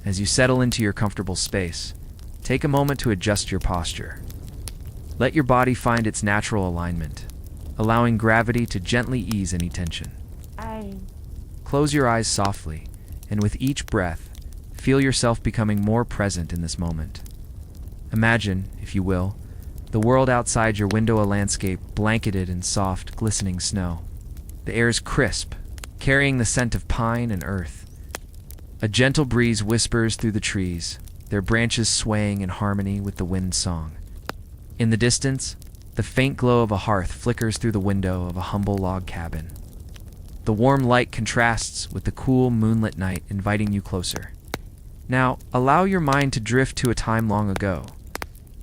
As you settle into your comfortable space, take a moment to adjust your posture. Let your body find its natural alignment, allowing gravity to gently ease any tension. Close your eyes softly, and with each breath, feel yourself becoming more present in this moment. Imagine, if you will, the world outside your window, a landscape blanketed in soft, glistening snow. The air is crisp, carrying the scent of pine and earth. A gentle breeze whispers through the trees, their branches swaying in harmony with the wind's song. In the distance, the faint glow of a hearth flickers through the window of a humble log cabin. The warm light contrasts with the cool moonlit night, inviting you closer. Now, allow your mind to drift to a time long ago,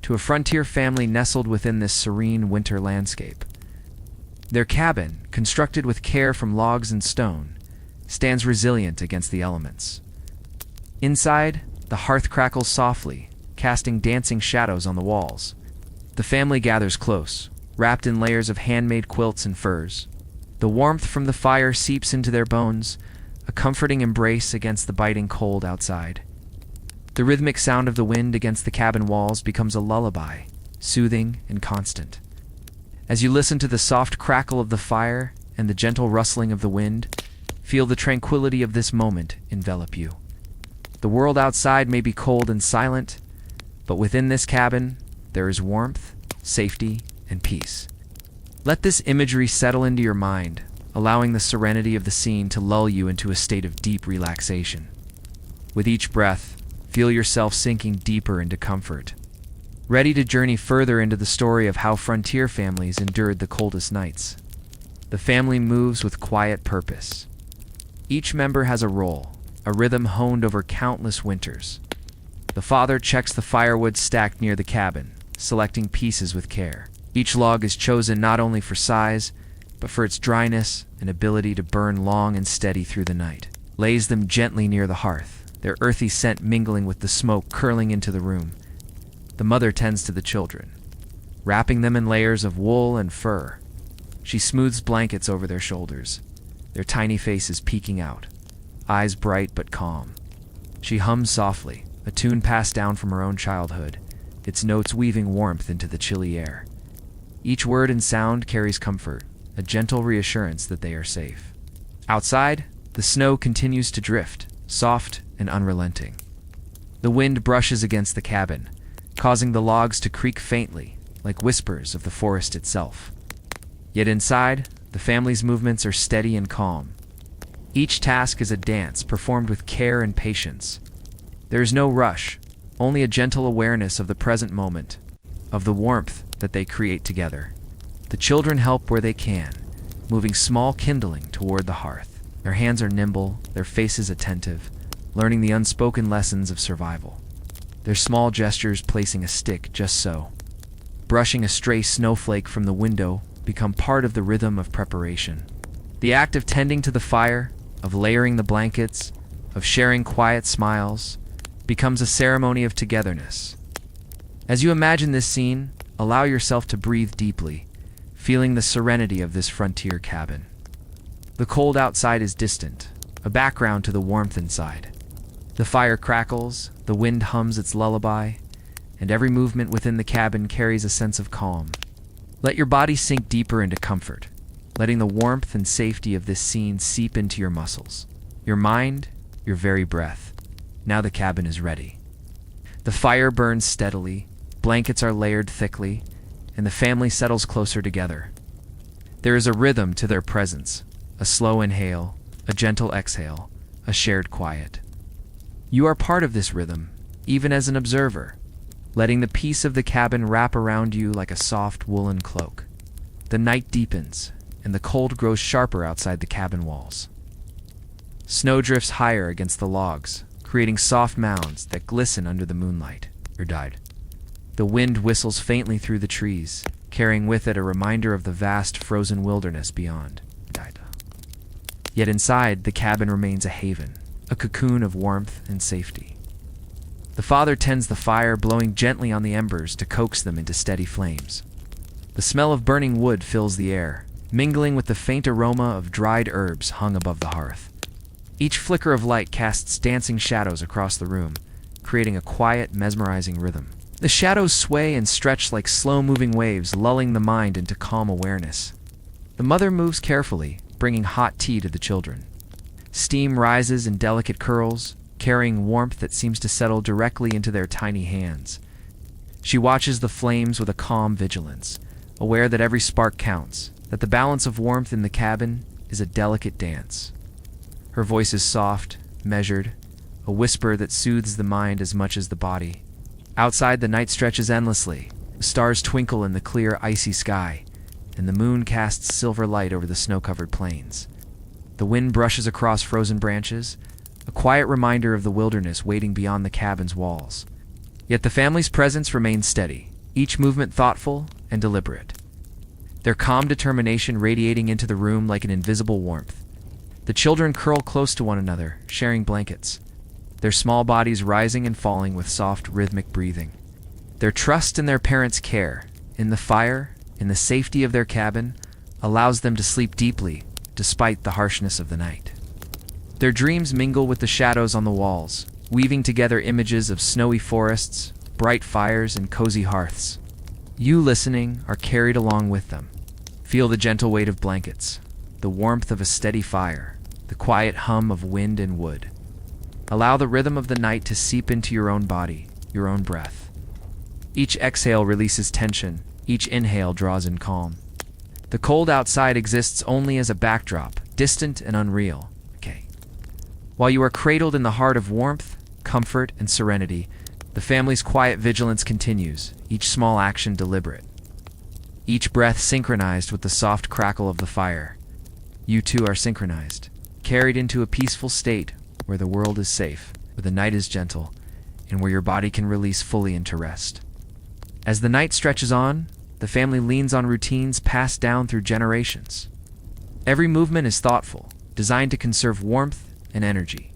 to a frontier family nestled within this serene winter landscape. Their cabin, constructed with care from logs and stone, stands resilient against the elements. Inside, the hearth crackles softly, casting dancing shadows on the walls. The family gathers close, wrapped in layers of handmade quilts and furs. The warmth from the fire seeps into their bones, a comforting embrace against the biting cold outside. The rhythmic sound of the wind against the cabin walls becomes a lullaby, soothing and constant. As you listen to the soft crackle of the fire and the gentle rustling of the wind, feel the tranquility of this moment envelop you. The world outside may be cold and silent, but within this cabin, there is warmth, safety, and peace. Let this imagery settle into your mind, allowing the serenity of the scene to lull you into a state of deep relaxation. With each breath, feel yourself sinking deeper into comfort, ready to journey further into the story of how frontier families endured the coldest nights. The family moves with quiet purpose. Each member has a role, a rhythm honed over countless winters. The father checks the firewood stacked near the cabin, selecting pieces with care. Each log is chosen not only for size, but for its dryness and ability to burn long and steady through the night. Lays them gently near the hearth, their earthy scent mingling with the smoke curling into the room. The mother tends to the children, wrapping them in layers of wool and fur. She smooths blankets over their shoulders, their tiny faces peeking out, eyes bright but calm. She hums softly, a tune passed down from her own childhood, its notes weaving warmth into the chilly air. Each word and sound carries comfort, a gentle reassurance that they are safe. Outside, the snow continues to drift, soft and unrelenting. The wind brushes against the cabin, causing the logs to creak faintly, like whispers of the forest itself. Yet inside, the family's movements are steady and calm. Each task is a dance performed with care and patience. There is no rush, only a gentle awareness of the present moment, of the warmth that they create together. The children help where they can, moving small kindling toward the hearth. Their hands are nimble, their faces attentive, learning the unspoken lessons of survival. Their small gestures, placing a stick just so, brushing a stray snowflake from the window, become part of the rhythm of preparation. The act of tending to the fire, of layering the blankets, of sharing quiet smiles, becomes a ceremony of togetherness. As you imagine this scene, allow yourself to breathe deeply, feeling the serenity of this frontier cabin. The cold outside is distant, a background to the warmth inside. The fire crackles, the wind hums its lullaby, and every movement within the cabin carries a sense of calm. Let your body sink deeper into comfort, letting the warmth and safety of this scene seep into your muscles, your mind, your very breath. Now the cabin is ready. The fire burns steadily, blankets are layered thickly, and the family settles closer together. There is a rhythm to their presence, a slow inhale, a gentle exhale, a shared quiet. You are part of this rhythm, even as an observer, letting the peace of the cabin wrap around you like a soft woolen cloak. The night deepens, and the cold grows sharper outside the cabin walls. Snow drifts higher against the logs, creating soft mounds that glisten under the moonlight. The wind whistles faintly through the trees, carrying with it a reminder of the vast frozen wilderness beyond. Yet inside, the cabin remains a haven, a cocoon of warmth and safety. The father tends the fire, blowing gently on the embers to coax them into steady flames. The smell of burning wood fills the air, mingling with the faint aroma of dried herbs hung above the hearth. Each flicker of light casts dancing shadows across the room, creating a quiet, mesmerizing rhythm. The shadows sway and stretch like slow-moving waves, lulling the mind into calm awareness. The mother moves carefully, bringing hot tea to the children. Steam rises in delicate curls, carrying warmth that seems to settle directly into their tiny hands. She watches the flames with a calm vigilance, aware that every spark counts, that the balance of warmth in the cabin is a delicate dance. Her voice is soft, measured, a whisper that soothes the mind as much as the body. Outside, the night stretches endlessly. The stars twinkle in the clear, icy sky, and the moon casts silver light over the snow-covered plains. The wind brushes across frozen branches, a quiet reminder of the wilderness waiting beyond the cabin's walls. Yet the family's presence remains steady, each movement thoughtful and deliberate. Their calm determination radiating into the room like an invisible warmth. The children curl close to one another, sharing blankets, their small bodies rising and falling with soft, rhythmic breathing. Their trust in their parents' care, in the fire, in the safety of their cabin, allows them to sleep deeply, despite the harshness of the night. Their dreams mingle with the shadows on the walls, weaving together images of snowy forests, bright fires, and cozy hearths. You listening are carried along with them. Feel the gentle weight of blankets, the warmth of a steady fire, the quiet hum of wind and wood. Allow the rhythm of the night to seep into your own body, your own breath. Each exhale releases tension, each inhale draws in calm. The cold outside exists only as a backdrop, distant and unreal. While you are cradled in the heart of warmth, comfort, and serenity, the family's quiet vigilance continues, each small action deliberate. Each breath synchronized with the soft crackle of the fire. You two are synchronized, carried into a peaceful state where the world is safe, where the night is gentle, and where your body can release fully into rest. As the night stretches on, the family leans on routines passed down through generations. Every movement is thoughtful, designed to conserve warmth and energy.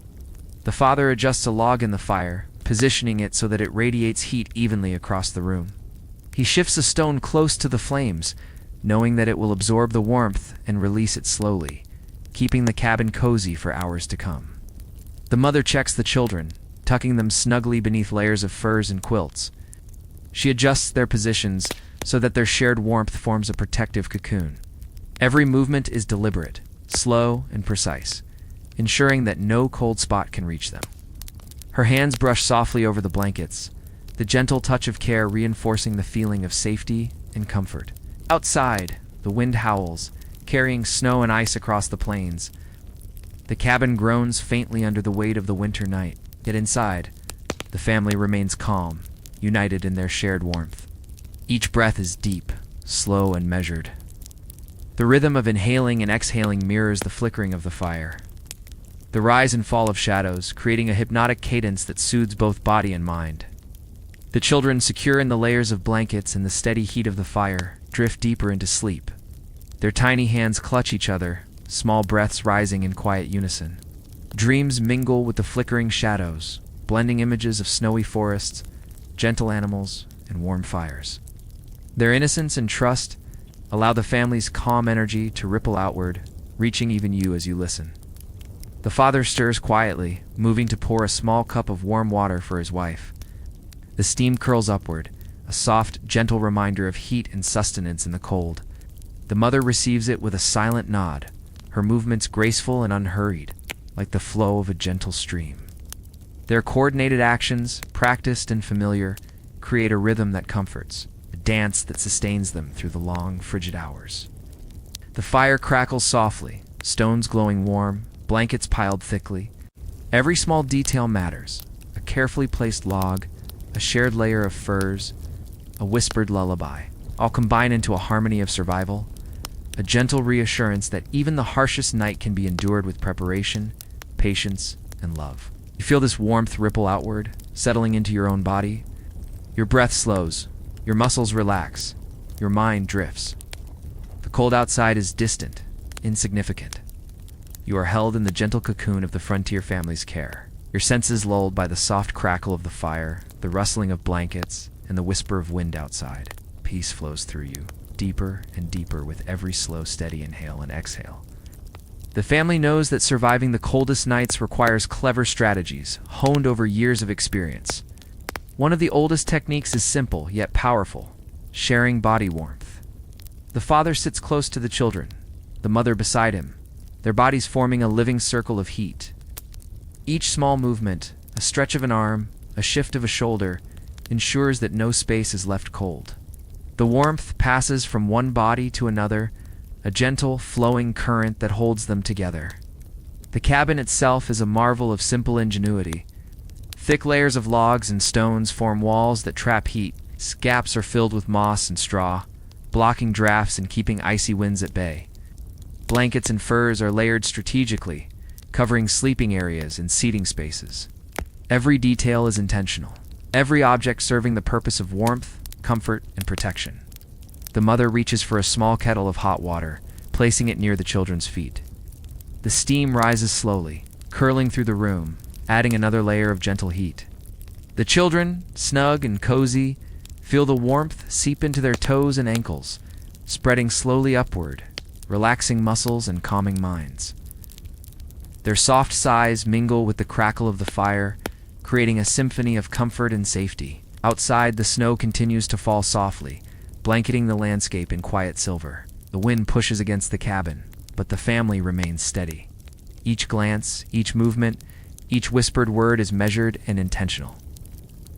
The father adjusts a log in the fire, positioning it so that it radiates heat evenly across the room. He shifts a stone close to the flames, knowing that it will absorb the warmth and release it slowly, keeping the cabin cozy for hours to come. The mother checks the children, tucking them snugly beneath layers of furs and quilts. She adjusts their positions so that their shared warmth forms a protective cocoon. Every movement is deliberate, slow, and precise, ensuring that no cold spot can reach them. Her hands brush softly over the blankets, the gentle touch of care reinforcing the feeling of safety and comfort. Outside, the wind howls, carrying snow and ice across the plains. The cabin groans faintly under the weight of the winter night, yet inside, the family remains calm, united in their shared warmth. Each breath is deep, slow, and measured. The rhythm of inhaling and exhaling mirrors the flickering of the fire. The rise and fall of shadows, creating a hypnotic cadence that soothes both body and mind. The children, secure in the layers of blankets and the steady heat of the fire, drift deeper into sleep. Their tiny hands clutch each other, small breaths rising in quiet unison. Dreams mingle with the flickering shadows, blending images of snowy forests, gentle animals, and warm fires. Their innocence and trust allow the family's calm energy to ripple outward, reaching even you as you listen. The father stirs quietly, moving to pour a small cup of warm water for his wife. The steam curls upward, a soft, gentle reminder of heat and sustenance in the cold. The mother receives it with a silent nod, her movements graceful and unhurried, like the flow of a gentle stream. Their coordinated actions, practiced and familiar, create a rhythm that comforts, a dance that sustains them through the long, frigid hours. The fire crackles softly, stones glowing warm, blankets piled thickly. Every small detail matters. A carefully placed log, a shared layer of furs, a whispered lullaby, all combine into a harmony of survival, a gentle reassurance that even the harshest night can be endured with preparation, patience, and love. You feel this warmth ripple outward, settling into your own body. Your breath slows, your muscles relax, your mind drifts. The cold outside is distant, insignificant. You are held in the gentle cocoon of the frontier family's care, your senses lulled by the soft crackle of the fire, the rustling of blankets, and the whisper of wind outside. Peace flows through you, deeper and deeper with every slow, steady inhale and exhale. The family knows that surviving the coldest nights requires clever strategies, honed over years of experience. One of the oldest techniques is simple yet powerful: sharing body warmth. The father sits close to the children, the mother beside him, their bodies forming a living circle of heat. Each small movement, a stretch of an arm, a shift of a shoulder, ensures that no space is left cold. The warmth passes from one body to another, a gentle, flowing current that holds them together. The cabin itself is a marvel of simple ingenuity. Thick layers of logs and stones form walls that trap heat. Gaps are filled with moss and straw, blocking drafts and keeping icy winds at bay. Blankets and furs are layered strategically, covering sleeping areas and seating spaces. Every detail is intentional, every object serving the purpose of warmth, comfort, and protection. The mother reaches for a small kettle of hot water, placing it near the children's feet. The steam rises slowly, curling through the room, adding another layer of gentle heat. The children, snug and cozy, feel the warmth seep into their toes and ankles, spreading slowly upward, relaxing muscles and calming minds. Their soft sighs mingle with the crackle of the fire, creating a symphony of comfort and safety. Outside, the snow continues to fall softly, blanketing the landscape in quiet silver. The wind pushes against the cabin, but the family remains steady. Each glance, each movement, each whispered word is measured and intentional.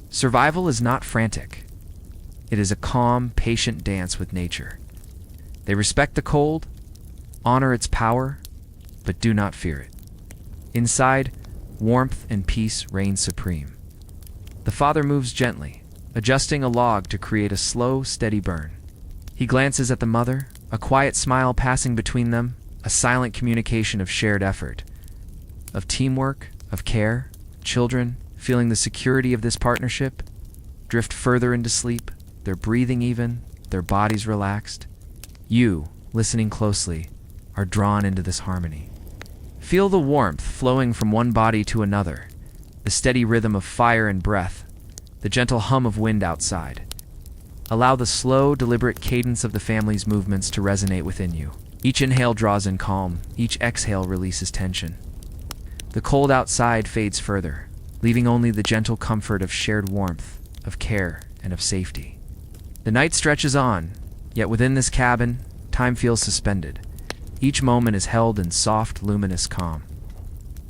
Survival is not frantic. It is a calm, patient dance with nature. They respect the cold, honor its power, but do not fear it. Inside, warmth and peace reign supreme. The father moves gently, adjusting a log to create a slow, steady burn. He glances at the mother, a quiet smile passing between them, a silent communication of shared effort, of teamwork, of care. Children, feeling the security of this partnership, drift further into sleep, their breathing even, their bodies relaxed. You, listening closely, are drawn into this harmony. Feel the warmth flowing from one body to another, the steady rhythm of fire and breath, the gentle hum of wind outside. Allow the slow, deliberate cadence of the family's movements to resonate within you. Each inhale draws in calm, each exhale releases tension. The cold outside fades further, leaving only the gentle comfort of shared warmth, of care, and of safety. The night stretches on, yet within this cabin, time feels suspended. Each moment is held in soft, luminous calm.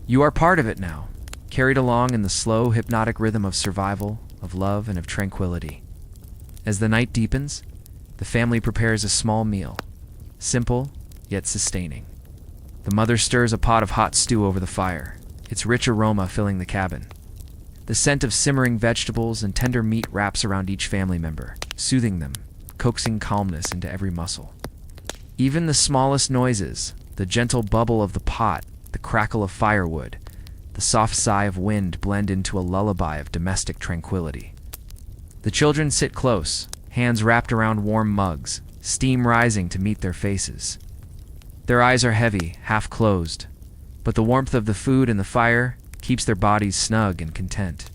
You are part of it now, carried along in the slow, hypnotic rhythm of survival, of love, and of tranquility. As the night deepens, the family prepares a small meal, simple yet sustaining. The mother stirs a pot of hot stew over the fire, its rich aroma filling the cabin. The scent of simmering vegetables and tender meat wraps around each family member, soothing them, coaxing calmness into every muscle. Even the smallest noises, the gentle bubble of the pot, the crackle of firewood, the soft sigh of wind blend into a lullaby of domestic tranquility. The children sit close, hands wrapped around warm mugs, steam rising to meet their faces. Their eyes are heavy, half closed, but the warmth of the food and the fire keeps their bodies snug and content.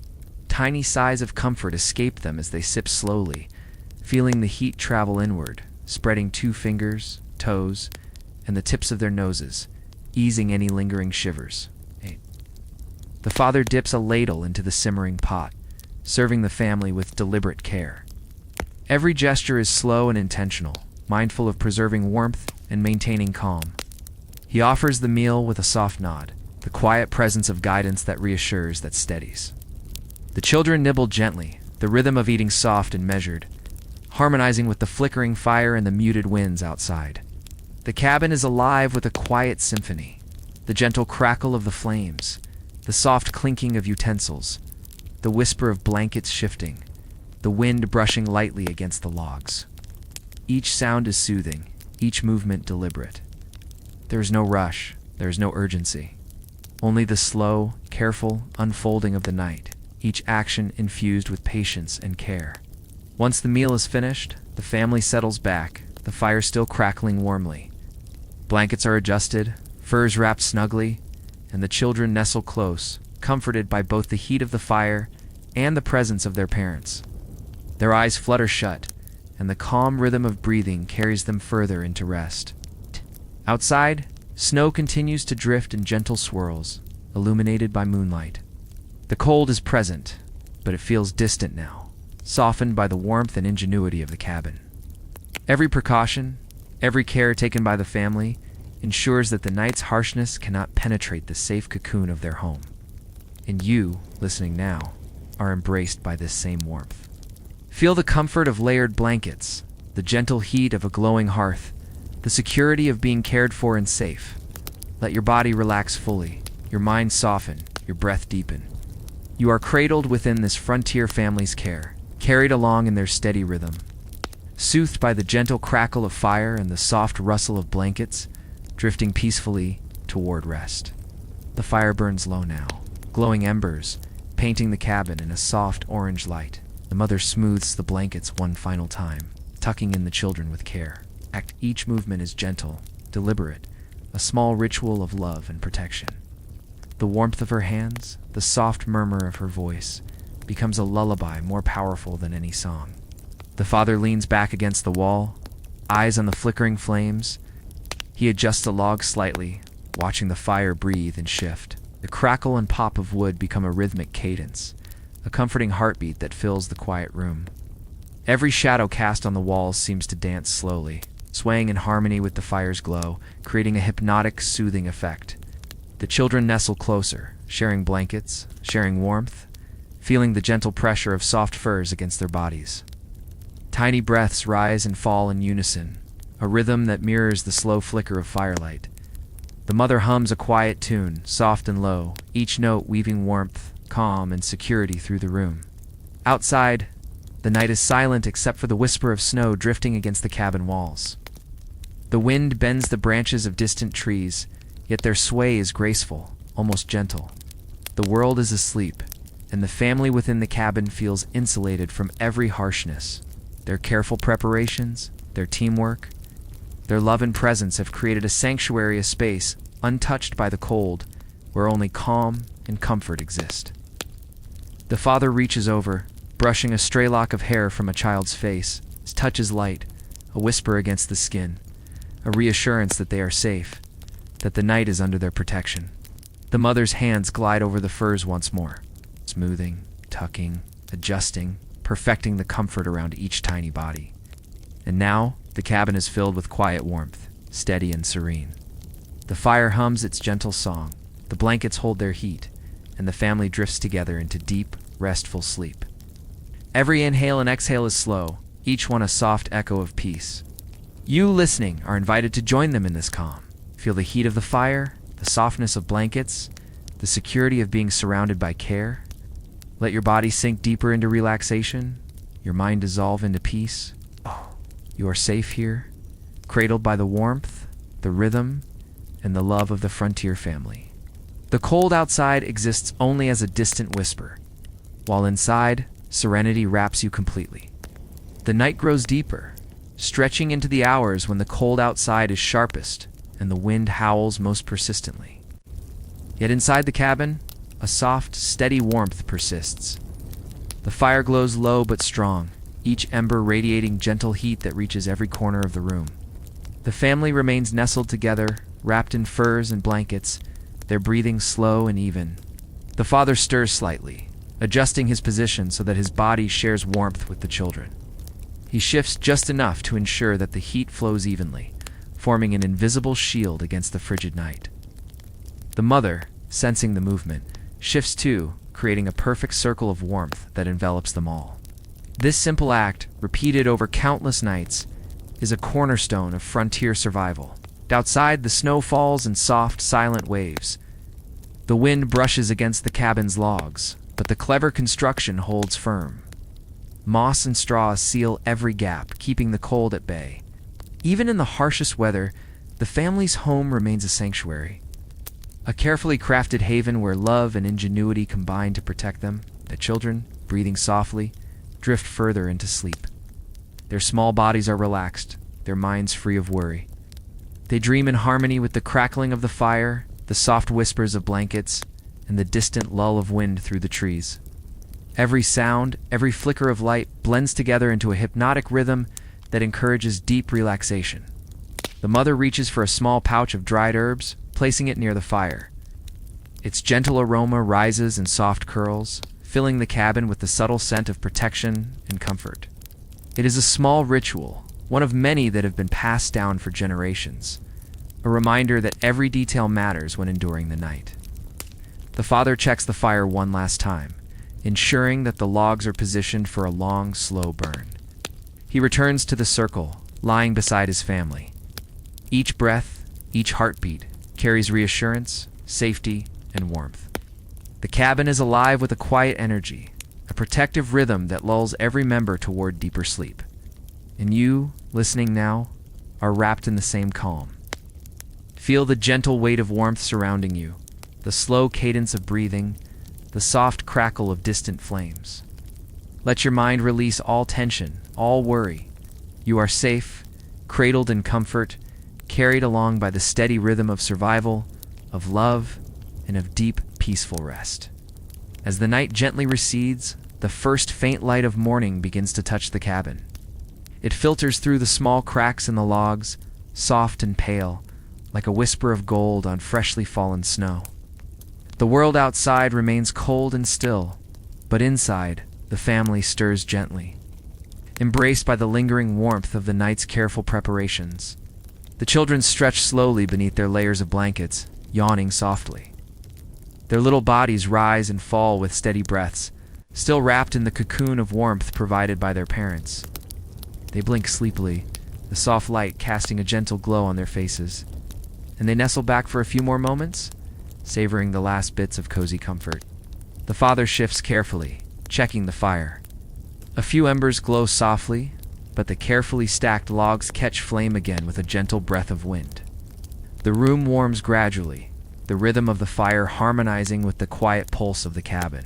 Tiny sighs of comfort escape them as they sip slowly, feeling the heat travel inward, spreading 2 fingers, toes, and the tips of their noses, easing any lingering shivers. The father dips a ladle into the simmering pot, serving the family with deliberate care. Every gesture is slow and intentional, mindful of preserving warmth and maintaining calm. He offers the meal with a soft nod, the quiet presence of guidance that reassures, that steadies. The children nibble gently, the rhythm of eating soft and measured, harmonizing with the flickering fire and the muted winds outside. The cabin is alive with a quiet symphony, the gentle crackle of the flames, the soft clinking of utensils, the whisper of blankets shifting, the wind brushing lightly against the logs. Each sound is soothing, each movement deliberate. There is no rush, there is no urgency. Only the slow, careful unfolding of the night, each action infused with patience and care. Once the meal is finished, the family settles back, the fire still crackling warmly. Blankets are adjusted, furs wrapped snugly, and the children nestle close, comforted by both the heat of the fire and the presence of their parents. Their eyes flutter shut, and the calm rhythm of breathing carries them further into rest. Outside, Snow continues to drift in gentle swirls, illuminated by moonlight. The cold is present, but it feels distant now, softened by the warmth and ingenuity of the cabin. Every precaution, every care taken by the family, ensures that the night's harshness cannot penetrate the safe cocoon of their home. And you, listening now, are embraced by this same warmth. Feel the comfort of layered blankets, the gentle heat of a glowing hearth, the security of being cared for and safe. Let your body relax fully, your mind soften, your breath deepen. You are cradled within this frontier family's care, carried along in their steady rhythm. Soothed by the gentle crackle of fire and the soft rustle of blankets, drifting peacefully toward rest. The fire burns low now, glowing embers, painting the cabin in a soft orange light. The mother smooths the blankets one final time, tucking in the children with care. Each movement is gentle, deliberate, a small ritual of love and protection. The warmth of her hands, the soft murmur of her voice, becomes a lullaby more powerful than any song. The father leans back against the wall, eyes on the flickering flames. He adjusts the log slightly, watching the fire breathe and shift. The crackle and pop of wood become a rhythmic cadence, a comforting heartbeat that fills the quiet room. Every shadow cast on the walls seems to dance slowly, swaying in harmony with the fire's glow, creating a hypnotic, soothing effect. The children nestle closer, sharing blankets, sharing warmth, feeling the gentle pressure of soft furs against their bodies. Tiny breaths rise and fall in unison, a rhythm that mirrors the slow flicker of firelight. The mother hums a quiet tune, soft and low, each note weaving warmth, calm, and security through the room. Outside, the night is silent except for the whisper of snow drifting against the cabin walls. The wind bends the branches of distant trees, yet their sway is graceful, almost gentle. The world is asleep, and the family within the cabin feels insulated from every harshness. Their careful preparations, their teamwork, their love and presence have created a sanctuary, a space untouched by the cold, where only calm and comfort exist. The father reaches over, brushing a stray lock of hair from a child's face. His touch is light, a whisper against the skin, a reassurance that they are safe, that the night is under their protection. The mother's hands glide over the furs once more, smoothing, tucking, adjusting, perfecting the comfort around each tiny body. And now, the cabin is filled with quiet warmth, steady and serene. The fire hums its gentle song, the blankets hold their heat, and the family drifts together into deep, restful sleep. Every inhale and exhale is slow, each one a soft echo of peace. You listening are invited to join them in this calm. Feel the heat of the fire, the softness of blankets, the security of being surrounded by care. Let your body sink deeper into relaxation, your mind dissolve into peace. You are safe here, cradled by the warmth, the rhythm, and the love of the frontier family. The cold outside exists only as a distant whisper, while inside, serenity wraps you completely. The night grows deeper, stretching into the hours when the cold outside is sharpest and the wind howls most persistently. Yet inside the cabin, a soft, steady warmth persists. The fire glows low but strong, each ember radiating gentle heat that reaches every corner of the room. The family remains nestled together, wrapped in furs and blankets, their breathing slow and even. The father stirs slightly, adjusting his position so that his body shares warmth with the children. He shifts just enough to ensure that the heat flows evenly, forming an invisible shield against the frigid night. The mother, sensing the movement, shifts too, creating a perfect circle of warmth that envelops them all. This simple act, repeated over countless nights, is a cornerstone of frontier survival. Outside, the snow falls in soft, silent waves. The wind brushes against the cabin's logs, but the clever construction holds firm. Moss and straw seal every gap, keeping the cold at bay. Even in the harshest weather, the family's home remains a sanctuary, a carefully crafted haven where love and ingenuity combine to protect them. The children, breathing softly, drift further into sleep. Their small bodies are relaxed, their minds free of worry. They dream in harmony with the crackling of the fire, the soft whispers of blankets, and the distant lull of wind through the trees. Every sound, every flicker of light blends together into a hypnotic rhythm that encourages deep relaxation. The mother reaches for a small pouch of dried herbs, placing it near the fire. Its gentle aroma rises in soft curls, filling the cabin with the subtle scent of protection and comfort. It is a small ritual, one of many that have been passed down for generations, a reminder that every detail matters when enduring the night. The father checks the fire one last time, ensuring that the logs are positioned for a long, slow burn. He returns to the circle, lying beside his family. Each breath, each heartbeat, carries reassurance, safety, and warmth. The cabin is alive with a quiet energy, a protective rhythm that lulls every member toward deeper sleep. And you, listening now, are wrapped in the same calm. Feel the gentle weight of warmth surrounding you, the slow cadence of breathing, the soft crackle of distant flames. Let your mind release all tension, all worry. You are safe, cradled in comfort, carried along by the steady rhythm of survival, of love, and of deep, peaceful rest. As the night gently recedes, the first faint light of morning begins to touch the cabin. It filters through the small cracks in the logs, soft and pale, like a whisper of gold on freshly fallen snow. The world outside remains cold and still, but inside, the family stirs gently. Embraced by the lingering warmth of the night's careful preparations, the children stretch slowly beneath their layers of blankets, yawning softly. Their little bodies rise and fall with steady breaths, still wrapped in the cocoon of warmth provided by their parents. They blink sleepily, the soft light casting a gentle glow on their faces, and they nestle back for a few more moments, savoring the last bits of cozy comfort. The father shifts carefully, checking the fire. A few embers glow softly, but the carefully stacked logs catch flame again with a gentle breath of wind. The room warms gradually, the rhythm of the fire harmonizing with the quiet pulse of the cabin.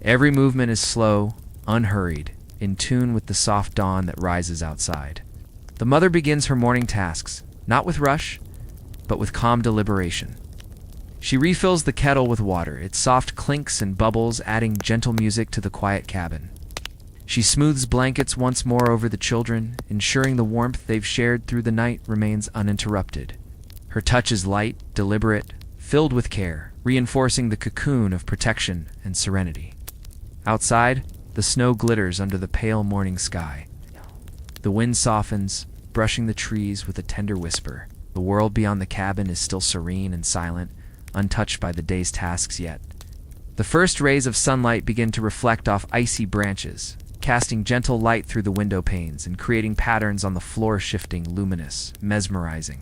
Every movement is slow, unhurried, in tune with the soft dawn that rises outside. The mother begins her morning tasks, not with rush, but with calm deliberation. She refills the kettle with water, its soft clinks and bubbles adding gentle music to the quiet cabin. She smooths blankets once more over the children, ensuring the warmth they've shared through the night remains uninterrupted. Her touch is light, deliberate, filled with care, reinforcing the cocoon of protection and serenity. Outside, the snow glitters under the pale morning sky. The wind softens, brushing the trees with a tender whisper. The world beyond the cabin is still serene and silent, untouched by the day's tasks yet. The first rays of sunlight begin to reflect off icy branches, casting gentle light through the window panes and creating patterns on the floor, shifting, luminous, mesmerizing.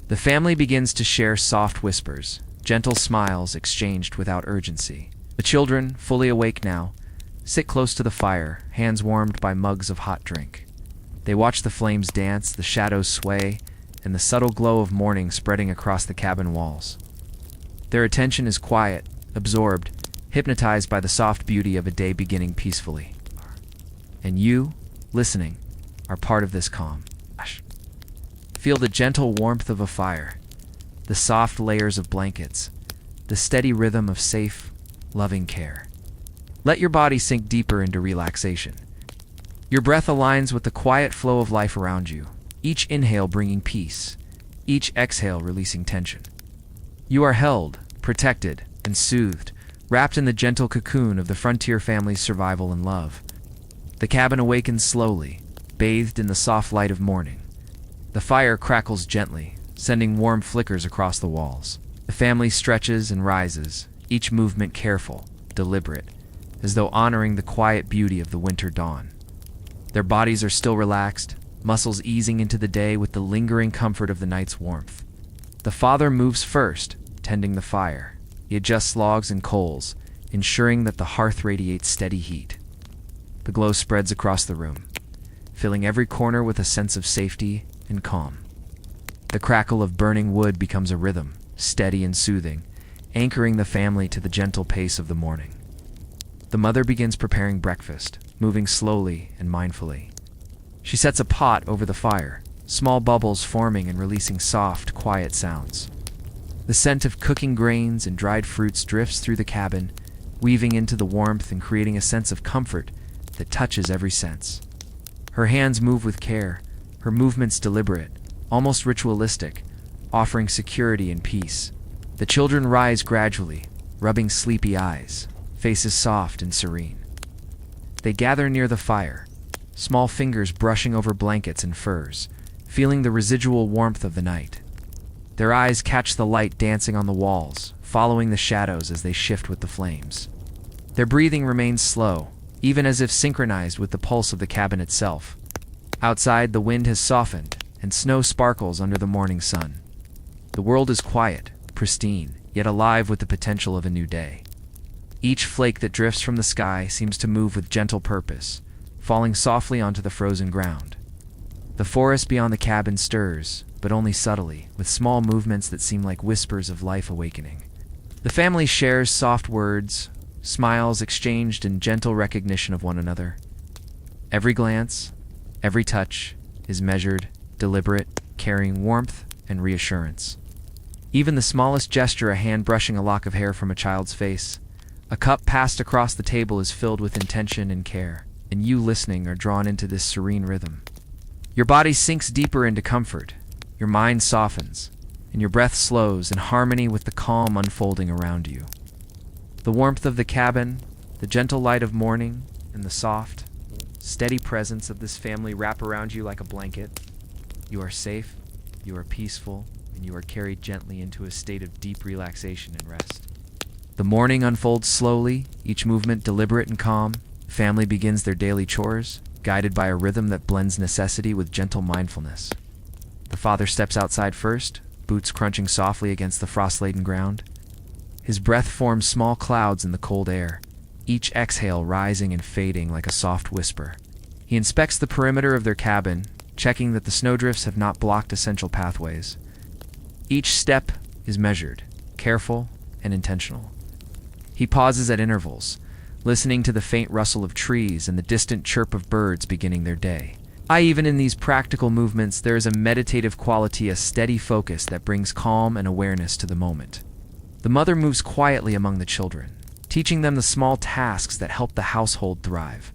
The family begins to share soft whispers, gentle smiles exchanged without urgency. The children, fully awake now, sit close to the fire, hands warmed by mugs of hot drink. They watch the flames dance, the shadows sway, and the subtle glow of morning spreading across the cabin walls. Their attention is quiet, absorbed, hypnotized by the soft beauty of a day beginning peacefully. And you, listening, are part of this calm. Feel the gentle warmth of a fire, the soft layers of blankets, the steady rhythm of safe, loving care. Let your body sink deeper into relaxation. Your breath aligns with the quiet flow of life around you, each inhale bringing peace, each exhale releasing tension. You are held, protected, and soothed, wrapped in the gentle cocoon of the frontier family's survival and love. The cabin awakens slowly, bathed in the soft light of morning. The fire crackles gently, sending warm flickers across the walls. The family stretches and rises, each movement careful, deliberate, as though honoring the quiet beauty of the winter dawn. Their bodies are still relaxed, muscles easing into the day with the lingering comfort of the night's warmth. The father moves first, tending the fire. He adjusts logs and coals, ensuring that the hearth radiates steady heat. The glow spreads across the room, filling every corner with a sense of safety and calm. The crackle of burning wood becomes a rhythm, steady and soothing, anchoring the family to the gentle pace of the morning. The mother begins preparing breakfast, moving slowly and mindfully. She sets a pot over the fire, small bubbles forming and releasing soft, quiet sounds. The scent of cooking grains and dried fruits drifts through the cabin, weaving into the warmth and creating a sense of comfort that touches every sense. Her hands move with care, her movements deliberate, almost ritualistic, offering security and peace. The children rise gradually, rubbing sleepy eyes, faces soft and serene. They gather near the fire, small fingers brushing over blankets and furs, feeling the residual warmth of the night. Their eyes catch the light dancing on the walls, following the shadows as they shift with the flames. Their breathing remains slow, even as if synchronized with the pulse of the cabin itself. Outside, the wind has softened, and snow sparkles under the morning sun. The world is quiet, pristine, yet alive with the potential of a new day. Each flake that drifts from the sky seems to move with gentle purpose, falling softly onto the frozen ground. The forest beyond the cabin stirs, but only subtly, with small movements that seem like whispers of life awakening. The family shares soft words, smiles exchanged in gentle recognition of one another. Every glance, every touch, is measured, deliberate, carrying warmth and reassurance. Even the smallest gesture, a hand brushing a lock of hair from a child's face, a cup passed across the table, is filled with intention and care, and you listening are drawn into this serene rhythm. Your body sinks deeper into comfort, your mind softens, and your breath slows in harmony with the calm unfolding around you. The warmth of the cabin, the gentle light of morning, and the soft, steady presence of this family wrap around you like a blanket. You are safe, you are peaceful, and you are carried gently into a state of deep relaxation and rest. The morning unfolds slowly, each movement deliberate and calm. Family begins their daily chores, guided by a rhythm that blends necessity with gentle mindfulness. The father steps outside first, boots crunching softly against the frost-laden ground. His breath forms small clouds in the cold air, each exhale rising and fading like a soft whisper. He inspects the perimeter of their cabin, checking that the snowdrifts have not blocked essential pathways. Each step is measured, careful, and intentional. He pauses at intervals, listening to the faint rustle of trees and the distant chirp of birds beginning their day. Even in these practical movements, there is a meditative quality, a steady focus that brings calm and awareness to the moment. The mother moves quietly among the children, teaching them the small tasks that help the household thrive.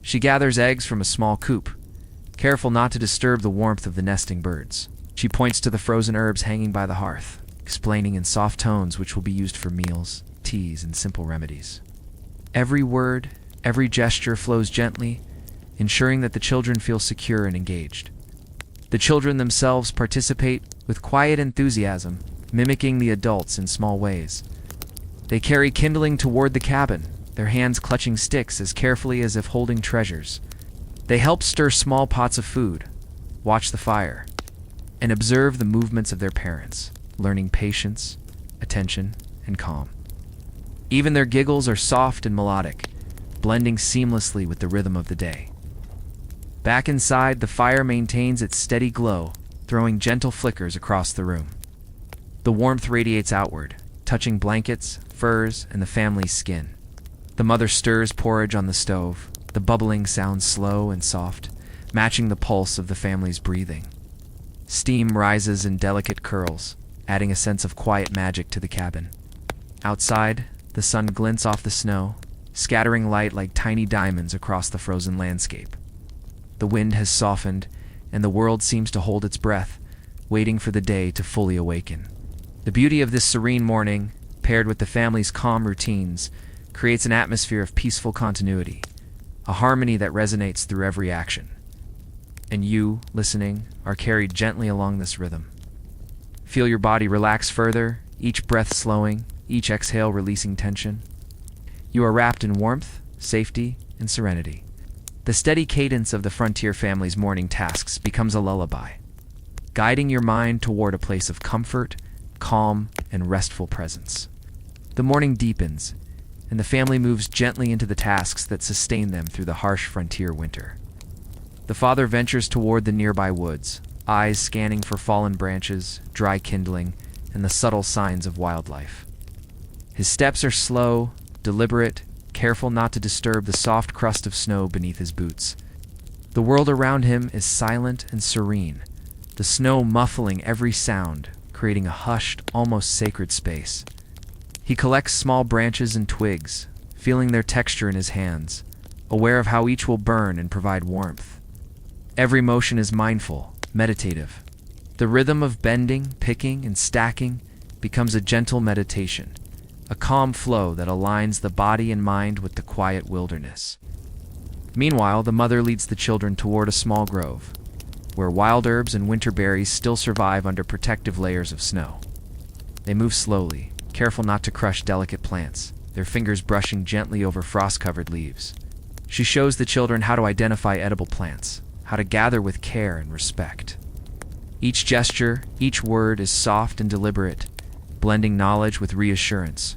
She gathers eggs from a small coop, careful not to disturb the warmth of the nesting birds. She points to the frozen herbs hanging by the hearth, explaining in soft tones which will be used for meals, teas, and simple remedies. Every word, every gesture flows gently, ensuring that the children feel secure and engaged. The children themselves participate with quiet enthusiasm, mimicking the adults in small ways. They carry kindling toward the cabin, their hands clutching sticks as carefully as if holding treasures. They help stir small pots of food, watch the fire, and observe the movements of their parents, learning patience, attention, and calm. Even their giggles are soft and melodic, blending seamlessly with the rhythm of the day. Back inside, the fire maintains its steady glow, throwing gentle flickers across the room. The warmth radiates outward, touching blankets, furs, and the family's skin. The mother stirs porridge on the stove, the bubbling sounds slow and soft, matching the pulse of the family's breathing. Steam rises in delicate curls, adding a sense of quiet magic to the cabin. Outside, the sun glints off the snow, scattering light like tiny diamonds across the frozen landscape. The wind has softened, and the world seems to hold its breath, waiting for the day to fully awaken. The beauty of this serene morning, paired with the family's calm routines, creates an atmosphere of peaceful continuity, a harmony that resonates through every action. And you, listening, are carried gently along this rhythm. Feel your body relax further, each breath slowing, each exhale releasing tension. You are wrapped in warmth, safety, and serenity. The steady cadence of the frontier family's morning tasks becomes a lullaby, guiding your mind toward a place of comfort, calm, and restful presence. The morning deepens, and the family moves gently into the tasks that sustain them through the harsh frontier winter. The father ventures toward the nearby woods, eyes scanning for fallen branches, dry kindling, and the subtle signs of wildlife. His steps are slow, deliberate, careful not to disturb the soft crust of snow beneath his boots. The world around him is silent and serene, the snow muffling every sound, creating a hushed, almost sacred space. He collects small branches and twigs, feeling their texture in his hands, aware of how each will burn and provide warmth. Every motion is mindful, meditative, The rhythm of bending, picking, and stacking becomes a gentle meditation, a calm flow that aligns the body and mind with the quiet wilderness. Meanwhile, the mother leads the children toward a small grove, where wild herbs and winter berries still survive under protective layers of snow. They move slowly, careful not to crush delicate plants, their fingers brushing gently over frost-covered leaves. She shows the children how to identify edible plants, how to gather with care and respect. Each gesture, each word is soft and deliberate, blending knowledge with reassurance.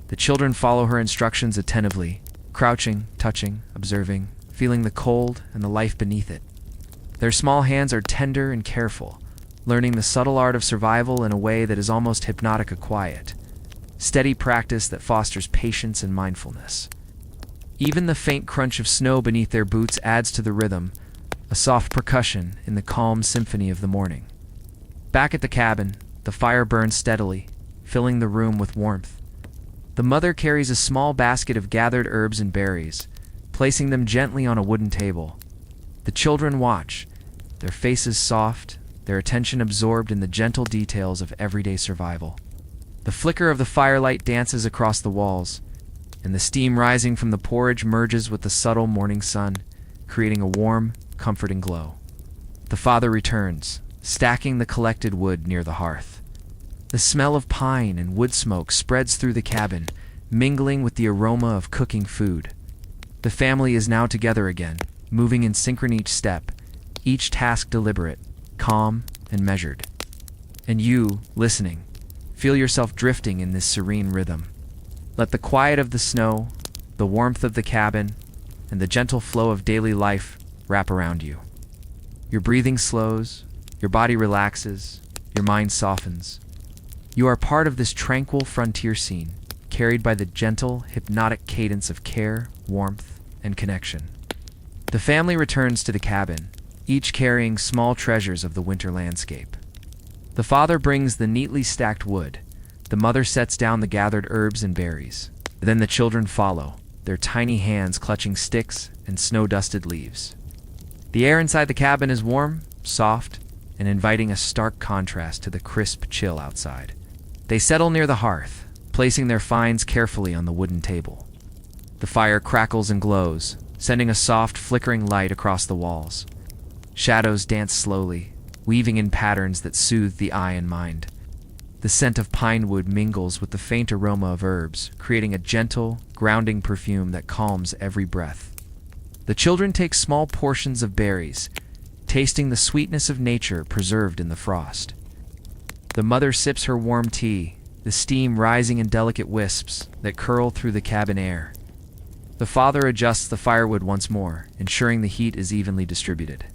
The children follow her instructions attentively, crouching, touching, observing, feeling the cold and the life beneath it. Their small hands are tender and careful, learning the subtle art of survival in a way that is almost hypnotic quiet. Steady practice that fosters patience and mindfulness. Even the faint crunch of snow beneath their boots adds to the rhythm, a soft percussion in the calm symphony of the morning. Back at the cabin, the fire burns steadily, filling the room with warmth. The mother carries a small basket of gathered herbs and berries, placing them gently on a wooden table. The children watch, their faces soft, their attention absorbed in the gentle details of everyday survival. The flicker of the firelight dances across the walls, and the steam rising from the porridge merges with the subtle morning sun, creating a warm, comforting glow. The father returns, stacking the collected wood near the hearth. The smell of pine and wood smoke spreads through the cabin, mingling with the aroma of cooking food. The family is now together again, moving in synchrony each step, each task deliberate, calm, and measured. And you, listening, feel yourself drifting in this serene rhythm. Let the quiet of the snow, the warmth of the cabin, and the gentle flow of daily life wrap around you. Your breathing slows, your body relaxes, your mind softens. You are part of this tranquil frontier scene, carried by the gentle, hypnotic cadence of care, warmth, and connection. The family returns to the cabin, each carrying small treasures of the winter landscape. The father brings the neatly stacked wood. The mother sets down the gathered herbs and berries. Then the children follow, their tiny hands clutching sticks and snow-dusted leaves. The air inside the cabin is warm, soft, and inviting a stark contrast to the crisp chill outside. They settle near the hearth, placing their finds carefully on the wooden table. The fire crackles and glows, sending a soft, flickering light across the walls. Shadows dance slowly, weaving in patterns that soothe the eye and mind. The scent of pine wood mingles with the faint aroma of herbs, creating a gentle, grounding perfume that calms every breath. The children take small portions of berries, tasting the sweetness of nature preserved in the frost. The mother sips her warm tea, the steam rising in delicate wisps that curl through the cabin air. The father adjusts the firewood once more, ensuring the heat is evenly distributed.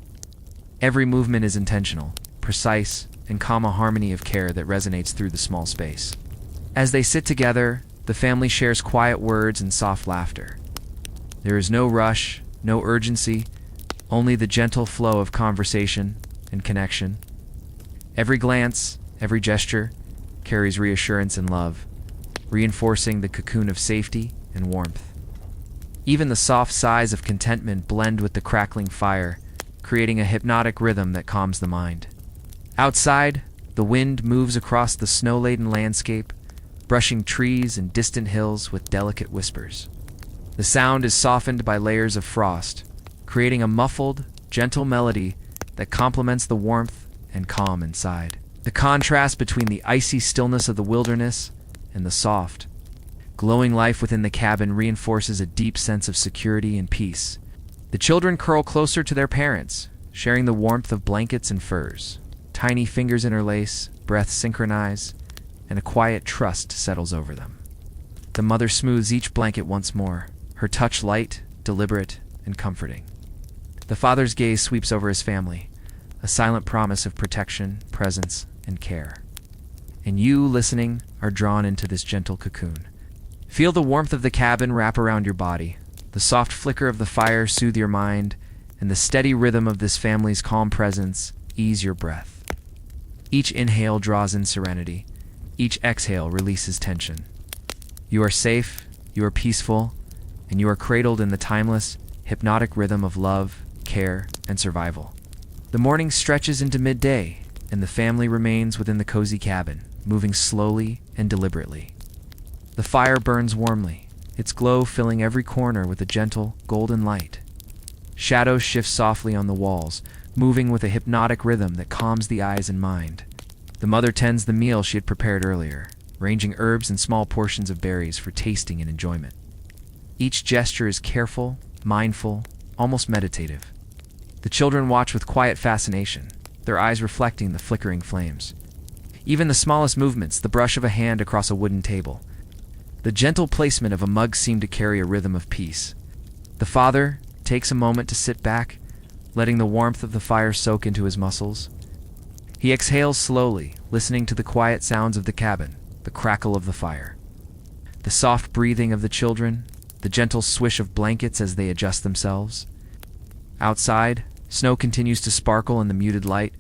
Every movement is intentional, precise, and calm, a harmony of care that resonates through the small space. As they sit together, the family shares quiet words and soft laughter. There is no rush, no urgency, only the gentle flow of conversation and connection. Every glance, every gesture, carries reassurance and love, reinforcing the cocoon of safety and warmth. Even the soft sighs of contentment blend with the crackling fire, creating a hypnotic rhythm that calms the mind. Outside, the wind moves across the snow-laden landscape, brushing trees and distant hills with delicate whispers. The sound is softened by layers of frost, creating a muffled, gentle melody that complements the warmth and calm inside. The contrast between the icy stillness of the wilderness and the soft, glowing life within the cabin reinforces a deep sense of security and peace. The children curl closer to their parents, sharing the warmth of blankets and furs. Tiny fingers interlace, breaths synchronize, and a quiet trust settles over them. The mother smooths each blanket once more, her touch light, deliberate, and comforting. The father's gaze sweeps over his family, a silent promise of protection, presence, and care. And you, listening, are drawn into this gentle cocoon. Feel the warmth of the cabin wrap around your body, the soft flicker of the fire soothe your mind, and the steady rhythm of this family's calm presence ease your breath. Each inhale draws in serenity, each exhale releases tension. You are safe, you are peaceful, and you are cradled in the timeless, hypnotic rhythm of love, care, and survival. The morning stretches into midday, and the family remains within the cozy cabin, moving slowly and deliberately. The fire burns warmly, its glow filling every corner with a gentle, golden light. Shadows shift softly on the walls, moving with a hypnotic rhythm that calms the eyes and mind. The mother tends the meal she had prepared earlier, arranging herbs and small portions of berries for tasting and enjoyment. Each gesture is careful, mindful, almost meditative. The children watch with quiet fascination, their eyes reflecting the flickering flames. Even the smallest movements, the brush of a hand across a wooden table, the gentle placement of a mug seem to carry a rhythm of peace. The father takes a moment to sit back, letting the warmth of the fire soak into his muscles. He exhales slowly, listening to the quiet sounds of the cabin, the crackle of the fire, the soft breathing of the children, the gentle swish of blankets as they adjust themselves. Outside, snow continues to sparkle in the muted light,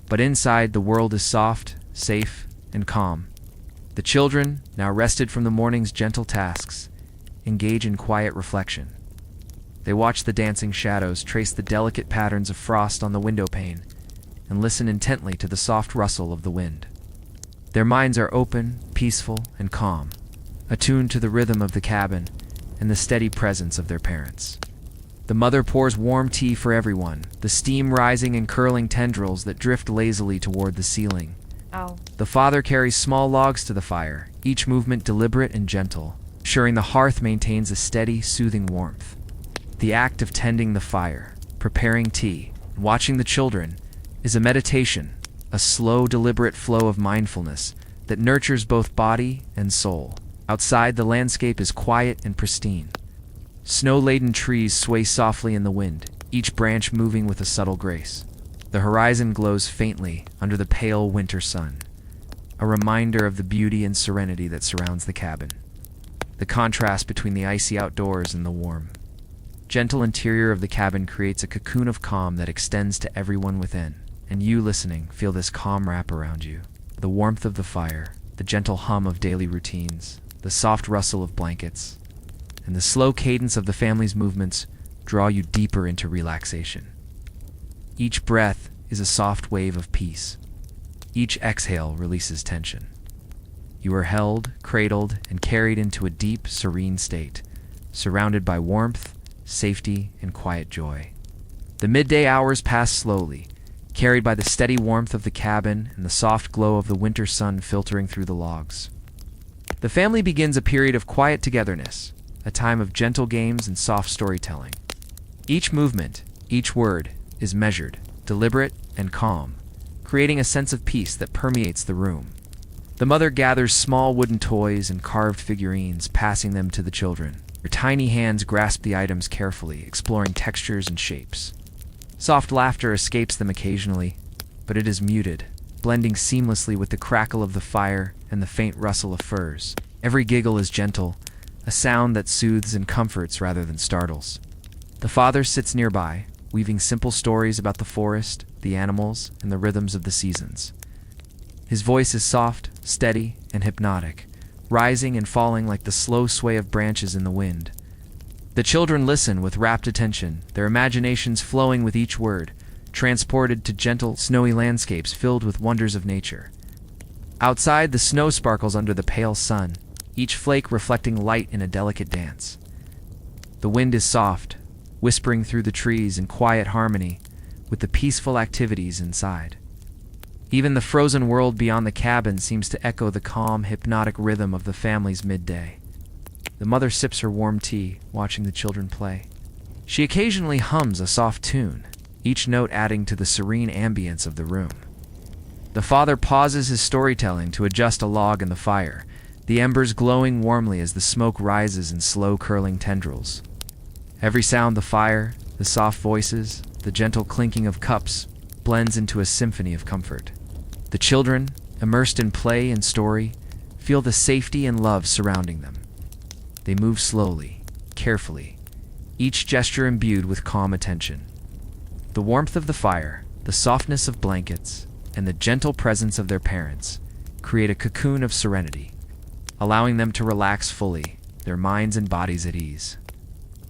but inside the world is soft, safe, and calm. The children, now rested from the morning's gentle tasks, engage in quiet reflection. They watch the dancing shadows trace the delicate patterns of frost on the window pane and listen intently to the soft rustle of the wind. Their minds are open, peaceful, and calm, attuned to the rhythm of the cabin and the steady presence of their parents. The mother pours warm tea for everyone, the steam rising in curling tendrils that drift lazily toward the ceiling. Ow. The father carries small logs to the fire, each movement deliberate and gentle, ensuring the hearth maintains a steady, soothing warmth. The act of tending the fire, preparing tea, and watching the children is a meditation, a slow, deliberate flow of mindfulness that nurtures both body and soul. Outside, the landscape is quiet and pristine. Snow-laden trees sway softly in the wind, each branch moving with a subtle grace. The horizon glows faintly under the pale winter sun, a reminder of the beauty and serenity that surrounds the cabin. The contrast between the icy outdoors and the warm, gentle interior of the cabin creates a cocoon of calm that extends to everyone within, and you listening feel this calm wrap around you. The warmth of the fire, the gentle hum of daily routines, the soft rustle of blankets, and the slow cadence of the family's movements draw you deeper into relaxation. Each breath is a soft wave of peace. Each exhale releases tension. You are held, cradled, and carried into a deep, serene state, surrounded by warmth, safety, and quiet joy. The midday hours pass slowly, carried by the steady warmth of the cabin and the soft glow of the winter sun filtering through the logs. The family begins a period of quiet togetherness, a time of gentle games and soft storytelling. Each movement, each word, is measured, deliberate, and calm, creating a sense of peace that permeates the room. The mother gathers small wooden toys and carved figurines, passing them to the children. Her tiny hands grasp the items carefully, exploring textures and shapes. Soft laughter escapes them occasionally, but it is muted, blending seamlessly with the crackle of the fire and the faint rustle of furs. Every giggle is gentle, a sound that soothes and comforts rather than startles. The father sits nearby, weaving simple stories about the forest, the animals, and the rhythms of the seasons. His voice is soft, steady, and hypnotic, rising and falling like the slow sway of branches in the wind. The children listen with rapt attention, their imaginations flowing with each word, transported to gentle, snowy landscapes filled with wonders of nature. Outside, the snow sparkles under the pale sun, each flake reflecting light in a delicate dance. The wind is soft, whispering through the trees in quiet harmony with the peaceful activities inside. Even the frozen world beyond the cabin seems to echo the calm, hypnotic rhythm of the family's midday. The mother sips her warm tea, watching the children play. She occasionally hums a soft tune, each note adding to the serene ambience of the room. The father pauses his storytelling to adjust a log in the fire, the embers glowing warmly as the smoke rises in slow curling tendrils. Every sound, the fire, the soft voices, the gentle clinking of cups, blends into a symphony of comfort. The children, immersed in play and story, feel the safety and love surrounding them. They move slowly, carefully, each gesture imbued with calm attention. The warmth of the fire, the softness of blankets, and the gentle presence of their parents create a cocoon of serenity, allowing them to relax fully, their minds and bodies at ease.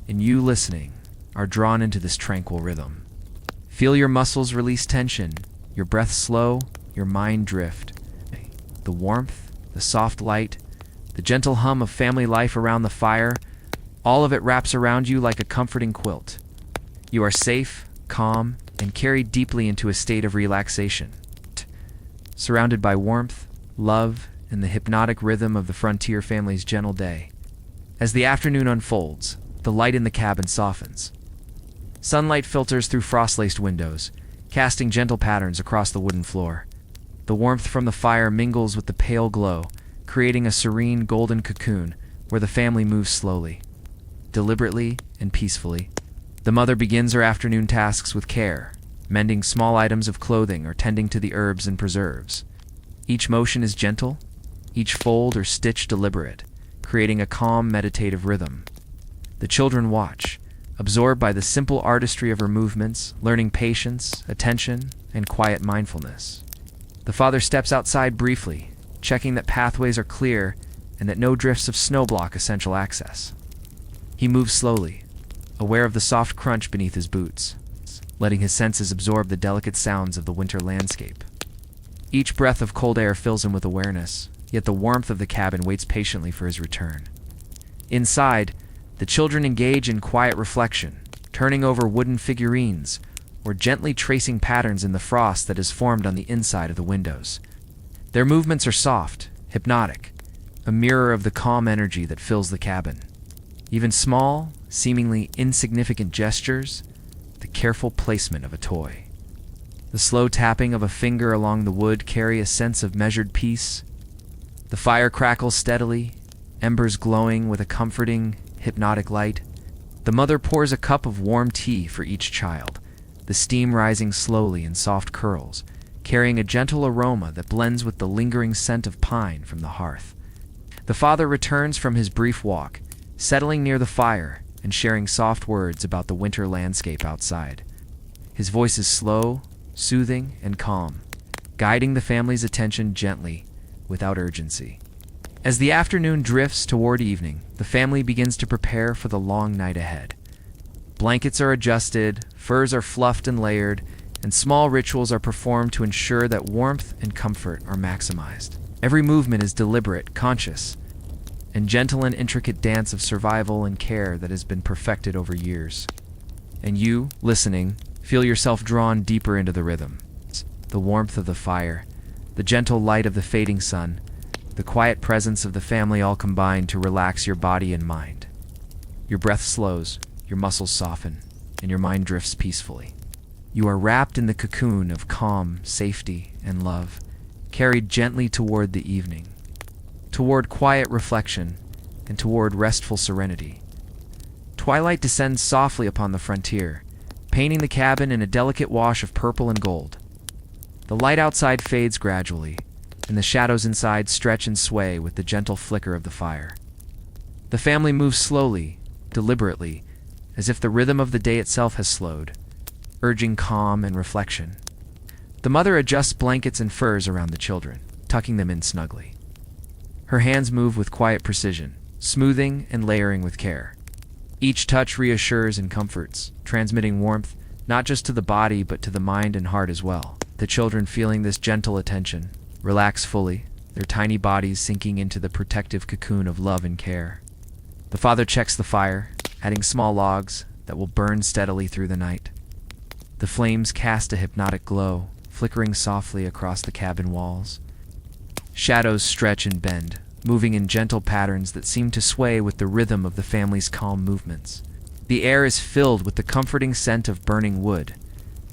And you listening are drawn into this tranquil rhythm. Feel your muscles release tension, your breath slow, your mind drift. The warmth, the soft light, the gentle hum of family life around the fire, all of it wraps around you like a comforting quilt. You are safe, calm, and carried deeply into a state of relaxation. Surrounded by warmth, love, and the hypnotic rhythm of the frontier family's gentle day. As the afternoon unfolds, the light in the cabin softens. Sunlight filters through frost-laced windows, casting gentle patterns across the wooden floor. The warmth from the fire mingles with the pale glow, creating a serene golden cocoon where the family moves slowly, deliberately, and peacefully. The mother begins her afternoon tasks with care, mending small items of clothing or tending to the herbs and preserves. Each motion is gentle, each fold or stitch deliberate, creating a calm, meditative rhythm. The children watch, absorbed by the simple artistry of her movements, learning patience, attention, and quiet mindfulness. The father steps outside briefly, checking that pathways are clear and that no drifts of snow block essential access. He moves slowly, aware of the soft crunch beneath his boots, letting his senses absorb the delicate sounds of the winter landscape. Each breath of cold air fills him with awareness, yet the warmth of the cabin waits patiently for his return. Inside, the children engage in quiet reflection, turning over wooden figurines or gently tracing patterns in the frost that is formed on the inside of the windows. Their movements are soft, hypnotic, a mirror of the calm energy that fills the cabin. Even small, seemingly insignificant gestures, the careful placement of a toy, the slow tapping of a finger along the wood carry a sense of measured peace. The fire crackles steadily, embers glowing with a comforting, hypnotic light. The mother pours a cup of warm tea for each child, the steam rising slowly in soft curls, carrying a gentle aroma that blends with the lingering scent of pine from the hearth. The father returns from his brief walk, settling near the fire and sharing soft words about the winter landscape outside. His voice is slow, soothing, and calm, guiding the family's attention gently, without urgency. As the afternoon drifts toward evening, the family begins to prepare for the long night ahead. Blankets are adjusted, furs are fluffed and layered, and small rituals are performed to ensure that warmth and comfort are maximized. Every movement is deliberate, conscious, and gentle and intricate dance of survival and care that has been perfected over years. And you, listening, feel yourself drawn deeper into the rhythm. The warmth of the fire, the gentle light of the fading sun, the quiet presence of the family all combine to relax your body and mind. Your breath slows, your muscles soften, and your mind drifts peacefully. You are wrapped in the cocoon of calm, safety, and love, carried gently toward the evening, toward quiet reflection, and toward restful serenity. Twilight descends softly upon the frontier, painting the cabin in a delicate wash of purple and gold. The light outside fades gradually, and the shadows inside stretch and sway with the gentle flicker of the fire. The family moves slowly, deliberately, as if the rhythm of the day itself has slowed, urging calm and reflection. The mother adjusts blankets and furs around the children, tucking them in snugly. Her hands move with quiet precision, smoothing and layering with care. Each touch reassures and comforts, transmitting warmth not just to the body but to the mind and heart as well. The children, feeling this gentle attention, relax fully, their tiny bodies sinking into the protective cocoon of love and care. The father checks the fire, adding small logs that will burn steadily through the night. The flames cast a hypnotic glow, flickering softly across the cabin walls. Shadows stretch and bend, moving in gentle patterns that seem to sway with the rhythm of the family's calm movements. The air is filled with the comforting scent of burning wood,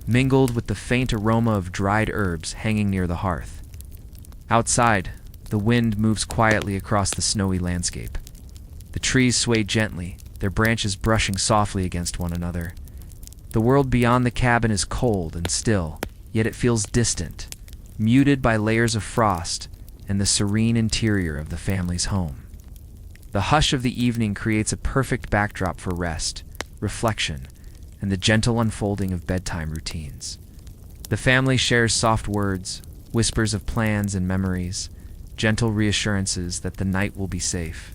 mingled with the faint aroma of dried herbs hanging near the hearth. Outside, the wind moves quietly across the snowy landscape. The trees sway gently, their branches brushing softly against one another. The world beyond the cabin is cold and still, yet it feels distant, muted by layers of frost and the serene interior of the family's home. The hush of the evening creates a perfect backdrop for rest, reflection, and the gentle unfolding of bedtime routines. The family shares soft words, whispers of plans and memories, gentle reassurances that the night will be safe.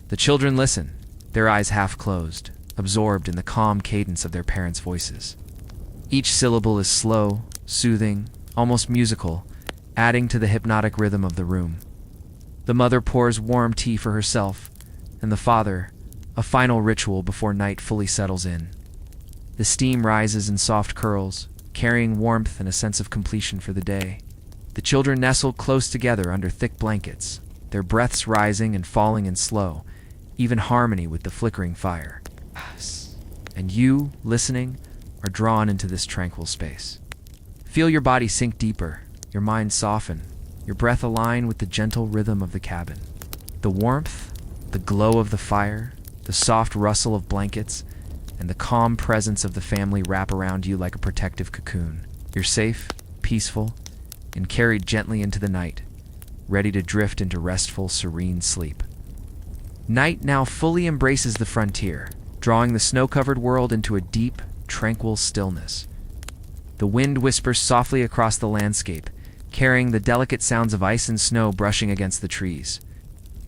The children listen, their eyes half closed, absorbed in the calm cadence of their parents' voices. Each syllable is slow, soothing, almost musical, adding to the hypnotic rhythm of the room. The mother pours warm tea for herself, and the father, a final ritual before night fully settles in. The steam rises in soft curls, carrying warmth and a sense of completion for the day. The children nestle close together under thick blankets, their breaths rising and falling in slow, even harmony with the flickering fire. And you, listening, are drawn into this tranquil space. Feel your body sink deeper, your mind soften, your breath align with the gentle rhythm of the cabin. The warmth, the glow of the fire, the soft rustle of blankets, and the calm presence of the family wrap around you like a protective cocoon. You're safe, peaceful, and carried gently into the night, ready to drift into restful, serene sleep. Night now fully embraces the frontier, drawing the snow-covered world into a deep, tranquil stillness. The wind whispers softly across the landscape, carrying the delicate sounds of ice and snow brushing against the trees.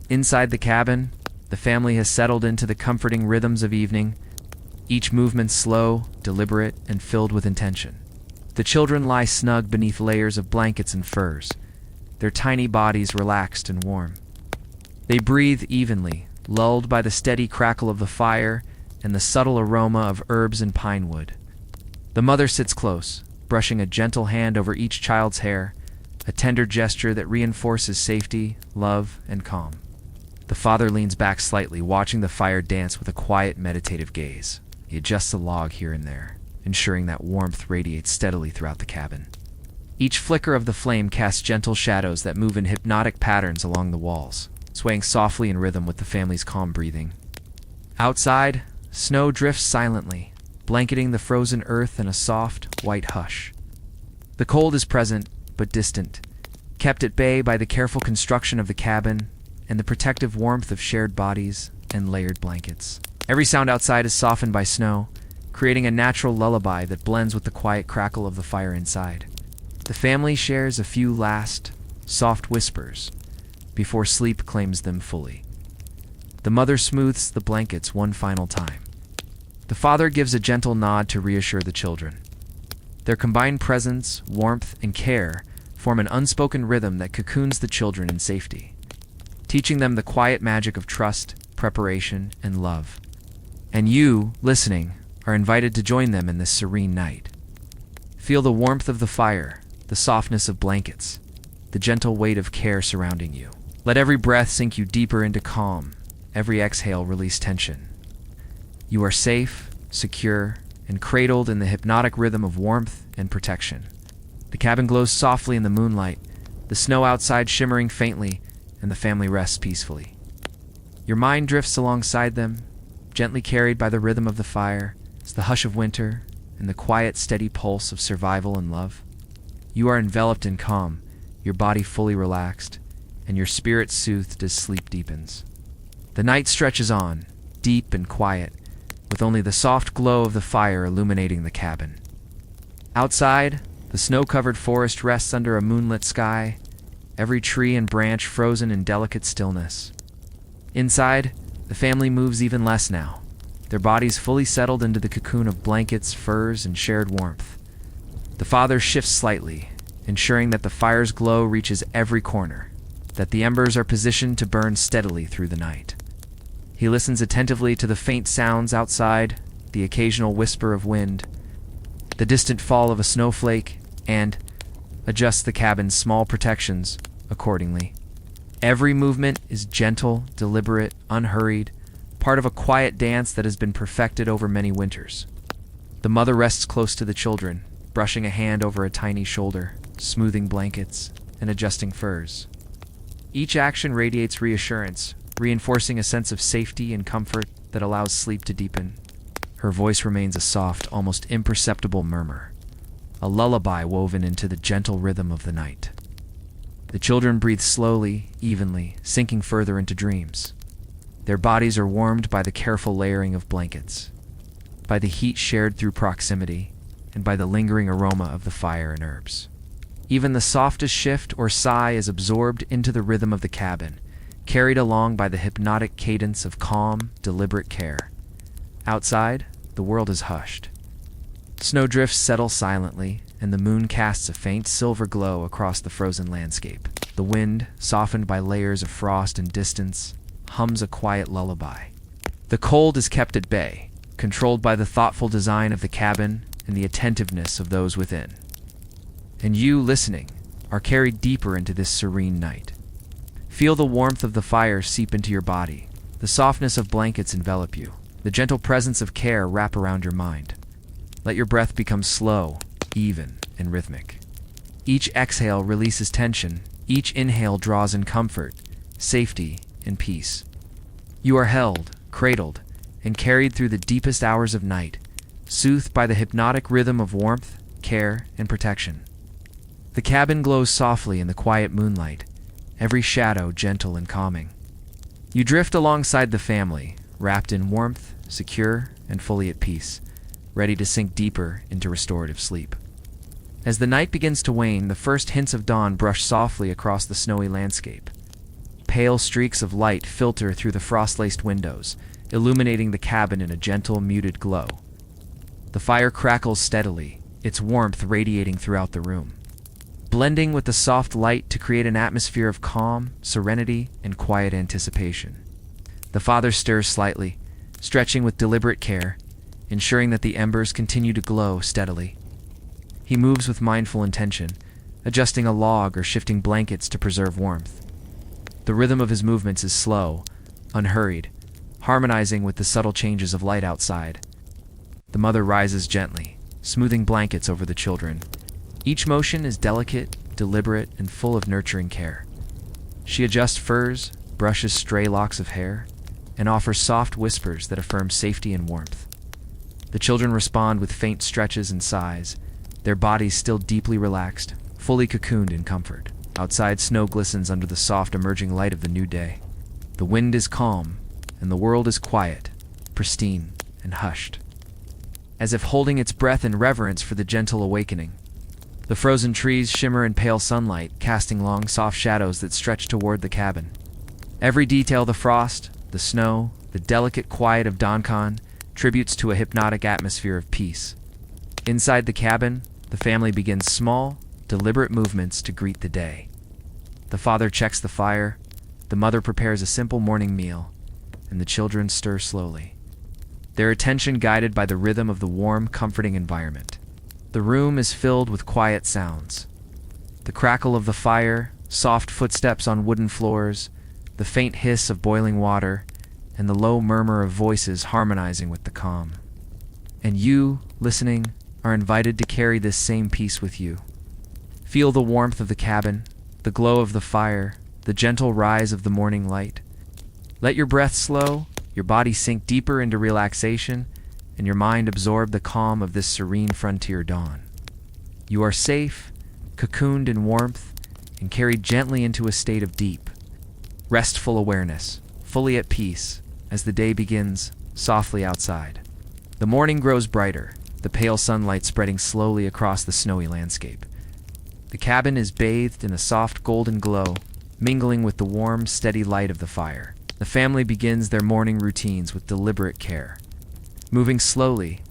Inside the cabin, the family has settled into the comforting rhythms of evening, each movement slow, deliberate, and filled with intention. The children lie snug beneath layers of blankets and furs, their tiny bodies relaxed and warm. They breathe evenly, lulled by the steady crackle of the fire and the subtle aroma of herbs and pine wood. The mother sits close, brushing a gentle hand over each child's hair, a tender gesture that reinforces safety, love, and calm. The father leans back slightly, watching the fire dance with a quiet, meditative gaze. He adjusts a log here and there, ensuring that warmth radiates steadily throughout the cabin. Each flicker of the flame casts gentle shadows that move in hypnotic patterns along the walls, swaying softly in rhythm with the family's calm breathing. Outside, snow drifts silently, blanketing the frozen earth in a soft, white hush. The cold is present, but distant, kept at bay by the careful construction of the cabin and the protective warmth of shared bodies and layered blankets. Every sound outside is softened by snow, creating a natural lullaby that blends with the quiet crackle of the fire inside. The family shares a few last, soft whispers before sleep claims them fully. The mother smooths the blankets one final time. The father gives a gentle nod to reassure the children. Their combined presence, warmth, and care form an unspoken rhythm that cocoons the children in safety, teaching them the quiet magic of trust, preparation, and love. And you, listening, are invited to join them in this serene night. Feel the warmth of the fire, the softness of blankets, the gentle weight of care surrounding you. Let every breath sink you deeper into calm, every exhale release tension. You are safe, secure, and cradled in the hypnotic rhythm of warmth and protection. The cabin glows softly in the moonlight, the snow outside shimmering faintly, and the family rests peacefully. Your mind drifts alongside them, gently carried by the rhythm of the fire, as the hush of winter and the quiet, steady pulse of survival and love. You are enveloped in calm, your body fully relaxed, and your spirit soothed as sleep deepens. The night stretches on, deep and quiet, with only the soft glow of the fire illuminating the cabin. Outside, the snow-covered forest rests under a moonlit sky, every tree and branch frozen in delicate stillness. Inside, the family moves even less now, their bodies fully settled into the cocoon of blankets, furs, and shared warmth. The father shifts slightly, ensuring that the fire's glow reaches every corner, that the embers are positioned to burn steadily through the night. He listens attentively to the faint sounds outside, the occasional whisper of wind, the distant fall of a snowflake, and adjusts the cabin's small protections accordingly. Every movement is gentle, deliberate, unhurried, part of a quiet dance that has been perfected over many winters. The mother rests close to the children, brushing a hand over a tiny shoulder, smoothing blankets, and adjusting furs. Each action radiates reassurance, reinforcing a sense of safety and comfort that allows sleep to deepen. Her voice remains a soft, almost imperceptible murmur, a lullaby woven into the gentle rhythm of the night. The children breathe slowly, evenly, sinking further into dreams. Their bodies are warmed by the careful layering of blankets, by the heat shared through proximity, and by the lingering aroma of the fire and herbs. Even the softest shift or sigh is absorbed into the rhythm of the cabin, carried along by the hypnotic cadence of calm, deliberate care. Outside, the world is hushed. Snowdrifts settle silently, and the moon casts a faint silver glow across the frozen landscape. The wind, softened by layers of frost and distance, hums a quiet lullaby. The cold is kept at bay, controlled by the thoughtful design of the cabin and the attentiveness of those within. And you, listening, are carried deeper into this serene night. Feel the warmth of the fire seep into your body, the softness of blankets envelop you, the gentle presence of care wrap around your mind. Let your breath become slow, even, and rhythmic. Each exhale releases tension, each inhale draws in comfort, safety, and peace. You are held, cradled, and carried through the deepest hours of night, soothed by the hypnotic rhythm of warmth, care, and protection. The cabin glows softly in the quiet moonlight, every shadow gentle and calming. You drift alongside the family, wrapped in warmth, secure, and fully at peace, ready to sink deeper into restorative sleep. As the night begins to wane, the first hints of dawn brush softly across the snowy landscape. Pale streaks of light filter through the frost-laced windows, illuminating the cabin in a gentle, muted glow. The fire crackles steadily, its warmth radiating throughout the room, blending with the soft light to create an atmosphere of calm, serenity, and quiet anticipation. The father stirs slightly, stretching with deliberate care, ensuring that the embers continue to glow steadily. He moves with mindful intention, adjusting a log or shifting blankets to preserve warmth. The rhythm of his movements is slow, unhurried, harmonizing with the subtle changes of light outside. The mother rises gently, smoothing blankets over the children. Each motion is delicate, deliberate, and full of nurturing care. She adjusts furs, brushes stray locks of hair, and offers soft whispers that affirm safety and warmth. The children respond with faint stretches and sighs, their bodies still deeply relaxed, fully cocooned in comfort. Outside, snow glistens under the soft emerging light of the new day. The wind is calm, and the world is quiet, pristine, and hushed, as if holding its breath in reverence for the gentle awakening. The frozen trees shimmer in pale sunlight, casting long, soft shadows that stretch toward the cabin. Every detail, the frost, the snow, the delicate quiet of dawn tributes to a hypnotic atmosphere of peace. Inside the cabin, the family begins small, deliberate movements to greet the day. The father checks the fire, the mother prepares a simple morning meal, and the children stir slowly, their attention guided by the rhythm of the warm, comforting environment. The room is filled with quiet sounds. The crackle of the fire, soft footsteps on wooden floors, the faint hiss of boiling water, and the low murmur of voices harmonizing with the calm. And you, listening, are invited to carry this same peace with you. Feel the warmth of the cabin, the glow of the fire, the gentle rise of the morning light. Let your breath slow, your body sink deeper into relaxation, and your mind absorb the calm of this serene frontier dawn. You are safe, cocooned in warmth, and carried gently into a state of deep, restful awareness, fully at peace, as the day begins softly outside. The morning grows brighter, the pale sunlight spreading slowly across the snowy landscape. The cabin is bathed in a soft golden glow, mingling with the warm, steady light of the fire. The family begins their morning routines with deliberate care, moving slowly,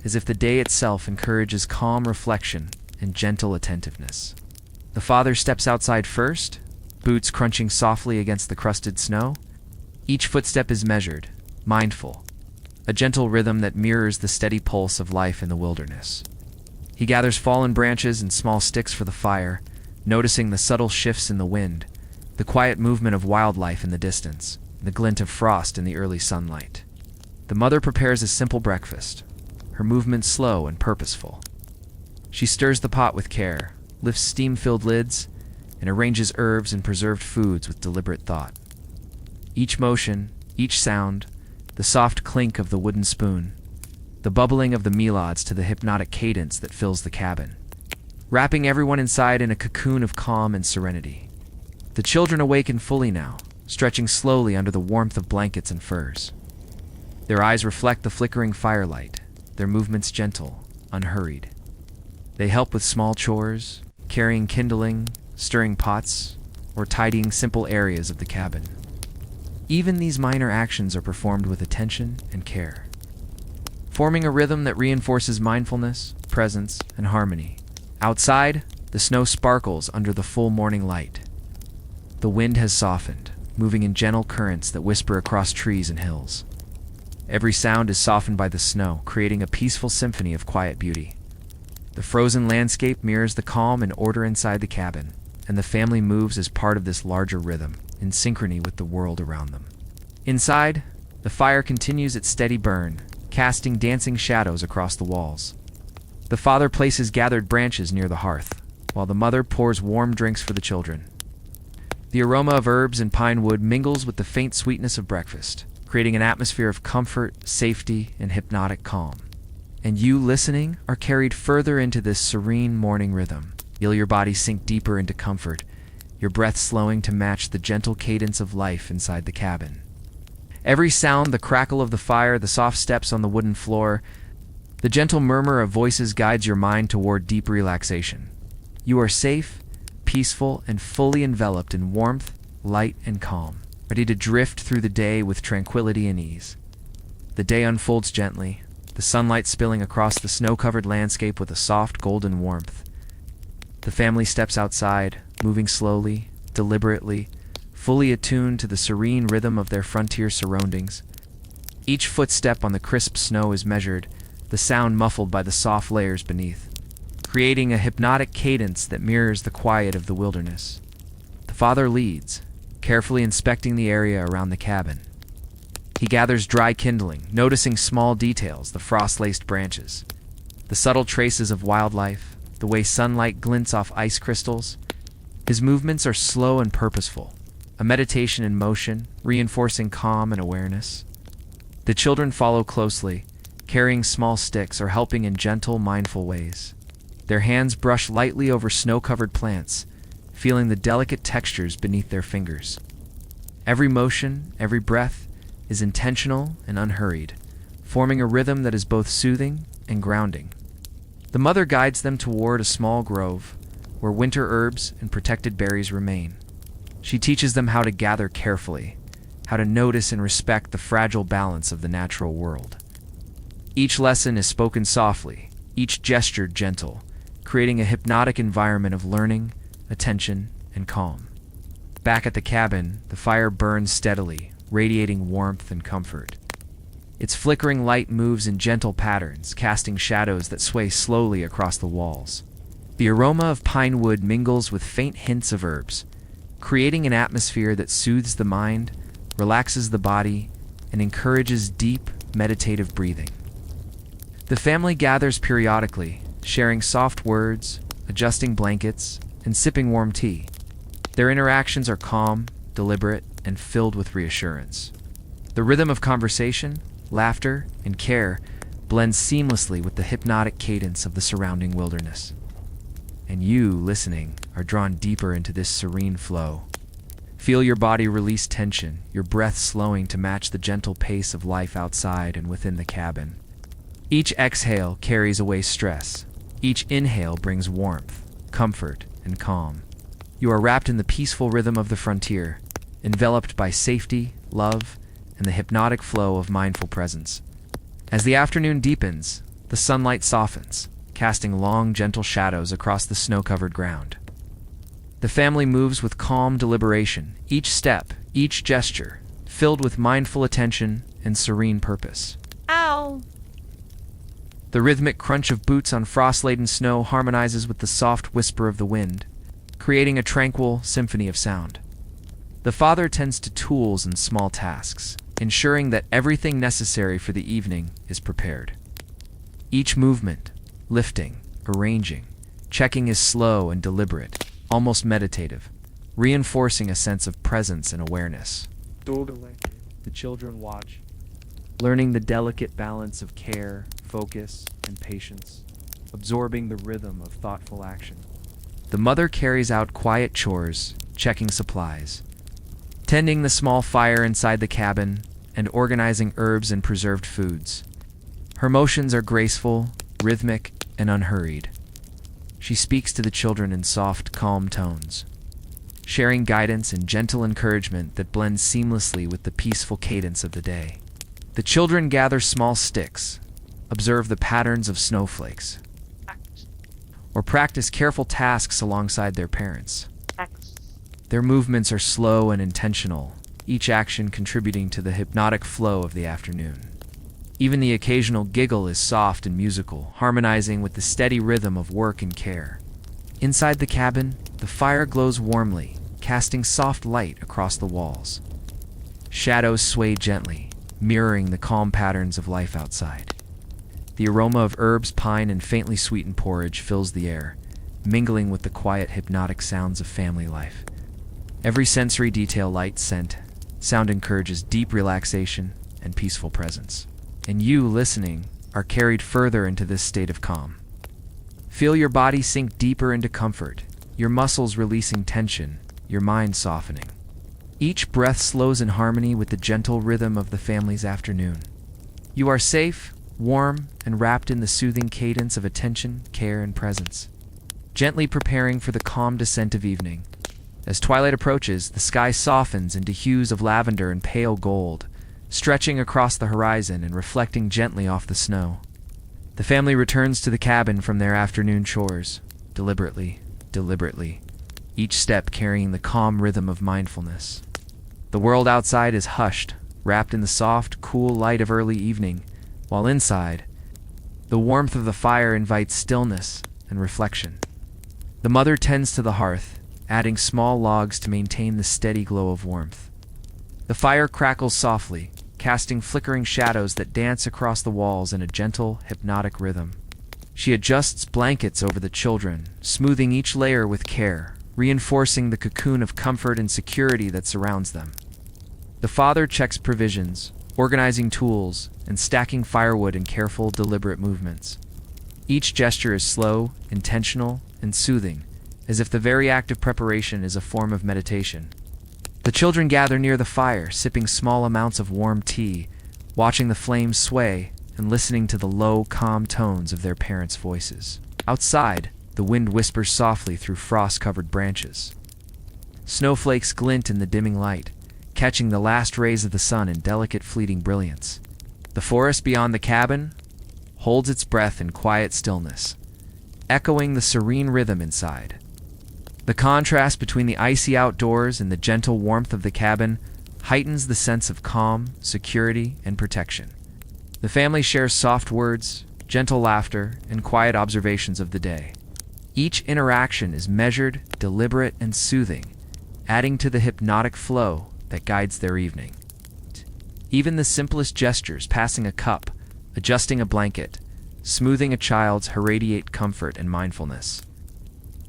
as if the day itself encourages calm reflection and gentle attentiveness. The father steps outside first, boots crunching softly against the crusted snow. Each footstep is measured, mindful, a gentle rhythm that mirrors the steady pulse of life in the wilderness. He gathers fallen branches and small sticks for the fire, noticing the subtle shifts in the wind, the quiet movement of wildlife in the distance, the glint of frost in the early sunlight. The mother prepares a simple breakfast, her movements slow and purposeful. She stirs the pot with care, lifts steam-filled lids, and arranges herbs and preserved foods with deliberate thought. Each motion, each sound, the soft clink of the wooden spoon, the bubbling of the meal odds to the hypnotic cadence that fills the cabin, wrapping everyone inside in a cocoon of calm and serenity. The children awaken fully now, stretching slowly under the warmth of blankets and furs. Their eyes reflect the flickering firelight, their movements gentle, unhurried. They help with small chores, carrying kindling, stirring pots, or tidying simple areas of the cabin. Even these minor actions are performed with attention and care, forming a rhythm that reinforces mindfulness, presence, and harmony Outside, the snow sparkles under the full morning light. The wind has softened, moving in gentle currents that whisper across trees and hills. Every sound is softened by the snow, creating a peaceful symphony of quiet beauty. The frozen landscape mirrors the calm and order inside the cabin, and the family moves as part of this larger rhythm, in synchrony with the world around them. Inside, the fire continues its steady burn, casting dancing shadows across the walls. The father places gathered branches near the hearth, while the mother pours warm drinks for the children. The aroma of herbs and pine wood mingles with the faint sweetness of breakfast, creating an atmosphere of comfort, safety, and hypnotic calm. And you, listening, are carried further into this serene morning rhythm. Feel your body sink deeper into comfort, your breath slowing to match the gentle cadence of life inside the cabin. Every sound, the crackle of the fire, the soft steps on the wooden floor, the gentle murmur of voices guides your mind toward deep relaxation. You are safe, peaceful, and fully enveloped in warmth, light, and calm, ready to drift through the day with tranquility and ease. The day unfolds gently, the sunlight spilling across the snow-covered landscape with a soft golden warmth. The family steps outside, moving slowly, deliberately, fully attuned to the serene rhythm of their frontier surroundings. Each footstep on the crisp snow is measured, the sound muffled by the soft layers beneath, creating a hypnotic cadence that mirrors the quiet of the wilderness. The father leads, carefully inspecting the area around the cabin. He gathers dry kindling, noticing small details, the frost-laced branches, the subtle traces of wildlife, the way sunlight glints off ice crystals. His movements are slow and purposeful, a meditation in motion, reinforcing calm and awareness. The children follow closely, carrying small sticks or helping in gentle, mindful ways. Their hands brush lightly over snow-covered plants, feeling the delicate textures beneath their fingers. Every motion, every breath, is intentional and unhurried, forming a rhythm that is both soothing and grounding. The mother guides them toward a small grove, where winter herbs and protected berries remain. She teaches them how to gather carefully, how to notice and respect the fragile balance of the natural world. Each lesson is spoken softly, each gesture gentle, creating a hypnotic environment of learning, attention, and calm. Back at the cabin, the fire burns steadily, radiating warmth and comfort. Its flickering light moves in gentle patterns, casting shadows that sway slowly across the walls. The aroma of pine wood mingles with faint hints of herbs, creating an atmosphere that soothes the mind, relaxes the body, and encourages deep, meditative breathing. The family gathers periodically, sharing soft words, adjusting blankets, and sipping warm tea. Their interactions are calm, deliberate, and filled with reassurance. The rhythm of conversation, laughter, and care blends seamlessly with the hypnotic cadence of the surrounding wilderness. And you, listening, are drawn deeper into this serene flow. Feel your body release tension, your breath slowing to match the gentle pace of life outside and within the cabin. Each exhale carries away stress. Each inhale brings warmth, comfort, and calm. You are wrapped in the peaceful rhythm of the frontier, enveloped by safety, love, and the hypnotic flow of mindful presence. As the afternoon deepens, the sunlight softens, casting long, gentle shadows across the snow-covered ground. The family moves with calm deliberation, each step, each gesture, filled with mindful attention and serene purpose. Ow! The rhythmic crunch of boots on frost-laden snow harmonizes with the soft whisper of the wind, creating a tranquil symphony of sound. The father tends to tools and small tasks, ensuring that everything necessary for the evening is prepared. Each movement, lifting, arranging, checking is slow and deliberate, almost meditative, reinforcing a sense of presence and awareness. The children watch, learning the delicate balance of care, focus, and patience, absorbing the rhythm of thoughtful action. The mother carries out quiet chores, checking supplies, tending the small fire inside the cabin, and organizing herbs and preserved foods. Her motions are graceful, rhythmic, and unhurried. She speaks to the children in soft, calm tones, sharing guidance and gentle encouragement that blends seamlessly with the peaceful cadence of the day. The children gather small sticks, observe the patterns of snowflakes, or practice careful tasks alongside their parents. Their movements are slow and intentional, each action contributing to the hypnotic flow of the afternoon. Even the occasional giggle is soft and musical, harmonizing with the steady rhythm of work and care. Inside the cabin, the fire glows warmly, casting soft light across the walls. Shadows sway gently, mirroring the calm patterns of life outside. The aroma of herbs, pine, and faintly sweetened porridge fills the air, mingling with the quiet, hypnotic sounds of family life. Every sensory detail, light, scent, sound encourages deep relaxation and peaceful presence. And you, listening, are carried further into this state of calm. Feel your body sink deeper into comfort, your muscles releasing tension, your mind softening. Each breath slows in harmony with the gentle rhythm of the family's afternoon. You are safe, warm, and wrapped in the soothing cadence of attention, care, and presence, gently preparing for the calm descent of evening. As twilight approaches, the sky softens into hues of lavender and pale gold, stretching across the horizon and reflecting gently off the snow. The family returns to the cabin from their afternoon chores, deliberately, each step carrying the calm rhythm of mindfulness. The world outside is hushed, wrapped in the soft, cool light of early evening, while inside, the warmth of the fire invites stillness and reflection. The mother tends to the hearth, adding small logs to maintain the steady glow of warmth. The fire crackles softly, casting flickering shadows that dance across the walls in a gentle, hypnotic rhythm. She adjusts blankets over the children, smoothing each layer with care, reinforcing the cocoon of comfort and security that surrounds them. The father checks provisions, organizing tools, and stacking firewood in careful, deliberate movements. Each gesture is slow, intentional, and soothing, as if the very act of preparation is a form of meditation. The children gather near the fire, sipping small amounts of warm tea, watching the flames sway, and listening to the low, calm tones of their parents' voices. Outside, the wind whispers softly through frost-covered branches. Snowflakes glint in the dimming light, catching the last rays of the sun in delicate, fleeting brilliance. The forest beyond the cabin holds its breath in quiet stillness, echoing the serene rhythm inside. The contrast between the icy outdoors and the gentle warmth of the cabin heightens the sense of calm, security, and protection. The family shares soft words, gentle laughter, and quiet observations of the day. Each interaction is measured, deliberate, and soothing, adding to the hypnotic flow that guides their evening. Even the simplest gestures, passing a cup, adjusting a blanket, smoothing a child's, radiate comfort and mindfulness.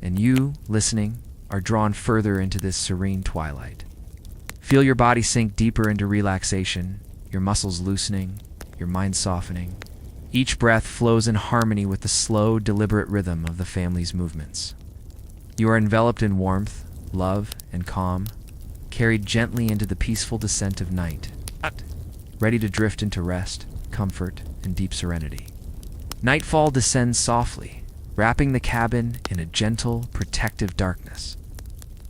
And you, listening, are drawn further into this serene twilight. Feel your body sink deeper into relaxation, your muscles loosening, your mind softening. Each breath flows in harmony with the slow, deliberate rhythm of the family's movements. You are enveloped in warmth, love, and calm, carried gently into the peaceful descent of night, ready to drift into rest, comfort, and deep serenity. Nightfall descends softly, wrapping the cabin in a gentle, protective darkness.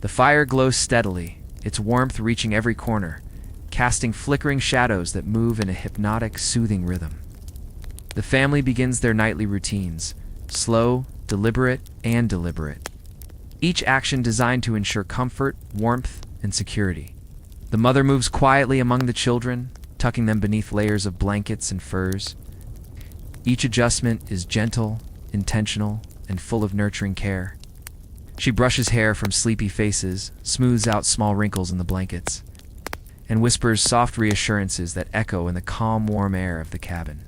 The fire glows steadily, its warmth reaching every corner, casting flickering shadows that move in a hypnotic, soothing rhythm. The family begins their nightly routines, slow, deliberate, each action designed to ensure comfort, warmth, and security. The mother moves quietly among the children, tucking them beneath layers of blankets and furs. Each adjustment is gentle, intentional, and full of nurturing care. She brushes hair from sleepy faces, smooths out small wrinkles in the blankets, and whispers soft reassurances that echo in the calm, warm air of the cabin.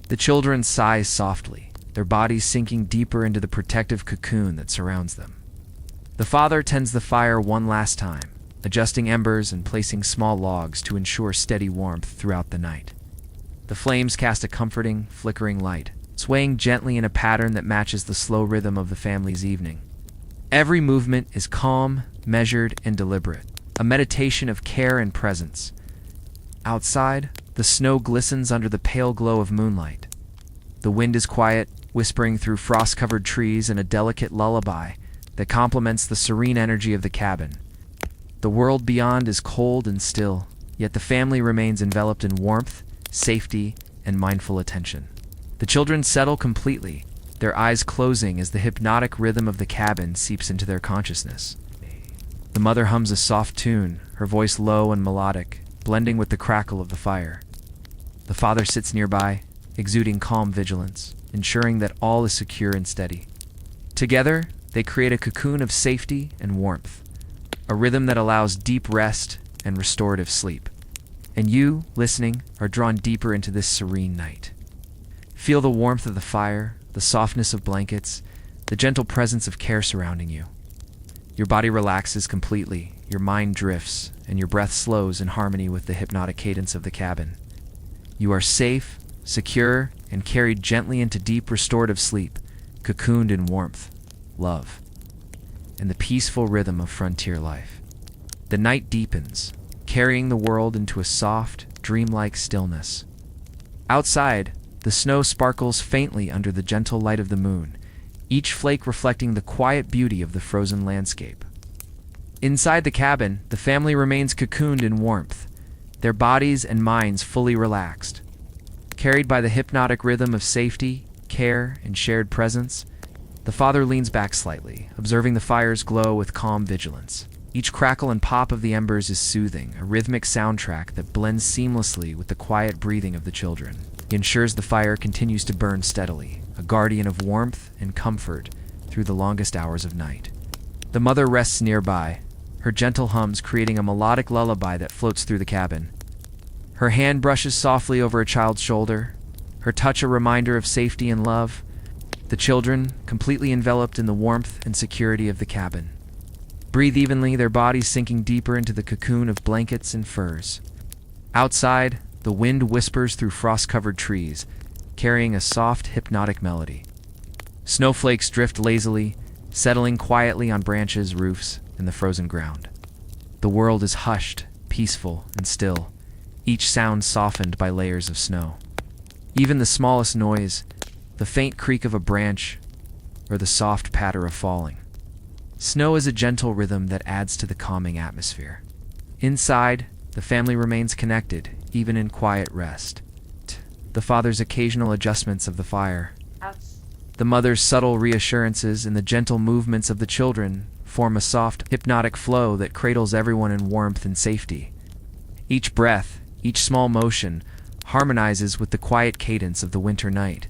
The children sigh softly, their bodies sinking deeper into the protective cocoon that surrounds them. The father tends the fire one last time, adjusting embers and placing small logs to ensure steady warmth throughout the night. The flames cast a comforting, flickering light, swaying gently in a pattern that matches the slow rhythm of the family's evening. Every movement is calm, measured, and deliberate, a meditation of care and presence. Outside, the snow glistens under the pale glow of moonlight. The wind is quiet, whispering through frost-covered trees in a delicate lullaby that complements the serene energy of the cabin. The world beyond is cold and still, yet the family remains enveloped in warmth, safety, and mindful attention. The children settle completely, their eyes closing as the hypnotic rhythm of the cabin seeps into their consciousness. The mother hums a soft tune, her voice low and melodic, blending with the crackle of the fire. The father sits nearby, exuding calm vigilance, ensuring that all is secure and steady. Together, they create a cocoon of safety and warmth, a rhythm that allows deep rest and restorative sleep. And you, listening, are drawn deeper into this serene night. Feel the warmth of the fire, the softness of blankets, the gentle presence of care surrounding you. Your body relaxes completely, your mind drifts, and your breath slows in harmony with the hypnotic cadence of the cabin. You are safe, secure, and carried gently into deep restorative sleep, cocooned in warmth, love, and the peaceful rhythm of frontier life. The night deepens, carrying the world into a soft, dreamlike stillness. Outside, the snow sparkles faintly under the gentle light of the moon, each flake reflecting the quiet beauty of the frozen landscape. Inside the cabin, the family remains cocooned in warmth, their bodies and minds fully relaxed. Carried by the hypnotic rhythm of safety, care, and shared presence, the father leans back slightly, observing the fire's glow with calm vigilance. Each crackle and pop of the embers is soothing, a rhythmic soundtrack that blends seamlessly with the quiet breathing of the children. He ensures the fire continues to burn steadily, a guardian of warmth and comfort through the longest hours of night. The mother rests nearby, her gentle hums creating a melodic lullaby that floats through the cabin. Her hand brushes softly over a child's shoulder, her touch a reminder of safety and love. The children, completely enveloped in the warmth and security of the cabin, breathe evenly, their bodies sinking deeper into the cocoon of blankets and furs. Outside, the wind whispers through frost-covered trees, carrying a soft, hypnotic melody. Snowflakes drift lazily, settling quietly on branches, roofs, and the frozen ground. The world is hushed, peaceful, and still, each sound softened by layers of snow. Even the smallest noise, the faint creak of a branch, or the soft patter of falling. Snow is a gentle rhythm that adds to the calming atmosphere. Inside, the family remains connected, even in quiet rest. The father's occasional adjustments of the fire, the mother's subtle reassurances, and the gentle movements of the children form a soft, hypnotic flow that cradles everyone in warmth and safety. Each breath, each small motion, harmonizes with the quiet cadence of the winter night.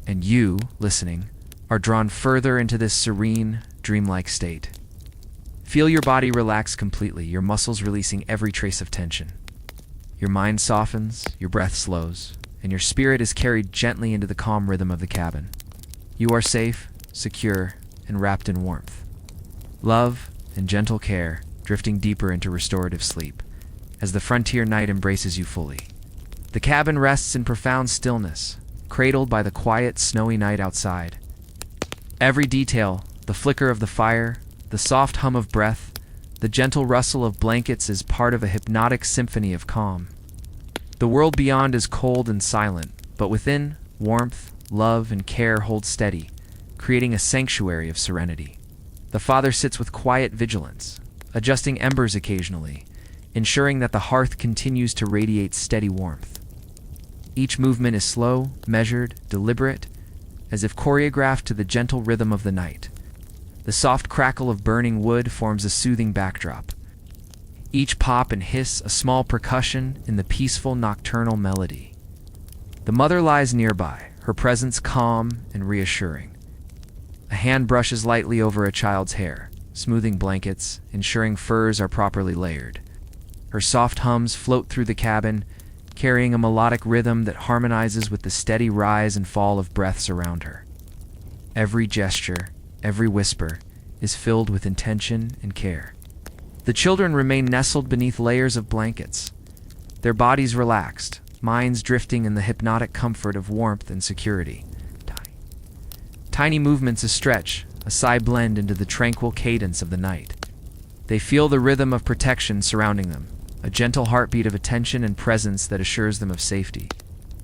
And you, listening, are drawn further into this serene, dreamlike state. Feel your body relax completely, your muscles releasing every trace of tension. Your mind softens, your breath slows, and your spirit is carried gently into the calm rhythm of the cabin. You are safe, secure, and wrapped in warmth. Love and gentle care drifting deeper into restorative sleep as the frontier night embraces you fully. The cabin rests in profound stillness, cradled by the quiet, snowy night outside. Every detail, the flicker of the fire, the soft hum of breath, the gentle rustle of blankets is part of a hypnotic symphony of calm. The world beyond is cold and silent, but within, warmth, love, and care hold steady, creating a sanctuary of serenity. The father sits with quiet vigilance, adjusting embers occasionally, ensuring that the hearth continues to radiate steady warmth. Each movement is slow, measured, deliberate, as if choreographed to the gentle rhythm of the night. The soft crackle of burning wood forms a soothing backdrop. Each pop and hiss a small percussion in the peaceful nocturnal melody. The mother lies nearby, her presence calm and reassuring. A hand brushes lightly over a child's hair, smoothing blankets, ensuring furs are properly layered. Her soft hums float through the cabin, carrying a melodic rhythm that harmonizes with the steady rise and fall of breaths around her. Every gesture, every whisper, is filled with intention and care. The children remain nestled beneath layers of blankets, their bodies relaxed, minds drifting in the hypnotic comfort of warmth and security. Tiny movements a stretch, a sigh blend into the tranquil cadence of the night. They feel the rhythm of protection surrounding them, a gentle heartbeat of attention and presence that assures them of safety.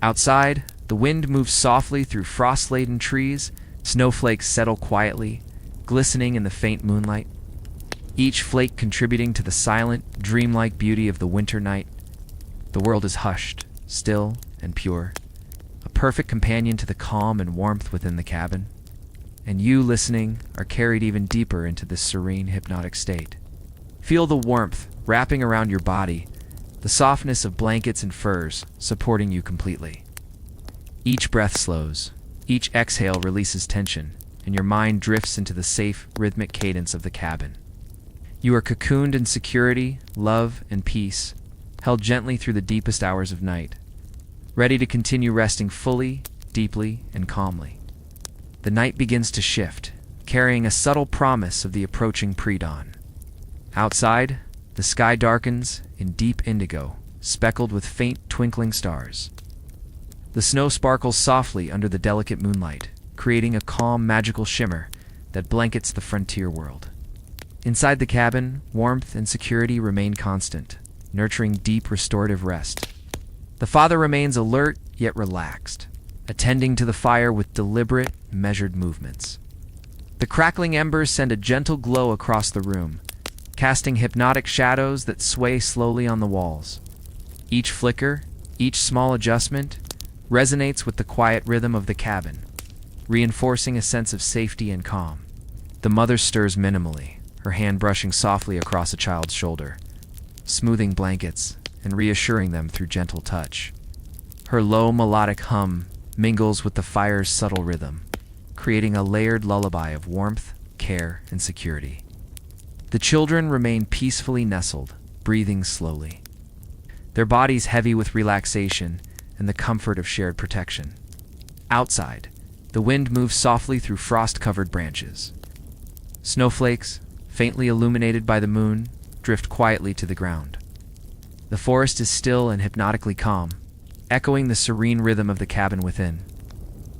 Outside, the wind moves softly through frost-laden trees, snowflakes settle quietly, glistening in the faint moonlight, each flake contributing to the silent, dreamlike beauty of the winter night. The world is hushed, still, and pure, a perfect companion to the calm and warmth within the cabin. and you, listening, are carried even deeper into this serene, hypnotic state. Feel the warmth wrapping around your body, the softness of blankets and furs supporting you completely. Each breath slows, each exhale releases tension, and your mind drifts into the safe, rhythmic cadence of the cabin. You are cocooned in security, love, and peace, held gently through the deepest hours of night, ready to continue resting fully, deeply, and calmly. The night begins to shift, carrying a subtle promise of the approaching pre-dawn. Outside, the sky darkens in deep indigo, speckled with faint twinkling stars. The snow sparkles softly under the delicate moonlight, creating a calm, magical shimmer that blankets the frontier world. Inside the cabin, warmth and security remain constant, nurturing deep restorative rest. The father remains alert yet relaxed, attending to the fire with deliberate, measured movements. The crackling embers send a gentle glow across the room, casting hypnotic shadows that sway slowly on the walls. Each flicker, each small adjustment, resonates with the quiet rhythm of the cabin, reinforcing a sense of safety and calm. The mother stirs minimally, her hand brushing softly across a child's shoulder, smoothing blankets and reassuring them through gentle touch. Her low melodic hum mingles with the fire's subtle rhythm, creating a layered lullaby of warmth, care, and security. The children remain peacefully nestled, breathing slowly, their bodies heavy with relaxation and the comfort of shared protection. Outside, the wind moves softly through frost-covered branches. Snowflakes, faintly illuminated by the moon, drift quietly to the ground. The forest is still and hypnotically calm, echoing the serene rhythm of the cabin within.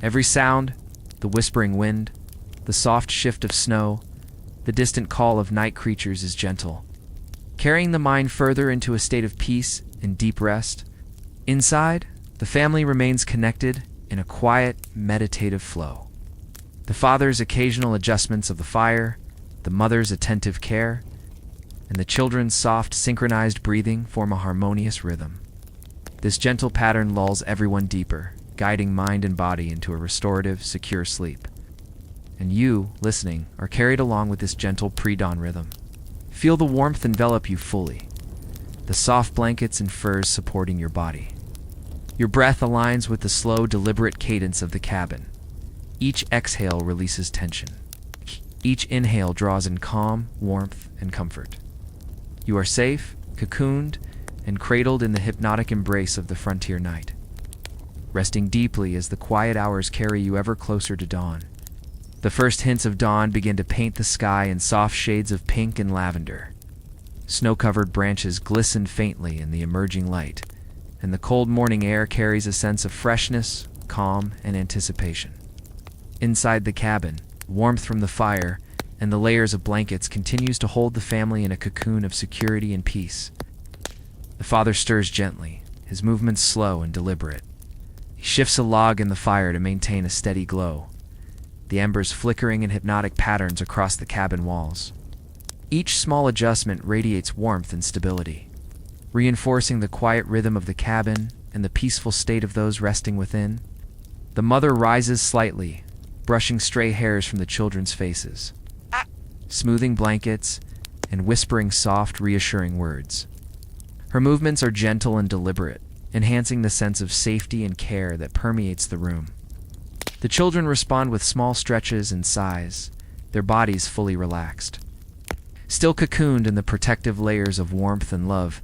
Every sound, the whispering wind, the soft shift of snow, the distant call of night creatures is gentle, carrying the mind further into a state of peace and deep rest. Inside, the family remains connected in a quiet, meditative flow. The father's occasional adjustments of the fire, the mother's attentive care, and the children's soft, synchronized breathing form a harmonious rhythm. This gentle pattern lulls everyone deeper, guiding mind and body into a restorative, secure sleep. And you, listening, are carried along with this gentle pre-dawn rhythm. Feel the warmth envelop you fully, the soft blankets and furs supporting your body. Your breath aligns with the slow, deliberate cadence of the cabin. Each exhale releases tension. Each inhale draws in calm, warmth, and comfort. You are safe, cocooned, and cradled in the hypnotic embrace of the frontier night, resting deeply as the quiet hours carry you ever closer to dawn. The first hints of dawn begin to paint the sky in soft shades of pink and lavender. Snow-covered branches glisten faintly in the emerging light, and the cold morning air carries a sense of freshness, calm, and anticipation. Inside the cabin, warmth from the fire and the layers of blankets continues to hold the family in a cocoon of security and peace. The father stirs gently, his movements slow and deliberate. He shifts a log in the fire to maintain a steady glow, the embers flickering in hypnotic patterns across the cabin walls. Each small adjustment radiates warmth and stability, reinforcing the quiet rhythm of the cabin and the peaceful state of those resting within. The mother rises slightly, brushing stray hairs from the children's faces, smoothing blankets, and whispering soft, reassuring words. Her movements are gentle and deliberate, enhancing the sense of safety and care that permeates the room. The children respond with small stretches and sighs, their bodies fully relaxed. Still cocooned in the protective layers of warmth and love,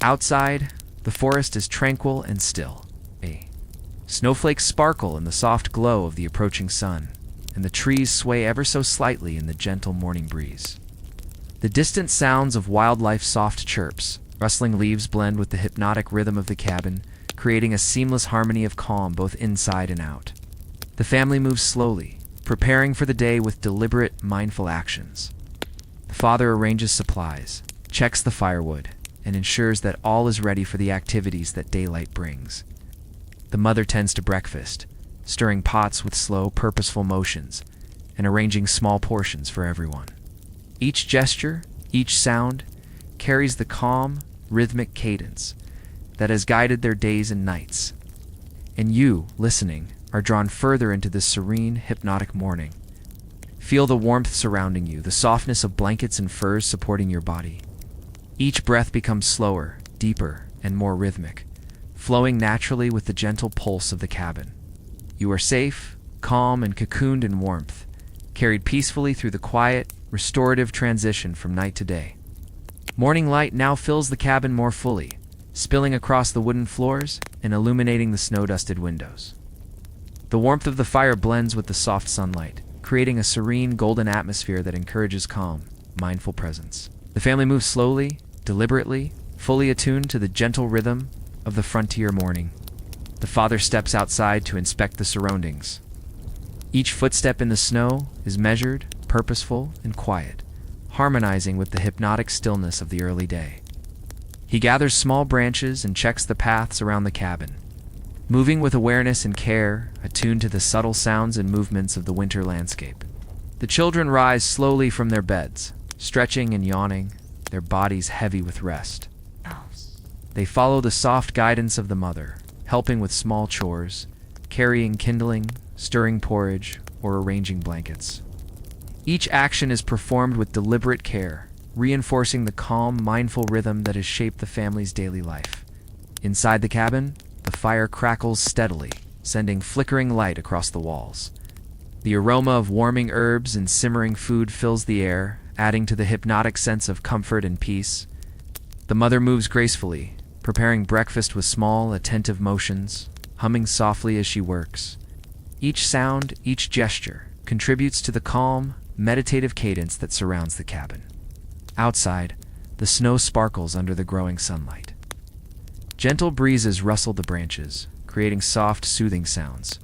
outside, the forest is tranquil and still. Snowflakes sparkle in the soft glow of the approaching sun, and the trees sway ever so slightly in the gentle morning breeze. The distant sounds of wildlife's soft chirps, rustling leaves blend with the hypnotic rhythm of the cabin, creating a seamless harmony of calm both inside and out. The family moves slowly, preparing for the day with deliberate, mindful actions. The father arranges supplies, checks the firewood, and ensures that all is ready for the activities that daylight brings. The mother tends to breakfast, stirring pots with slow, purposeful motions, and arranging small portions for everyone. Each gesture, each sound, carries the calm, rhythmic cadence that has guided their days and nights. And you, listening, are drawn further into this serene, hypnotic morning, Feel the warmth surrounding you, the softness of blankets and furs supporting your body. Each breath becomes slower, deeper, and more rhythmic, flowing naturally with the gentle pulse of the cabin. You are safe, calm, and cocooned in warmth, carried peacefully through the quiet, restorative transition from night to day. Morning light now fills the cabin more fully, spilling across the wooden floors and illuminating the snow-dusted windows. The warmth of the fire blends with the soft sunlight, creating a serene, golden atmosphere that encourages calm, mindful presence. The family moves slowly, deliberately, fully attuned to the gentle rhythm of the frontier morning. The father steps outside to inspect the surroundings. Each footstep in the snow is measured, purposeful, and quiet, harmonizing with the hypnotic stillness of the early day. He gathers small branches and checks the paths around the cabin, moving with awareness and care, attuned to the subtle sounds and movements of the winter landscape. The children rise slowly from their beds, stretching and yawning, their bodies heavy with rest. They follow the soft guidance of the mother, helping with small chores, carrying kindling, stirring porridge, or arranging blankets. Each action is performed with deliberate care, reinforcing the calm, mindful rhythm that has shaped the family's daily life. Inside the cabin, the fire crackles steadily, sending flickering light across the walls. The aroma of warming herbs and simmering food fills the air, adding to the hypnotic sense of comfort and peace. The mother moves gracefully, preparing breakfast with small, attentive motions, humming softly as she works. Each sound, each gesture, contributes to the calm, meditative cadence that surrounds the cabin. Outside, the snow sparkles under the growing sunlight. Gentle breezes rustle the branches, creating soft, soothing sounds.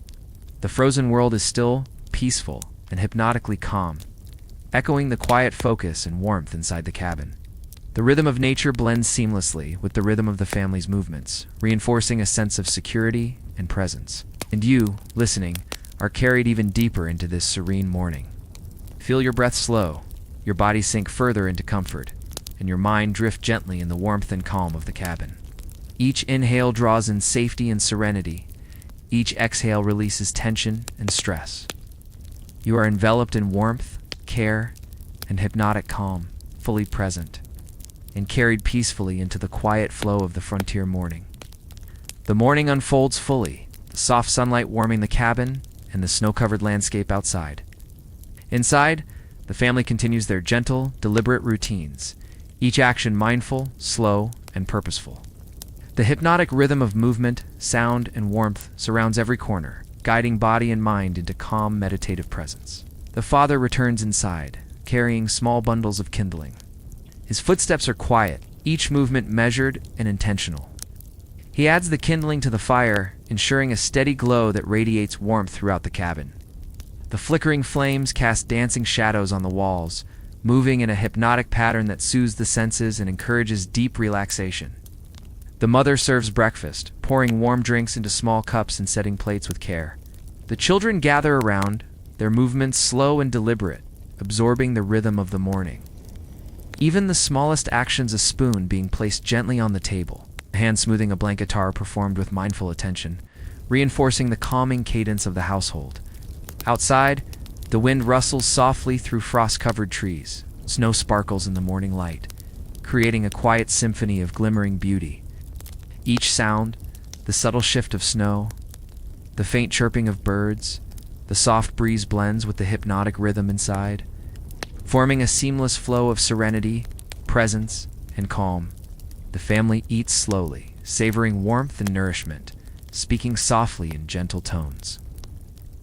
The frozen world is still, peaceful, and hypnotically calm, echoing the quiet focus and warmth inside the cabin. The rhythm of nature blends seamlessly with the rhythm of the family's movements, reinforcing a sense of security and presence. And you, listening, are carried even deeper into this serene morning. Feel your breath slow, your body sink further into comfort, and your mind drift gently in the warmth and calm of the cabin. Each inhale draws in safety and serenity. Each exhale releases tension and stress. You are enveloped in warmth, care, and hypnotic calm, fully present, and carried peacefully into the quiet flow of the frontier morning. The morning unfolds fully, the soft sunlight warming the cabin and the snow-covered landscape outside. Inside, the family continues their gentle, deliberate routines, each action mindful, slow, and purposeful. The hypnotic rhythm of movement, sound, and warmth surrounds every corner, guiding body and mind into calm, meditative presence. The father returns inside, carrying small bundles of kindling. His footsteps are quiet, each movement measured and intentional. He adds the kindling to the fire, ensuring a steady glow that radiates warmth throughout the cabin. The flickering flames cast dancing shadows on the walls, moving in a hypnotic pattern that soothes the senses and encourages deep relaxation. The mother serves breakfast, pouring warm drinks into small cups and setting plates with care. The children gather around, their movements slow and deliberate, absorbing the rhythm of the morning. Even the smallest actions, a spoon being placed gently on the table, a hand smoothing a blanket, are performed with mindful attention, reinforcing the calming cadence of the household. Outside, the wind rustles softly through frost-covered trees. Snow sparkles in the morning light, creating a quiet symphony of glimmering beauty. Each sound, the subtle shift of snow, the faint chirping of birds, the soft breeze blends with the hypnotic rhythm inside, forming a seamless flow of serenity, presence, and calm. The family eats slowly, savoring warmth and nourishment, speaking softly in gentle tones.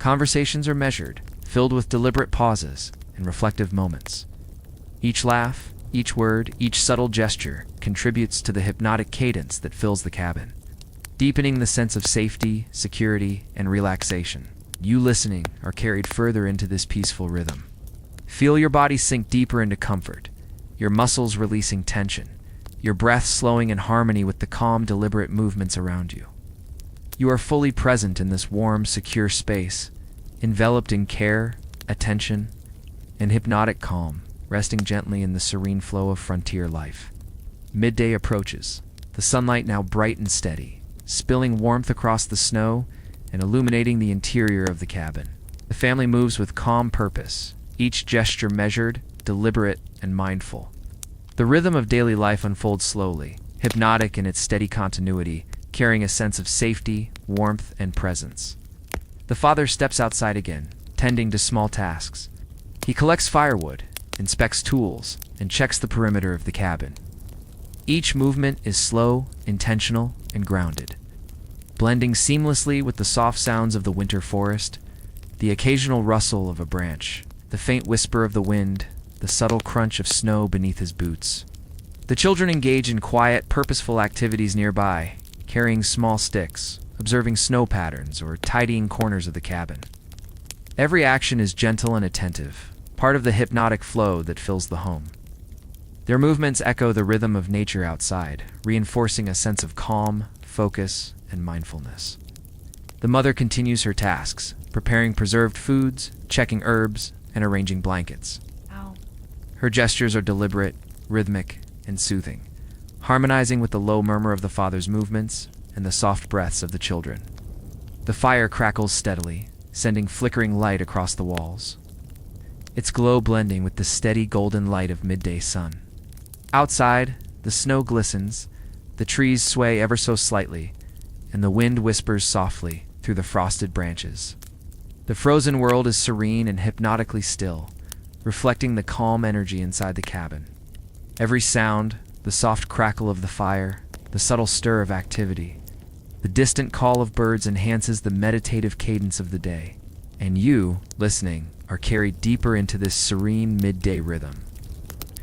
Conversations are measured, filled with deliberate pauses and reflective moments. Each laugh, each word, each subtle gesture contributes to the hypnotic cadence that fills the cabin, deepening the sense of safety, security, and relaxation. You listening are carried further into this peaceful rhythm. Feel your body sink deeper into comfort, your muscles releasing tension, your breath slowing in harmony with the calm, deliberate movements around you. You are fully present in this warm, secure space, enveloped in care, attention, and hypnotic calm, resting gently in the serene flow of frontier life. Midday approaches, the sunlight now bright and steady, spilling warmth across the snow and illuminating the interior of the cabin. The family moves with calm purpose, each gesture measured, deliberate, and mindful. The rhythm of daily life unfolds slowly, hypnotic in its steady continuity, carrying a sense of safety, warmth, and presence. The father steps outside again, tending to small tasks. He collects firewood, inspects tools, and checks the perimeter of the cabin. Each movement is slow, intentional, and grounded, blending seamlessly with the soft sounds of the winter forest, the occasional rustle of a branch, the faint whisper of the wind, the subtle crunch of snow beneath his boots. The children engage in quiet, purposeful activities nearby, carrying small sticks, observing snow patterns, or tidying corners of the cabin. Every action is gentle and attentive, part of the hypnotic flow that fills the home. Their movements echo the rhythm of nature outside, reinforcing a sense of calm, focus, and mindfulness. The mother continues her tasks, preparing preserved foods, checking herbs, and arranging blankets. Her gestures are deliberate, rhythmic, and soothing, harmonizing with the low murmur of the father's movements and the soft breaths of the children. The fire crackles steadily, sending flickering light across the walls, its glow blending with the steady golden light of midday sun. Outside, the snow glistens, the trees sway ever so slightly, and the wind whispers softly through the frosted branches. The frozen world is serene and hypnotically still, reflecting the calm energy inside the cabin. Every sound, the soft crackle of the fire, the subtle stir of activity, the distant call of birds enhances the meditative cadence of the day, and you, listening, are carried deeper into this serene midday rhythm.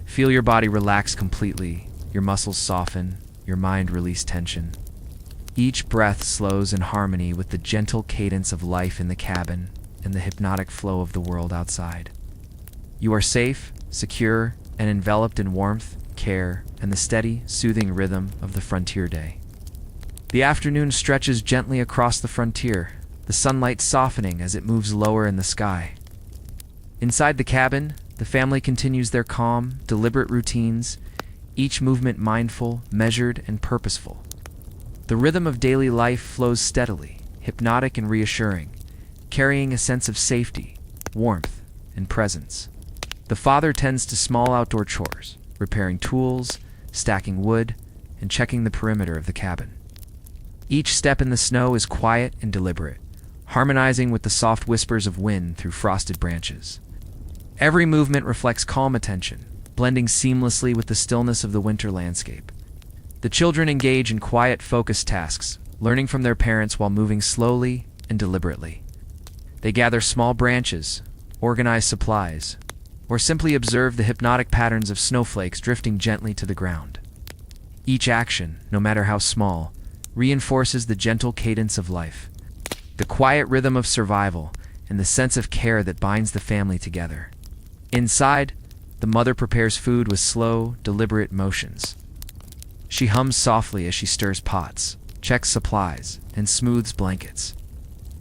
Feel your body relax completely, your muscles soften, your mind release tension. Each breath slows in harmony with the gentle cadence of life in the cabin and the hypnotic flow of the world outside. You are safe, secure, and enveloped in warmth, care, and the steady, soothing rhythm of the frontier day. The afternoon stretches gently across the frontier, the sunlight softening as it moves lower in the sky. Inside the cabin, the family continues their calm, deliberate routines, each movement mindful, measured, and purposeful. The rhythm of daily life flows steadily, hypnotic and reassuring, carrying a sense of safety, warmth, and presence. The father tends to small outdoor chores, repairing tools, stacking wood, and checking the perimeter of the cabin. Each step in the snow is quiet and deliberate, harmonizing with the soft whispers of wind through frosted branches. Every movement reflects calm attention, blending seamlessly with the stillness of the winter landscape. The children engage in quiet, focused tasks, learning from their parents while moving slowly and deliberately. They gather small branches, organize supplies, or simply observe the hypnotic patterns of snowflakes drifting gently to the ground. Each action, no matter how small, reinforces the gentle cadence of life, the quiet rhythm of survival, and the sense of care that binds the family together. Inside, the mother prepares food with slow, deliberate motions. She hums softly as she stirs pots, checks supplies, and smooths blankets.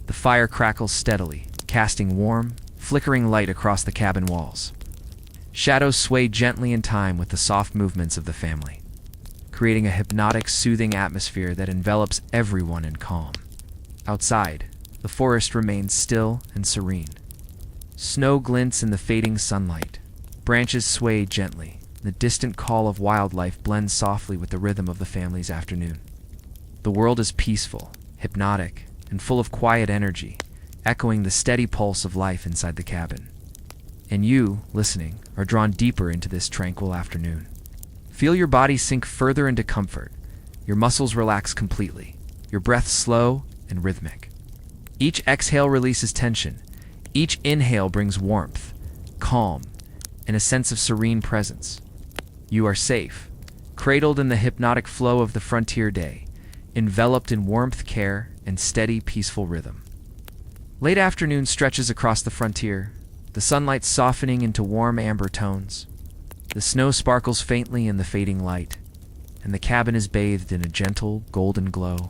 The fire crackles steadily, casting warm, flickering light across the cabin walls. Shadows sway gently in time with the soft movements of the family, creating a hypnotic, soothing atmosphere that envelops everyone in calm. Outside, the forest remains still and serene. Snow glints in the fading sunlight. Branches sway gently. The distant call of wildlife blends softly with the rhythm of the family's afternoon. The world is peaceful, hypnotic, and full of quiet energy, echoing the steady pulse of life inside the cabin. And you, listening, are drawn deeper into this tranquil afternoon. Feel your body sink further into comfort. Your muscles relax completely, your breath slow and rhythmic. Each exhale releases tension. Each inhale brings warmth, calm, and a sense of serene presence. You are safe, cradled in the hypnotic flow of the frontier day, enveloped in warmth, care, and steady, peaceful rhythm. Late afternoon stretches across the frontier, the sunlight softening into warm amber tones. The snow sparkles faintly in the fading light, and the cabin is bathed in a gentle, golden glow.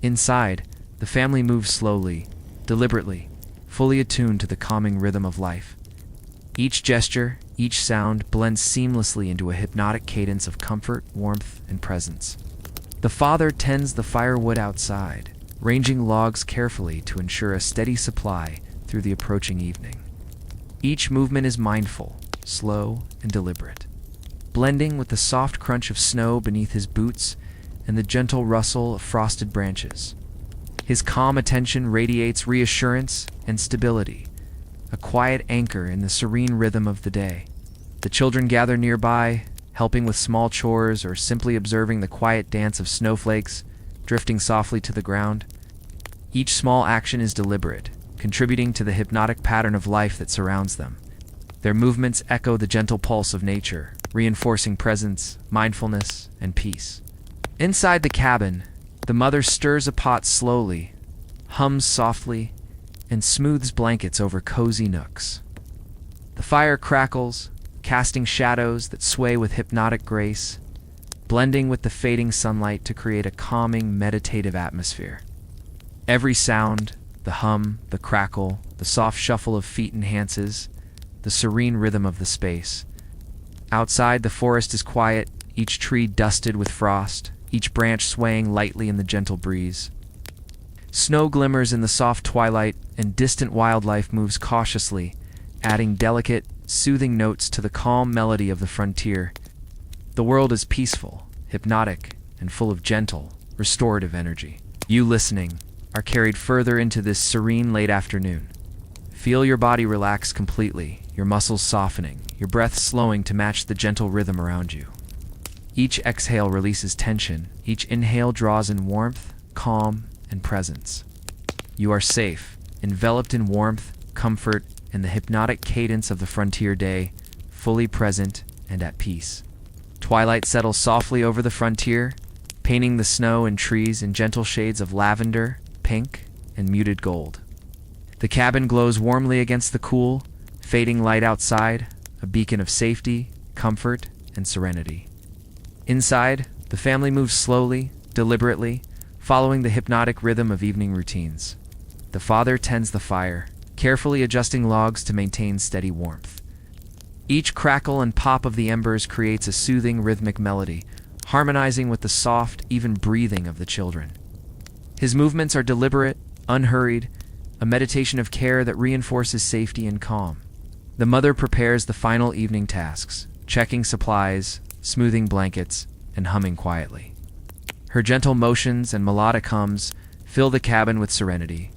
Inside, the family moves slowly, deliberately, fully attuned to the calming rhythm of life. Each gesture, each sound blends seamlessly into a hypnotic cadence of comfort, warmth, and presence. The father tends the firewood outside, ranging logs carefully to ensure a steady supply through the approaching evening. Each movement is mindful, slow, and deliberate, blending with the soft crunch of snow beneath his boots and the gentle rustle of frosted branches. His calm attention radiates reassurance and stability, a quiet anchor in the serene rhythm of the day. The children gather nearby, helping with small chores or simply observing the quiet dance of snowflakes drifting softly to the ground. Each small action is deliberate, contributing to the hypnotic pattern of life that surrounds them. Their movements echo the gentle pulse of nature, reinforcing presence, mindfulness, and peace. Inside the cabin, the mother stirs a pot slowly, hums softly, and smooths blankets over cozy nooks. The fire crackles, casting shadows that sway with hypnotic grace, blending with the fading sunlight to create a calming, meditative atmosphere. Every sound, the hum, the crackle, the soft shuffle of feet enhances the serene rhythm of the space. Outside, the forest is quiet, each tree dusted with frost, each branch swaying lightly in the gentle breeze. Snow glimmers in the soft twilight, and distant wildlife moves cautiously, adding delicate, soothing notes to the calm melody of the frontier. The world is peaceful, hypnotic, and full of gentle, restorative energy. You listening are carried further into this serene late afternoon. Feel your body relax completely, your muscles softening, your breath slowing to match the gentle rhythm around you. Each exhale releases tension, each inhale draws in warmth, calm, and presence. You are safe, enveloped in warmth, comfort, and the hypnotic cadence of the frontier day, fully present and at peace. Twilight settles softly over the frontier, painting the snow and trees in gentle shades of lavender, pink, and muted gold. The cabin glows warmly against the cool, fading light outside, a beacon of safety, comfort, and serenity. Inside, the family moves slowly, deliberately, following the hypnotic rhythm of evening routines. The father tends the fire, carefully adjusting logs to maintain steady warmth. Each crackle and pop of the embers creates a soothing rhythmic melody, harmonizing with the soft, even breathing of the children. His movements are deliberate, unhurried, a meditation of care that reinforces safety and calm. The mother prepares the final evening tasks, checking supplies, smoothing blankets, and humming quietly. Her gentle motions and melodic hums fill the cabin with serenity,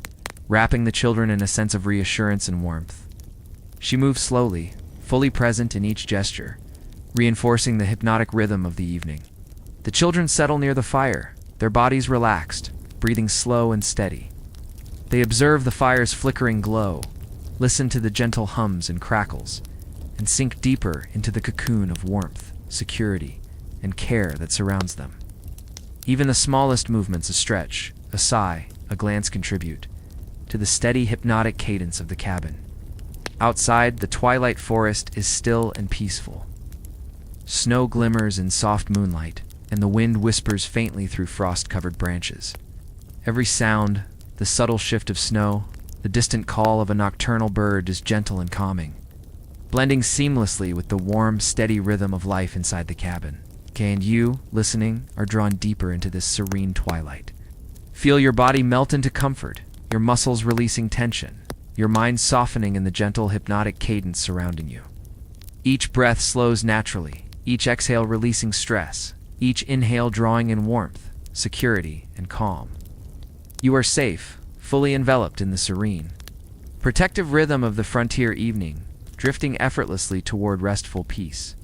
wrapping the children in a sense of reassurance and warmth. She moves slowly, fully present in each gesture, reinforcing the hypnotic rhythm of the evening. The children settle near the fire, their bodies relaxed, breathing slow and steady. They observe the fire's flickering glow, listen to the gentle hums and crackles, and sink deeper into the cocoon of warmth, security, and care that surrounds them. Even the smallest movements, a stretch, a sigh, a glance contribute to the steady hypnotic cadence of the cabin. Outside, the twilight forest is still and peaceful. Snow glimmers in soft moonlight, and the wind whispers faintly through frost-covered branches. Every sound, the subtle shift of snow, the distant call of a nocturnal bird is gentle and calming, blending seamlessly with the warm, steady rhythm of life inside the cabin. And you, listening, are drawn deeper into this serene twilight. Feel your body melt into comfort, your muscles releasing tension, your mind softening in the gentle, hypnotic cadence surrounding you. Each breath slows naturally, each exhale releasing stress, each inhale drawing in warmth, security, and calm. You are safe, fully enveloped in the serene, protective rhythm of the frontier evening, drifting effortlessly toward restful peace.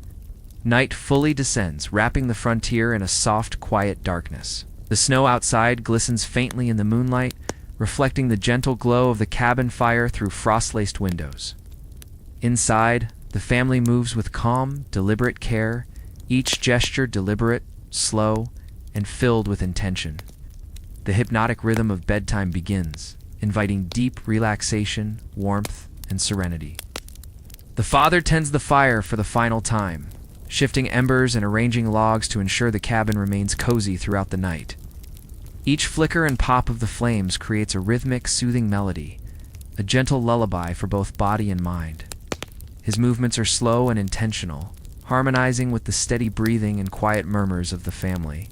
Night fully descends, wrapping the frontier in a soft, quiet darkness. The snow outside glistens faintly in the moonlight, reflecting the gentle glow of the cabin fire through frost-laced windows. Inside, the family moves with calm, deliberate care, each gesture deliberate, slow, and filled with intention. The hypnotic rhythm of bedtime begins, inviting deep relaxation, warmth, and serenity. The father tends the fire for the final time, shifting embers and arranging logs to ensure the cabin remains cozy throughout the night. Each flicker and pop of the flames creates a rhythmic, soothing melody, a gentle lullaby for both body and mind. His movements are slow and intentional, harmonizing with the steady breathing and quiet murmurs of the family.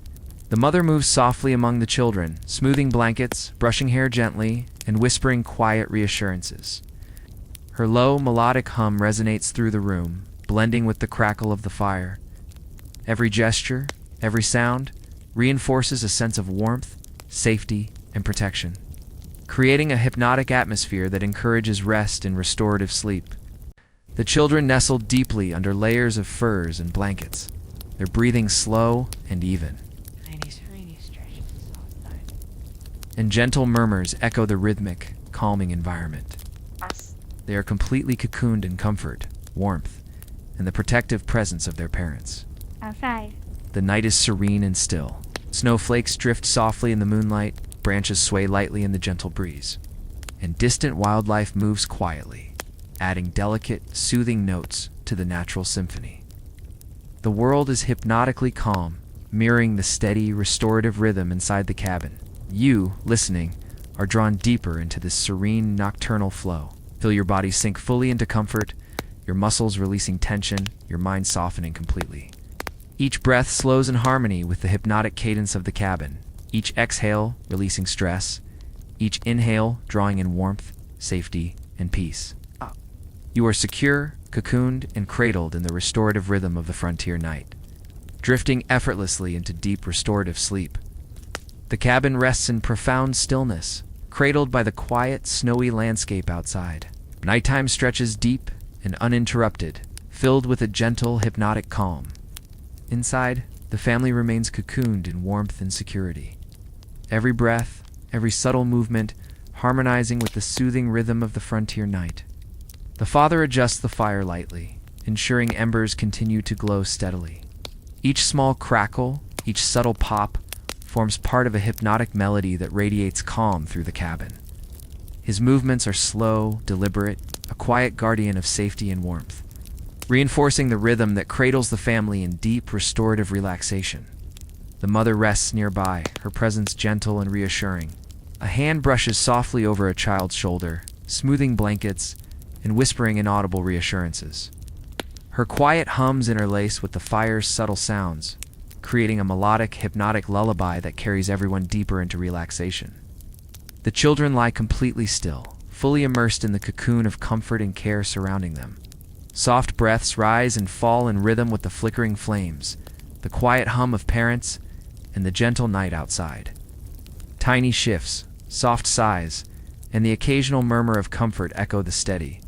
The mother moves softly among the children, smoothing blankets, brushing hair gently, and whispering quiet reassurances. Her low, melodic hum resonates through the room, blending with the crackle of the fire. Every gesture, every sound, reinforces a sense of warmth, safety, and protection, creating a hypnotic atmosphere that encourages rest and restorative sleep. The children nestle deeply under layers of furs and blankets, their breathing slow and even. Tiny stretches of soft thighs. And gentle murmurs echo the rhythmic, calming environment. They are completely cocooned in comfort, warmth, and the protective presence of their parents. Outside. The night is serene and still. Snowflakes drift softly in the moonlight, branches sway lightly in the gentle breeze, and distant wildlife moves quietly, adding delicate, soothing notes to the natural symphony. The world is hypnotically calm, mirroring the steady, restorative rhythm inside the cabin. You, listening, are drawn deeper into this serene, nocturnal flow. Feel your body sink fully into comfort, your muscles releasing tension, your mind softening completely. Each breath slows in harmony with the hypnotic cadence of the cabin, each exhale releasing stress, each inhale drawing in warmth, safety, and peace. You are secure, cocooned, and cradled in the restorative rhythm of the frontier night, drifting effortlessly into deep restorative sleep. The cabin rests in profound stillness, cradled by the quiet, snowy landscape outside. Nighttime stretches deep and uninterrupted, filled with a gentle, hypnotic calm. Inside, the family remains cocooned in warmth and security. Every breath, every subtle movement, harmonizing with the soothing rhythm of the frontier night. The father adjusts the fire lightly, ensuring embers continue to glow steadily. Each small crackle, each subtle pop, forms part of a hypnotic melody that radiates calm through the cabin. His movements are slow, deliberate, a quiet guardian of safety and warmth, reinforcing the rhythm that cradles the family in deep, restorative relaxation. The mother rests nearby, her presence gentle and reassuring. A hand brushes softly over a child's shoulder, smoothing blankets and whispering inaudible reassurances. Her quiet hums interlace with the fire's subtle sounds, creating a melodic, hypnotic lullaby that carries everyone deeper into relaxation. The children lie completely still, fully immersed in the cocoon of comfort and care surrounding them. Soft breaths rise and fall in rhythm with the flickering flames, the quiet hum of parents, and the gentle night outside. Tiny shifts, soft sighs, and the occasional murmur of comfort echo the steady,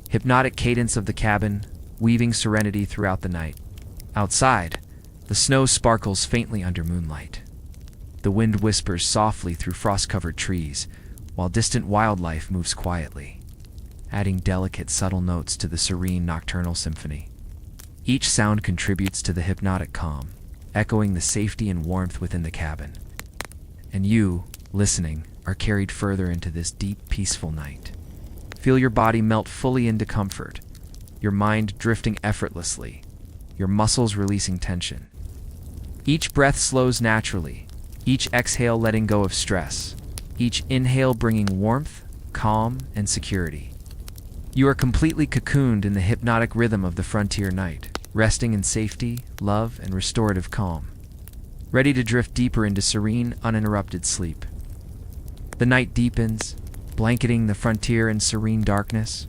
hypnotic cadence of the cabin, weaving serenity throughout the night. Outside, the snow sparkles faintly under moonlight. The wind whispers softly through frost-covered trees, while distant wildlife moves quietly, adding delicate, subtle notes to the serene nocturnal symphony. Each sound contributes to the hypnotic calm, echoing the safety and warmth within the cabin. And you, listening, are carried further into this deep, peaceful night. Feel your body melt fully into comfort, your mind drifting effortlessly, your muscles releasing tension. Each breath slows naturally, each exhale letting go of stress, each inhale bringing warmth, calm, and security. You are completely cocooned in the hypnotic rhythm of the frontier night, resting in safety, love, and restorative calm, ready to drift deeper into serene, uninterrupted sleep. The night deepens, blanketing the frontier in serene darkness.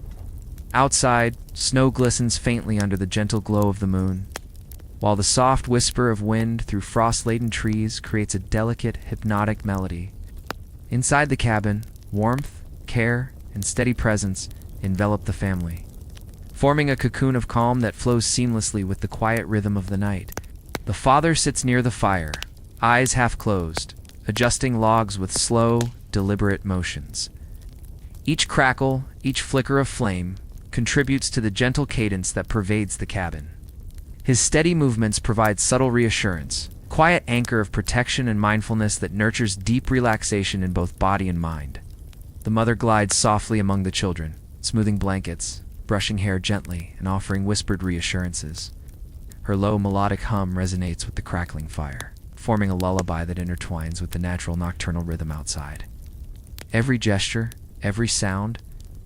Outside, snow glistens faintly under the gentle glow of the moon, while the soft whisper of wind through frost-laden trees creates a delicate, hypnotic melody. Inside the cabin, warmth, care, and steady presence envelop the family, forming a cocoon of calm that flows seamlessly with the quiet rhythm of the night. The father sits near the fire, eyes half closed, adjusting logs with slow, deliberate motions. Each crackle, each flicker of flame, contributes to the gentle cadence that pervades the cabin. His steady movements provide subtle reassurance, quiet anchor of protection and mindfulness that nurtures deep relaxation in both body and mind. The mother glides softly among the children, smoothing blankets, brushing hair gently, and offering whispered reassurances. Her low melodic hum resonates with the crackling fire, forming a lullaby that intertwines with the natural nocturnal rhythm outside. Every gesture, every sound,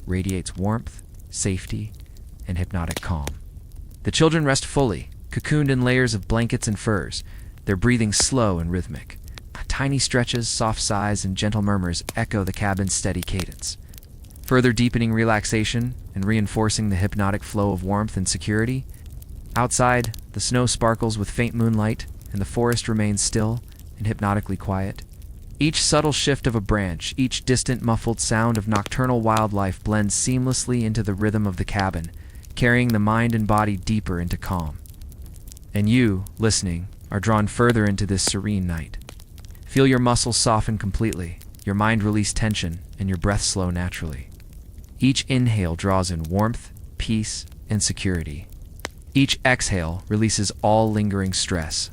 radiates warmth, safety, and hypnotic calm. The children rest fully, cocooned in layers of blankets and furs, their breathing slow and rhythmic. Tiny stretches, soft sighs, and gentle murmurs echo the cabin's steady cadence. further deepening relaxation and reinforcing the hypnotic flow of warmth and security. Outside, the snow sparkles with faint moonlight, and the forest remains still and hypnotically quiet. Each subtle shift of a branch, each distant muffled sound of nocturnal wildlife blends seamlessly into the rhythm of the cabin, carrying the mind and body deeper into calm. And you, listening, are drawn further into this serene night. Feel your muscles soften completely, your mind release tension, and your breath slow naturally. Each inhale draws in warmth, peace, and security. Each exhale releases all lingering stress.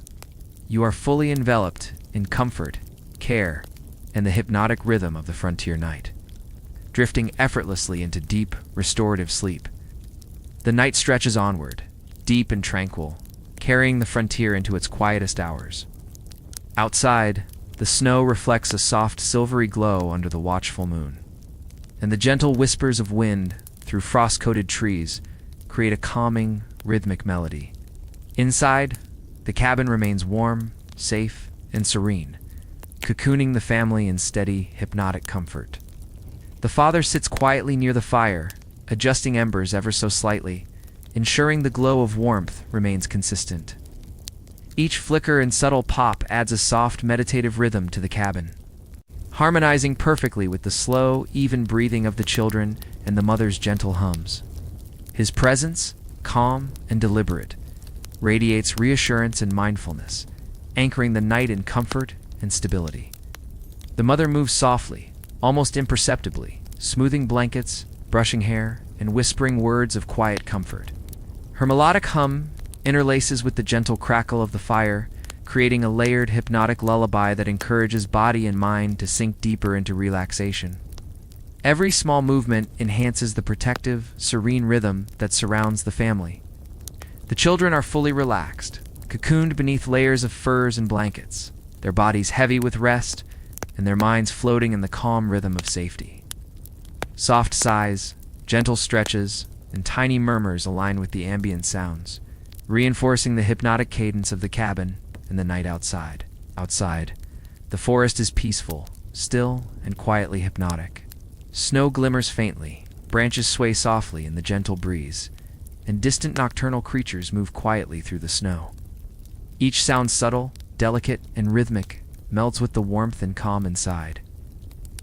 You are fully enveloped in comfort, care, and the hypnotic rhythm of the frontier night, drifting effortlessly into deep, restorative sleep. The night stretches onward, deep and tranquil, carrying the frontier into its quietest hours. Outside, the snow reflects a soft silvery glow under the watchful moon, and the gentle whispers of wind through frost-coated trees create a calming, rhythmic melody. Inside, the cabin remains warm, safe, and serene, cocooning the family in steady, hypnotic comfort. The father sits quietly near the fire, adjusting embers ever so slightly, ensuring the glow of warmth remains consistent. Each flicker and subtle pop adds a soft, meditative rhythm to the cabin, harmonizing perfectly with the slow, even breathing of the children and the mother's gentle hums. His presence, calm and deliberate, radiates reassurance and mindfulness, anchoring the night in comfort and stability. The mother moves softly, almost imperceptibly, smoothing blankets, brushing hair, and whispering words of quiet comfort. Her melodic hum interlaces with the gentle crackle of the fire, creating a layered hypnotic lullaby that encourages body and mind to sink deeper into relaxation. Every small movement enhances the protective, serene rhythm that surrounds the family. The children are fully relaxed, cocooned beneath layers of furs and blankets, their bodies heavy with rest, and their minds floating in the calm rhythm of safety. Soft sighs, gentle stretches, and tiny murmurs align with the ambient sounds, reinforcing the hypnotic cadence of the cabin and the night outside. Outside, the forest is peaceful, still, and quietly hypnotic. Snow glimmers faintly, branches sway softly in the gentle breeze, and distant nocturnal creatures move quietly through the snow. Each sound subtle, delicate, and rhythmic, melds with the warmth and calm inside,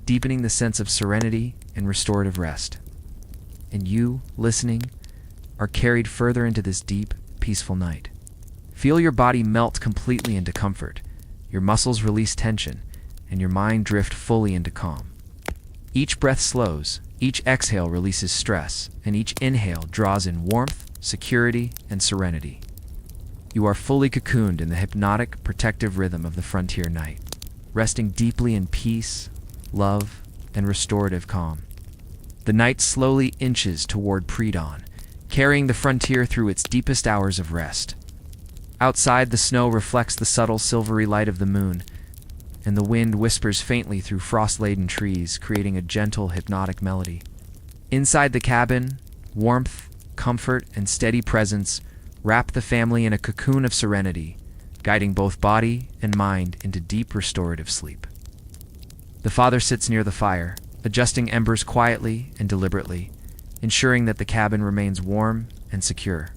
deepening the sense of serenity and restorative rest. And you, listening, are carried further into this deep, peaceful night. Feel your body melt completely into comfort, your muscles release tension, and your mind drift fully into calm. Each breath slows, each exhale releases stress, and each inhale draws in warmth, security, and serenity. You are fully cocooned in the hypnotic, protective rhythm of the frontier night, resting deeply in peace, love, and restorative calm. The night slowly inches toward pre-dawn, carrying the frontier through its deepest hours of rest. Outside, the snow reflects the subtle silvery light of the moon, and the wind whispers faintly through frost-laden trees, creating a gentle, hypnotic melody. Inside the cabin, warmth, comfort, and steady presence wrap the family in a cocoon of serenity, guiding both body and mind into deep restorative sleep. The father sits near the fire, adjusting embers quietly and deliberately, ensuring that the cabin remains warm and secure.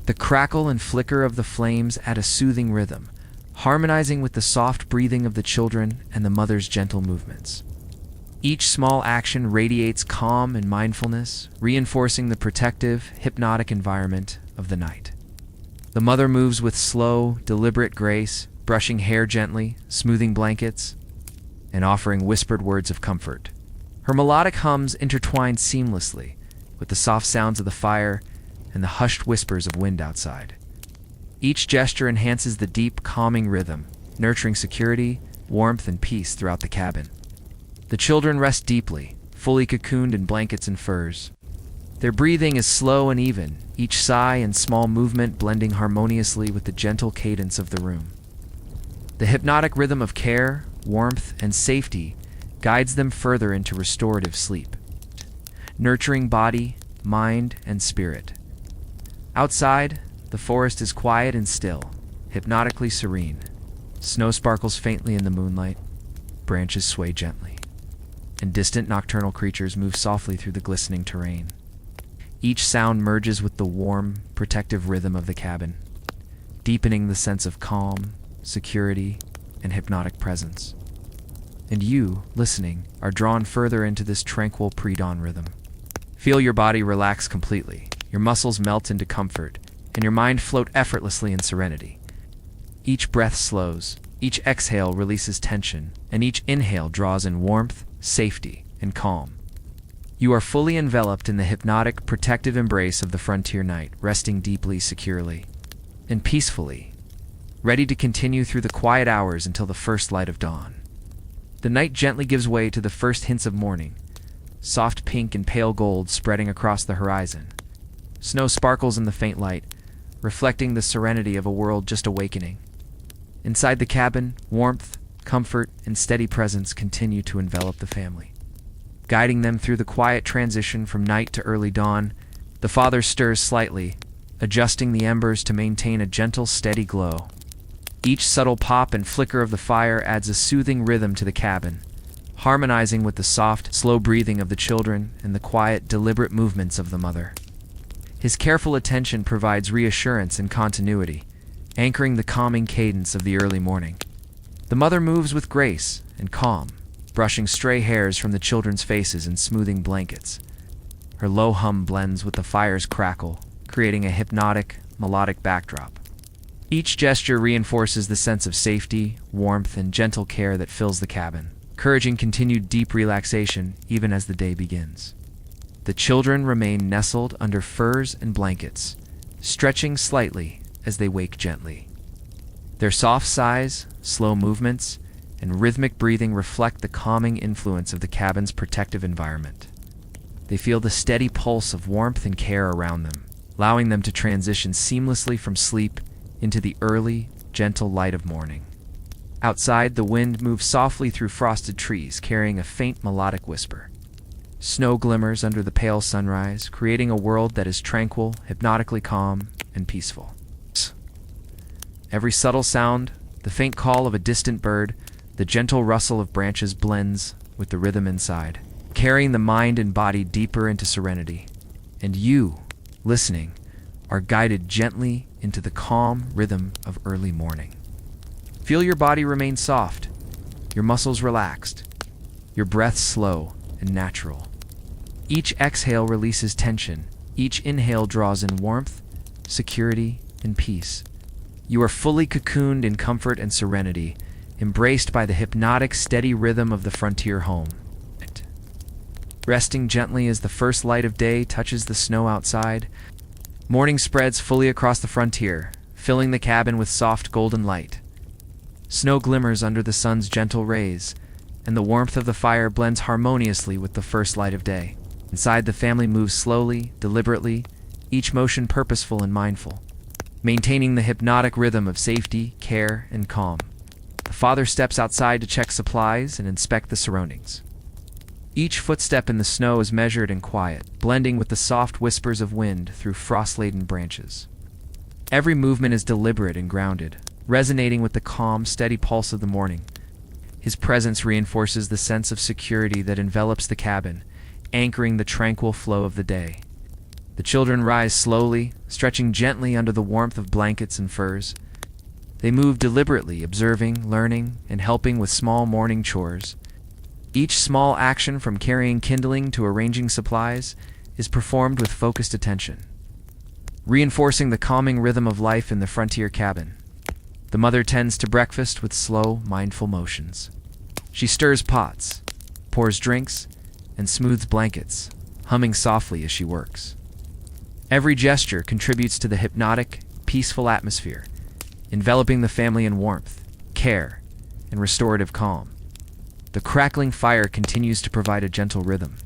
The crackle and flicker of the flames add a soothing rhythm, harmonizing with the soft breathing of the children and the mother's gentle movements. Each small action radiates calm and mindfulness, reinforcing the protective, hypnotic environment of the night. The mother moves with slow, deliberate grace, brushing hair gently, smoothing blankets, and offering whispered words of comfort. Her melodic hums intertwine seamlessly with the soft sounds of the fire and the hushed whispers of wind outside. Each gesture enhances the deep, calming rhythm, nurturing security, warmth, and peace throughout the cabin. The children rest deeply, fully cocooned in blankets and furs. Their breathing is slow and even, each sigh and small movement blending harmoniously with the gentle cadence of the room. The hypnotic rhythm of care, warmth, and safety guides them further into restorative sleep, nurturing body, mind, and spirit. Outside, the forest is quiet and still, hypnotically serene. Snow sparkles faintly in the moonlight, branches sway gently. and distant nocturnal creatures move softly through the glistening terrain. Each sound merges with the warm, protective rhythm of the cabin, deepening the sense of calm, security, and hypnotic presence. And you, listening, are drawn further into this tranquil pre-dawn rhythm. Feel your body relax completely, your muscles melt into comfort, and your mind float effortlessly in serenity. Each breath slows, each exhale releases tension, and each inhale draws in warmth, safety, and calm. You are fully enveloped in the hypnotic, protective embrace of the frontier night, resting deeply, securely, and peacefully, ready to continue through the quiet hours until the first light of dawn. The night gently gives way to the first hints of morning, soft pink and pale gold spreading across the horizon. Snow sparkles in the faint light, reflecting the serenity of a world just awakening. Inside the cabin, warmth, comfort, and steady presence continue to envelop the family. Guiding them through the quiet transition from night to early dawn, the father stirs slightly, adjusting the embers to maintain a gentle, steady glow. Each subtle pop and flicker of the fire adds a soothing rhythm to the cabin, harmonizing with the soft, slow breathing of the children and the quiet, deliberate movements of the mother. His careful attention provides reassurance and continuity, anchoring the calming cadence of the early morning. The mother moves with grace and calm, brushing stray hairs from the children's faces and smoothing blankets. Her low hum blends with the fire's crackle, creating a hypnotic, melodic backdrop. Each gesture reinforces the sense of safety, warmth, and gentle care that fills the cabin, encouraging continued deep relaxation even as the day begins. The children remain nestled under furs and blankets, stretching slightly as they wake gently. Their soft sighs, slow movements, and rhythmic breathing reflect the calming influence of the cabin's protective environment. They feel the steady pulse of warmth and care around them, allowing them to transition seamlessly from sleep into the early, gentle light of morning. Outside, the wind moves softly through frosted trees, carrying a faint melodic whisper. Snow glimmers under the pale sunrise, creating a world that is tranquil, hypnotically calm, and peaceful. Every subtle sound, the faint call of a distant bird, the gentle rustle of branches blends with the rhythm inside, carrying the mind and body deeper into serenity. And you, listening, are guided gently into the calm rhythm of early morning. Feel your body remain soft, your muscles relaxed, your breath slow and natural. Each exhale releases tension, each inhale draws in warmth, security, and peace. You are fully cocooned in comfort and serenity, embraced by the hypnotic, steady rhythm of the frontier home. Resting gently as the first light of day touches the snow outside, morning spreads fully across the frontier, filling the cabin with soft golden light. Snow glimmers under the sun's gentle rays, and the warmth of the fire blends harmoniously with the first light of day. Inside, the family moves slowly, deliberately, each motion purposeful and mindful, maintaining the hypnotic rhythm of safety, care, and calm. The father steps outside to check supplies and inspect the surroundings. Each footstep in the snow is measured and quiet, blending with the soft whispers of wind through frost-laden branches. Every movement is deliberate and grounded, resonating with the calm, steady pulse of the morning. His presence reinforces the sense of security that envelops the cabin, anchoring the tranquil flow of the day. The children rise slowly, stretching gently under the warmth of blankets and furs. They move deliberately, observing, learning, and helping with small morning chores. Each small action, from carrying kindling to arranging supplies, is performed with focused attention, reinforcing the calming rhythm of life in the frontier cabin. The mother tends to breakfast with slow, mindful motions. She stirs pots, pours drinks, and smooths blankets, humming softly as she works. Every gesture contributes to the hypnotic, peaceful atmosphere, enveloping the family in warmth, care, and restorative calm. The crackling fire continues to provide a gentle rhythm,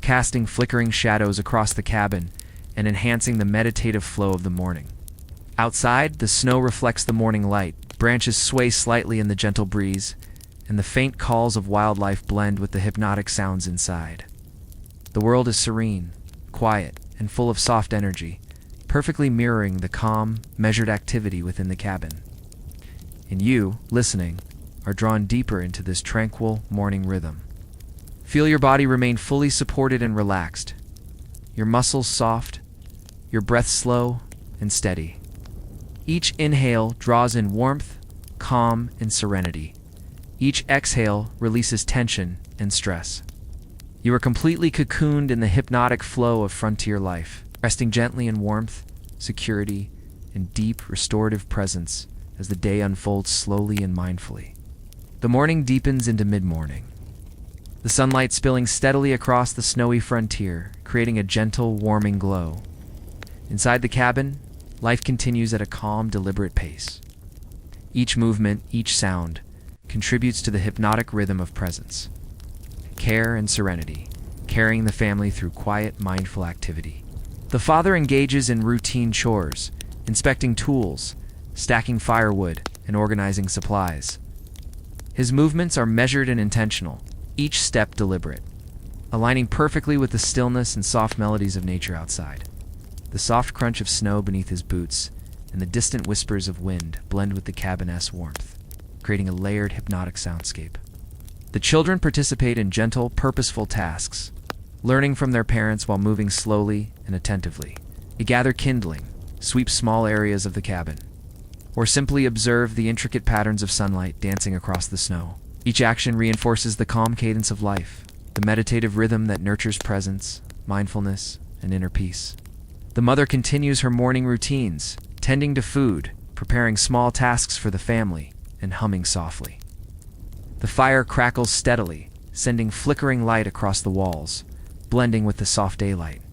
casting flickering shadows across the cabin and enhancing the meditative flow of the morning. Outside, the snow reflects the morning light, branches sway slightly in the gentle breeze, and the faint calls of wildlife blend with the hypnotic sounds inside. The world is serene, quiet, and full of soft energy, perfectly mirroring the calm, measured activity within the cabin. And you, listening, are drawn deeper into this tranquil morning rhythm. Feel your body remain fully supported and relaxed, your muscles soft, your breath slow and steady. Each inhale draws in warmth, calm, and serenity. Each exhale releases tension and stress. You are completely cocooned in the hypnotic flow of frontier life, resting gently in warmth, security, and deep restorative presence as the day unfolds slowly and mindfully. The morning deepens into mid-morning, the sunlight spilling steadily across the snowy frontier, creating a gentle, warming glow. Inside the cabin, life continues at a calm, deliberate pace. Each movement, each sound, contributes to the hypnotic rhythm of presence, care, and serenity, carrying the family through quiet, mindful activity. The father engages in routine chores, inspecting tools, stacking firewood, and organizing supplies. His movements are measured and intentional, each step deliberate, aligning perfectly with the stillness and soft melodies of nature outside. The soft crunch of snow beneath his boots and the distant whispers of wind blend with the cabin's warmth, creating a layered, hypnotic soundscape. The children participate in gentle, purposeful tasks, learning from their parents while moving slowly and attentively. They gather kindling, sweep small areas of the cabin, or simply observe the intricate patterns of sunlight dancing across the snow. Each action reinforces the calm cadence of life, the meditative rhythm that nurtures presence, mindfulness, and inner peace. The mother continues her morning routines, tending to food, preparing small tasks for the family, and humming softly. The fire crackles steadily, sending flickering light across the walls, blending with the soft daylight.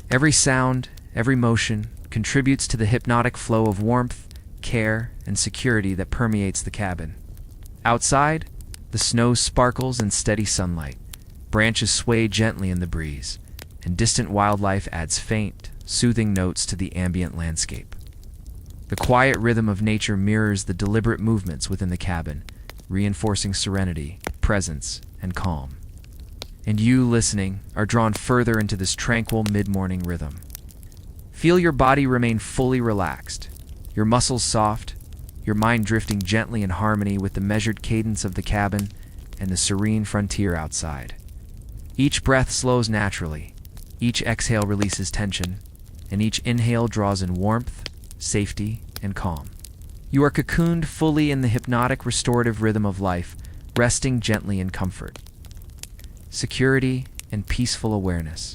Every sound, every motion, contributes to the hypnotic flow of warmth, care, and security that permeates the cabin. Outside, the snow sparkles in steady sunlight, branches sway gently in the breeze, and distant wildlife adds faint, soothing notes to the ambient landscape. The quiet rhythm of nature mirrors the deliberate movements within the cabin, reinforcing serenity, presence, and calm. And you, listening, are drawn further into this tranquil mid-morning rhythm. Feel your body remain fully relaxed, your muscles soft, your mind drifting gently in harmony with the measured cadence of the cabin and the serene frontier outside. Each breath slows naturally, each exhale releases tension, and each inhale draws in warmth, safety, and calm. You are cocooned fully in the hypnotic restorative rhythm of life, resting gently in comfort, security, and peaceful awareness.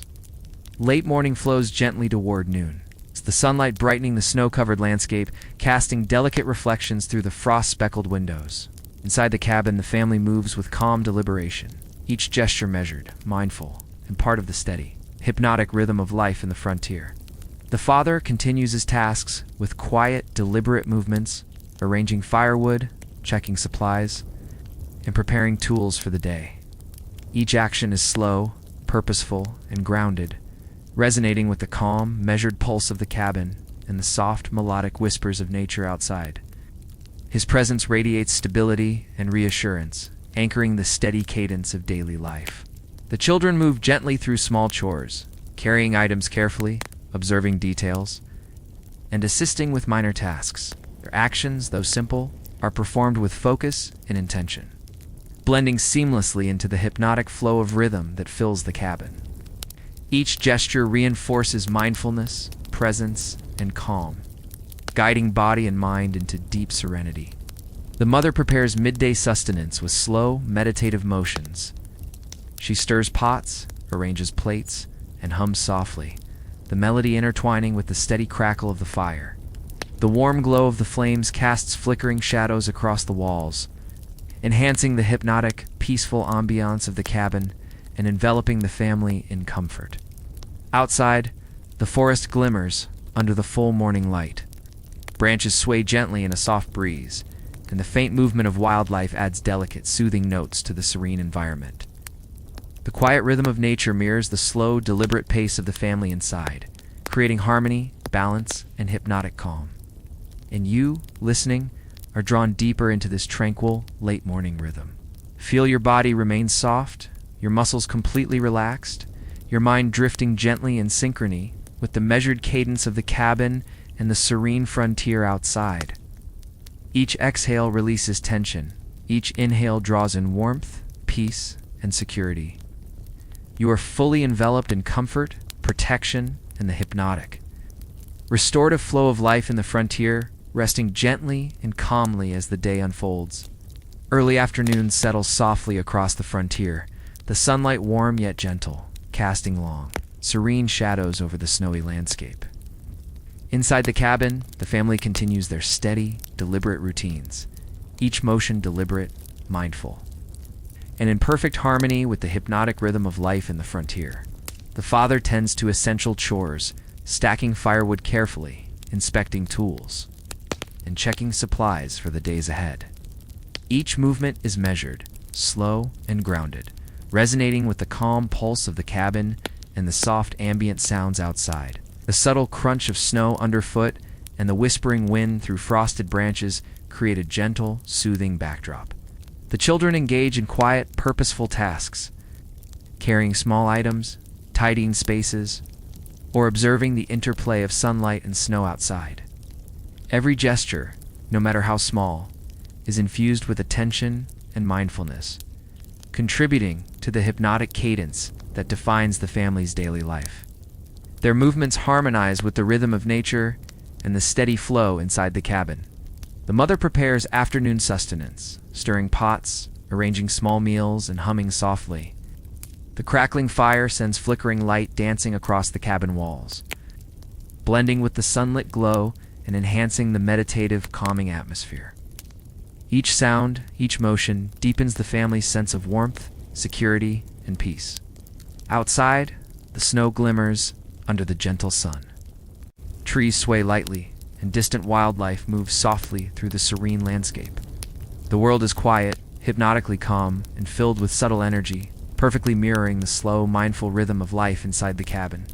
Late morning flows gently toward noon, the sunlight brightening the snow-covered landscape, casting delicate reflections through the frost-speckled windows. Inside the cabin, the family moves with calm deliberation, each gesture measured, mindful, and part of the steady, hypnotic rhythm of life in the frontier. The father continues his tasks with quiet, deliberate movements, arranging firewood, checking supplies, and preparing tools for the day. Each action is slow, purposeful, and grounded, resonating with the calm, measured pulse of the cabin and the soft, melodic whispers of nature outside. His presence radiates stability and reassurance, anchoring the steady cadence of daily life. The children move gently through small chores, carrying items carefully, observing details, and assisting with minor tasks. Their actions, though simple, are performed with focus and intention, blending seamlessly into the hypnotic flow of rhythm that fills the cabin. Each gesture reinforces mindfulness, presence, and calm, guiding body and mind into deep serenity. The mother prepares midday sustenance with slow, meditative motions. She stirs pots, arranges plates, and hums softly, the melody intertwining with the steady crackle of the fire. The warm glow of the flames casts flickering shadows across the walls, enhancing the hypnotic, peaceful ambiance of the cabin and enveloping the family in comfort. Outside, the forest glimmers under the full morning light. Branches sway gently in a soft breeze, and the faint movement of wildlife adds delicate, soothing notes to the serene environment. The quiet rhythm of nature mirrors the slow, deliberate pace of the family inside, creating harmony, balance, and hypnotic calm. And you, listening, are drawn deeper into this tranquil, late morning rhythm. Feel your body remain soft, your muscles completely relaxed, your mind drifting gently in synchrony with the measured cadence of the cabin and the serene frontier outside. Each exhale releases tension, each inhale draws in warmth, peace, and security. You are fully enveloped in comfort, protection, and the hypnotic, restorative flow of life in the frontier, resting gently and calmly as the day unfolds. Early afternoon settles softly across the frontier, the sunlight warm yet gentle, casting long, serene shadows over the snowy landscape. Inside the cabin, the family continues their steady, deliberate routines, each motion deliberate, mindful, and in perfect harmony with the hypnotic rhythm of life in the frontier. The father tends to essential chores, stacking firewood carefully, inspecting tools, and checking supplies for the days ahead. Each movement is measured, slow, and grounded, resonating with the calm pulse of the cabin and the soft ambient sounds outside. The subtle crunch of snow underfoot and the whispering wind through frosted branches create a gentle, soothing backdrop. The children engage in quiet, purposeful tasks, carrying small items, tidying spaces, or observing the interplay of sunlight and snow outside. Every gesture, no matter how small, is infused with attention and mindfulness, contributing to the hypnotic cadence that defines the family's daily life. Their movements harmonize with the rhythm of nature and the steady flow inside the cabin. The mother prepares afternoon sustenance, stirring pots, arranging small meals, and humming softly. The crackling fire sends flickering light dancing across the cabin walls, blending with the sunlit glow and enhancing the meditative, calming atmosphere. Each sound, each motion deepens the family's sense of warmth, security, and peace. Outside, the snow glimmers under the gentle sun. Trees sway lightly, and distant wildlife moves softly through the serene landscape. The world is quiet, hypnotically calm, and filled with subtle energy, perfectly mirroring the slow, mindful rhythm of life inside the cabin.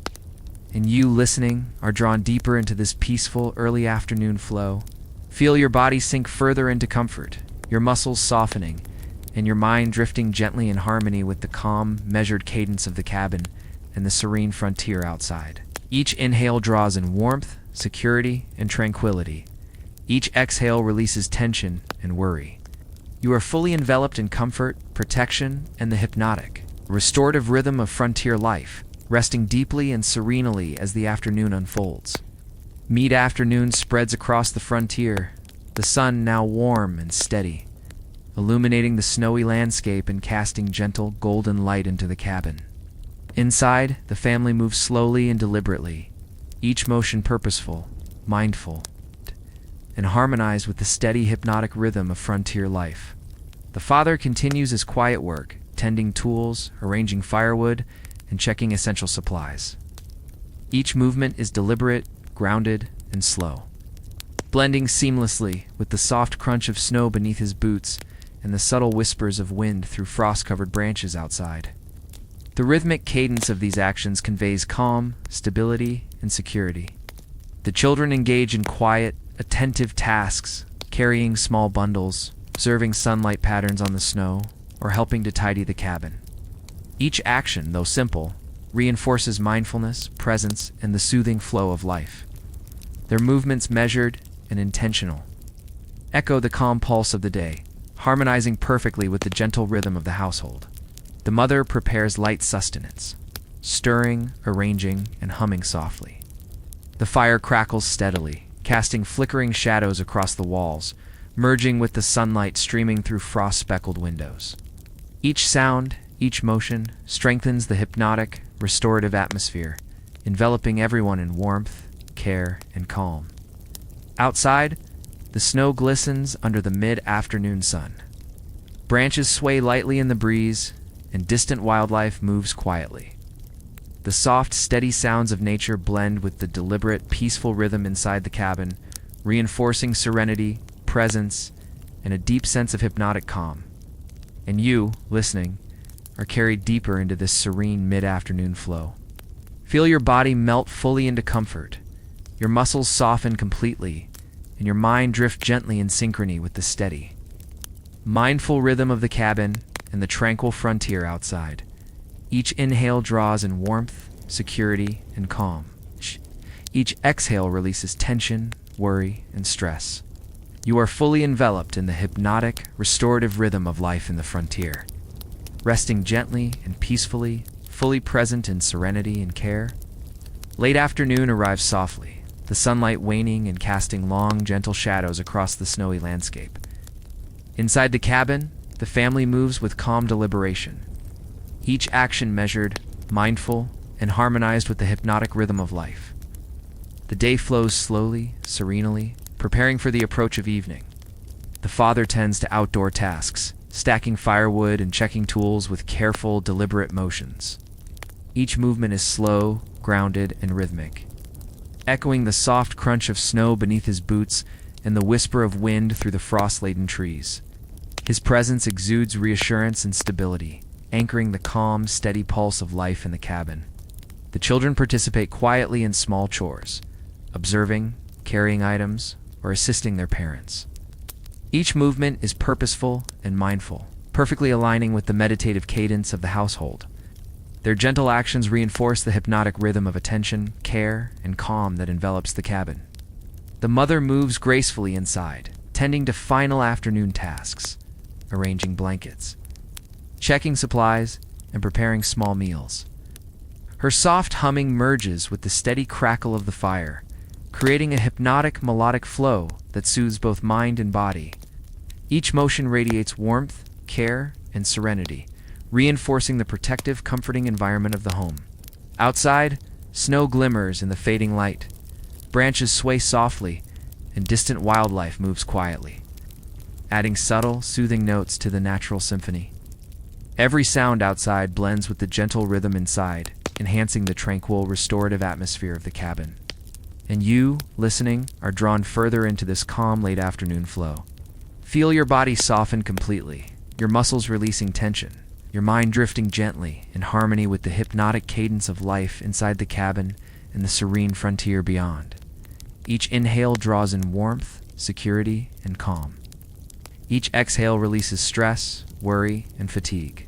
And you, listening, are drawn deeper into this peaceful, early afternoon flow. Feel your body sink further into comfort, your muscles softening, and your mind drifting gently in harmony with the calm, measured cadence of the cabin and the serene frontier outside. Each inhale draws in warmth, security, and tranquility. Each exhale releases tension and worry. You are fully enveloped in comfort, protection, and the hypnotic, restorative rhythm of frontier life, resting deeply and serenely as the afternoon unfolds. Mid-afternoon spreads across the frontier, the sun now warm and steady, illuminating the snowy landscape and casting gentle, golden light into the cabin. Inside, the family moves slowly and deliberately, each motion purposeful, mindful, and harmonized with the steady, hypnotic rhythm of frontier life. The father continues his quiet work, tending tools, arranging firewood, and checking essential supplies. Each movement is deliberate, grounded, and slow, blending seamlessly with the soft crunch of snow beneath his boots and the subtle whispers of wind through frost-covered branches outside. The rhythmic cadence of these actions conveys calm, stability, and security. The children engage in quiet, attentive tasks, carrying small bundles, observing sunlight patterns on the snow, or helping to tidy the cabin. Each action, though simple, reinforces mindfulness, presence, and the soothing flow of life. Their movements, measured and intentional, echo the calm pulse of the day, harmonizing perfectly with the gentle rhythm of the household. The mother prepares light sustenance, stirring, arranging, and humming softly. The fire crackles steadily, casting flickering shadows across the walls, merging with the sunlight streaming through frost-speckled windows. Each sound, each motion, strengthens the hypnotic, restorative atmosphere, enveloping everyone in warmth, care, and calm. Outside, the snow glistens under the mid-afternoon sun. Branches sway lightly in the breeze, and distant wildlife moves quietly. The soft, steady sounds of nature blend with the deliberate, peaceful rhythm inside the cabin, reinforcing serenity, presence, and a deep sense of hypnotic calm. And you, listening, are carried deeper into this serene mid-afternoon flow. Feel your body melt fully into comfort, your muscles soften completely, and your mind drift gently in synchrony with the steady, mindful rhythm of the cabin and the tranquil frontier outside. Each inhale draws in warmth, security, and calm. Each exhale releases tension, worry, and stress. You are fully enveloped in the hypnotic, restorative rhythm of life in the frontier, resting gently and peacefully, fully present in serenity and care. Late afternoon arrives softly, the sunlight waning and casting long, gentle shadows across the snowy landscape. Inside the cabin, the family moves with calm deliberation, each action measured, mindful, and harmonized with the hypnotic rhythm of life. The day flows slowly, serenely, preparing for the approach of evening. The father tends to outdoor tasks, stacking firewood and checking tools with careful, deliberate motions. Each movement is slow, grounded, and rhythmic, echoing the soft crunch of snow beneath his boots and the whisper of wind through the frost-laden trees. His presence exudes reassurance and stability, anchoring the calm, steady pulse of life in the cabin. The children participate quietly in small chores, observing, carrying items, or assisting their parents. Each movement is purposeful and mindful, perfectly aligning with the meditative cadence of the household. Their gentle actions reinforce the hypnotic rhythm of attention, care, and calm that envelops the cabin. The mother moves gracefully inside, tending to final afternoon tasks, arranging blankets, checking supplies, and preparing small meals. Her soft humming merges with the steady crackle of the fire, creating a hypnotic, melodic flow that soothes both mind and body. Each motion radiates warmth, care, and serenity, reinforcing the protective, comforting environment of the home. Outside, snow glimmers in the fading light. Branches sway softly, and distant wildlife moves quietly, adding subtle, soothing notes to the natural symphony. Every sound outside blends with the gentle rhythm inside, enhancing the tranquil, restorative atmosphere of the cabin. And you, listening, are drawn further into this calm, late afternoon flow. Feel your body soften completely, your muscles releasing tension, your mind drifting gently in harmony with the hypnotic cadence of life inside the cabin and the serene frontier beyond. Each inhale draws in warmth, security, and calm. Each exhale releases stress, worry, and fatigue.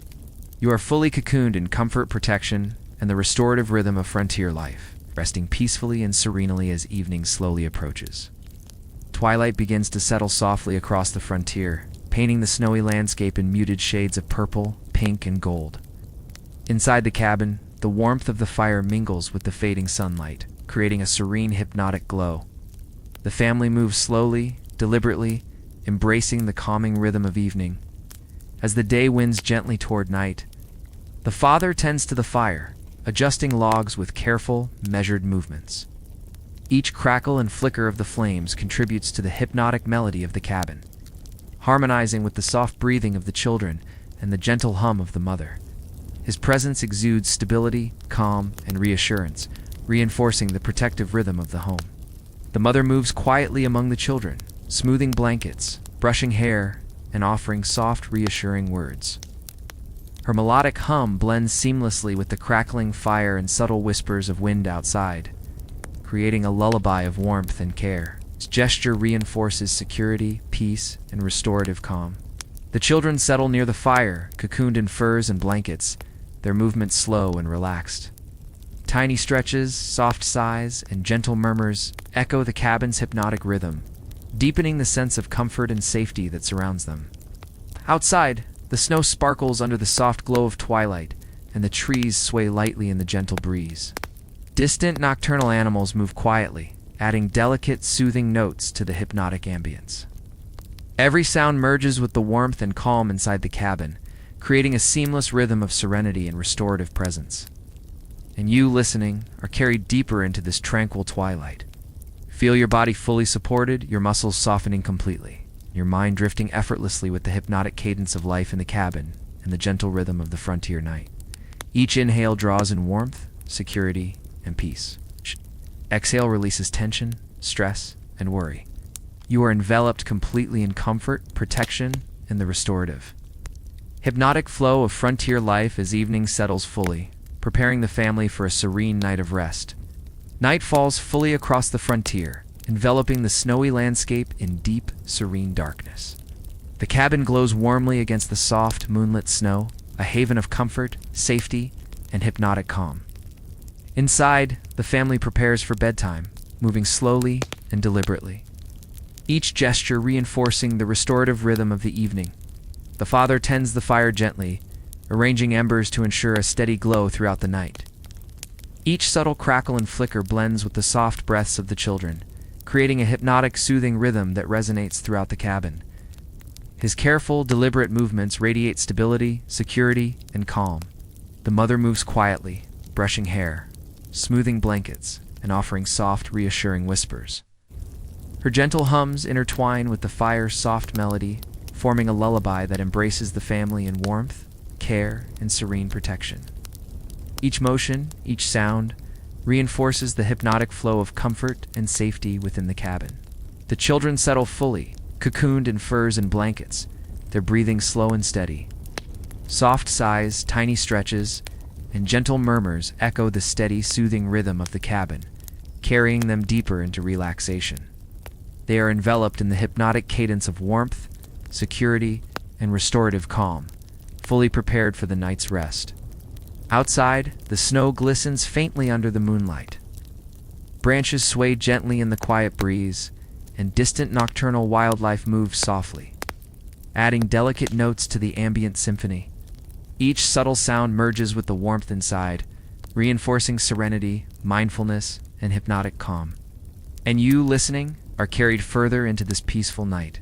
You are fully cocooned in comfort, protection, and the restorative rhythm of frontier life, resting peacefully and serenely as evening slowly approaches. Twilight begins to settle softly across the frontier, painting the snowy landscape in muted shades of purple, pink, and gold. Inside the cabin, the warmth of the fire mingles with the fading sunlight, creating a serene, hypnotic glow. The family moves slowly, deliberately, embracing the calming rhythm of evening. As the day winds gently toward night, the father tends to the fire, adjusting logs with careful, measured movements. Each crackle and flicker of the flames contributes to the hypnotic melody of the cabin, harmonizing with the soft breathing of the children and the gentle hum of the mother. His presence exudes stability, calm, and reassurance, reinforcing the protective rhythm of the home. The mother moves quietly among the children, smoothing blankets, brushing hair, and offering soft, reassuring words. Her melodic hum blends seamlessly with the crackling fire and subtle whispers of wind outside, creating a lullaby of warmth and care. Its gesture reinforces security, peace, and restorative calm. The children settle near the fire, cocooned in furs and blankets, their movements slow and relaxed. Tiny stretches, soft sighs, and gentle murmurs echo the cabin's hypnotic rhythm, deepening the sense of comfort and safety that surrounds them. Outside, the snow sparkles under the soft glow of twilight, and the trees sway lightly in the gentle breeze. Distant nocturnal animals move quietly, adding delicate, soothing notes to the hypnotic ambience. Every sound merges with the warmth and calm inside the cabin, creating a seamless rhythm of serenity and restorative presence. And you, listening, are carried deeper into this tranquil twilight. Feel your body fully supported, your muscles softening completely, your mind drifting effortlessly with the hypnotic cadence of life in the cabin and the gentle rhythm of the frontier night. Each inhale draws in warmth, security, and peace. Exhale releases tension, stress, and worry. You are enveloped completely in comfort, protection, and the restorative. Hypnotic flow of frontier life as evening settles fully, preparing the family for a serene night of rest. Night falls fully across the frontier, enveloping the snowy landscape in deep, serene darkness. The cabin glows warmly against the soft, moonlit snow, a haven of comfort, safety, and hypnotic calm. Inside, the family prepares for bedtime, moving slowly and deliberately, each gesture reinforcing the restorative rhythm of the evening. The father tends the fire gently, arranging embers to ensure a steady glow throughout the night. Each subtle crackle and flicker blends with the soft breaths of the children, creating a hypnotic, soothing rhythm that resonates throughout the cabin. His careful, deliberate movements radiate stability, security, and calm. The mother moves quietly, brushing hair, smoothing blankets, and offering soft, reassuring whispers. Her gentle hums intertwine with the fire's soft melody, forming a lullaby that embraces the family in warmth, care, and serene protection. Each motion, each sound, reinforces the hypnotic flow of comfort and safety within the cabin. The children settle fully, cocooned in furs and blankets, their breathing slow and steady. Soft sighs, tiny stretches, and gentle murmurs echo the steady, soothing rhythm of the cabin, carrying them deeper into relaxation. They are enveloped in the hypnotic cadence of warmth, security, and restorative calm, fully prepared for the night's rest. Outside, the snow glistens faintly under the moonlight. Branches sway gently in the quiet breeze, and distant nocturnal wildlife moves softly, adding delicate notes to the ambient symphony. Each subtle sound merges with the warmth inside, reinforcing serenity, mindfulness, and hypnotic calm. And you, listening, are carried further into this peaceful night.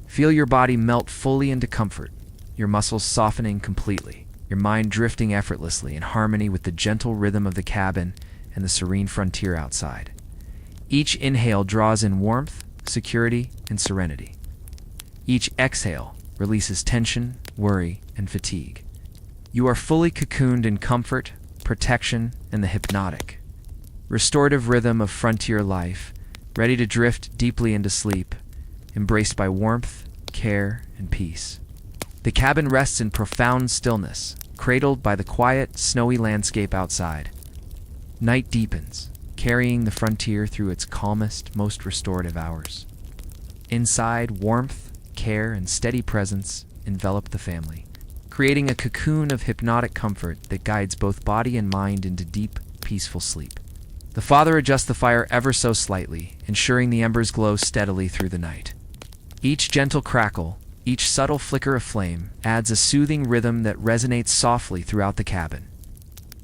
Feel your body melt fully into comfort, your muscles softening completely, your mind drifting effortlessly in harmony with the gentle rhythm of the cabin and the serene frontier outside. Each inhale draws in warmth, security, and serenity. Each exhale releases tension, worry, and fatigue. You are fully cocooned in comfort, protection, and the hypnotic, restorative rhythm of frontier life, ready to drift deeply into sleep, embraced by warmth, care, and peace. The cabin rests in profound stillness, cradled by the quiet, snowy landscape outside. Night deepens, carrying the frontier through its calmest, most restorative hours. Inside, warmth, care, and steady presence envelop the family, creating a cocoon of hypnotic comfort that guides both body and mind into deep, peaceful sleep. The father adjusts the fire ever so slightly, ensuring the embers glow steadily through the night. Each gentle crackle, each subtle flicker of flame adds a soothing rhythm that resonates softly throughout the cabin.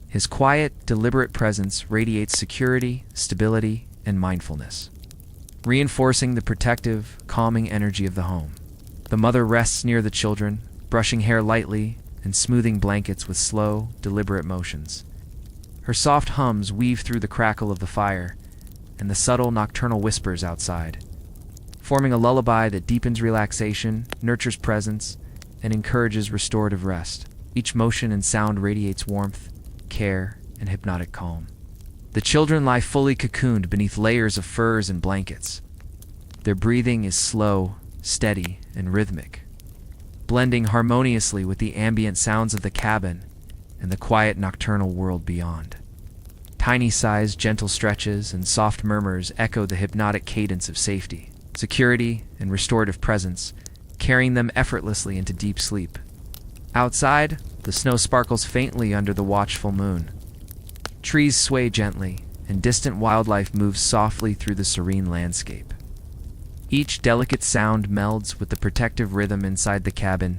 His quiet, deliberate presence radiates security, stability, and mindfulness, reinforcing the protective, calming energy of the home. The mother rests near the children, brushing hair lightly and smoothing blankets with slow, deliberate motions. Her soft hums weave through the crackle of the fire and the subtle nocturnal whispers outside, forming a lullaby that deepens relaxation, nurtures presence, and encourages restorative rest. Each motion and sound radiates warmth, care, and hypnotic calm. The children lie fully cocooned beneath layers of furs and blankets. Their breathing is slow, steady, and rhythmic, blending harmoniously with the ambient sounds of the cabin and the quiet nocturnal world beyond. Tiny sighs, gentle stretches, and soft murmurs echo the hypnotic cadence of safety, security, and restorative presence, carrying them effortlessly into deep sleep. Outside, the snow sparkles faintly under the watchful moon. Trees sway gently, and distant wildlife moves softly through the serene landscape. Each delicate sound melds with the protective rhythm inside the cabin,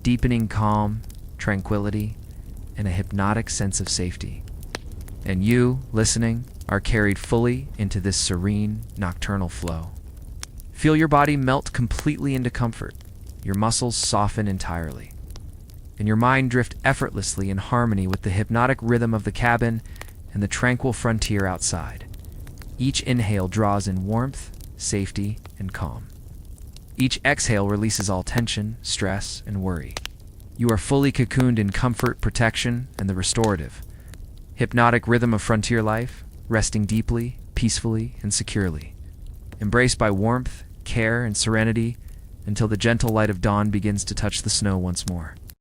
deepening calm, tranquility, and a hypnotic sense of safety. And you, listening, are carried fully into this serene, nocturnal flow. Feel your body melt completely into comfort, your muscles soften entirely, and your mind drift effortlessly in harmony with the hypnotic rhythm of the cabin and the tranquil frontier outside. Each inhale draws in warmth, safety, and calm. Each exhale releases all tension, stress, and worry. You are fully cocooned in comfort, protection, and the restorative, hypnotic rhythm of frontier life, resting deeply, peacefully, and securely, embraced by warmth, care, and serenity until the gentle light of dawn begins to touch the snow once more.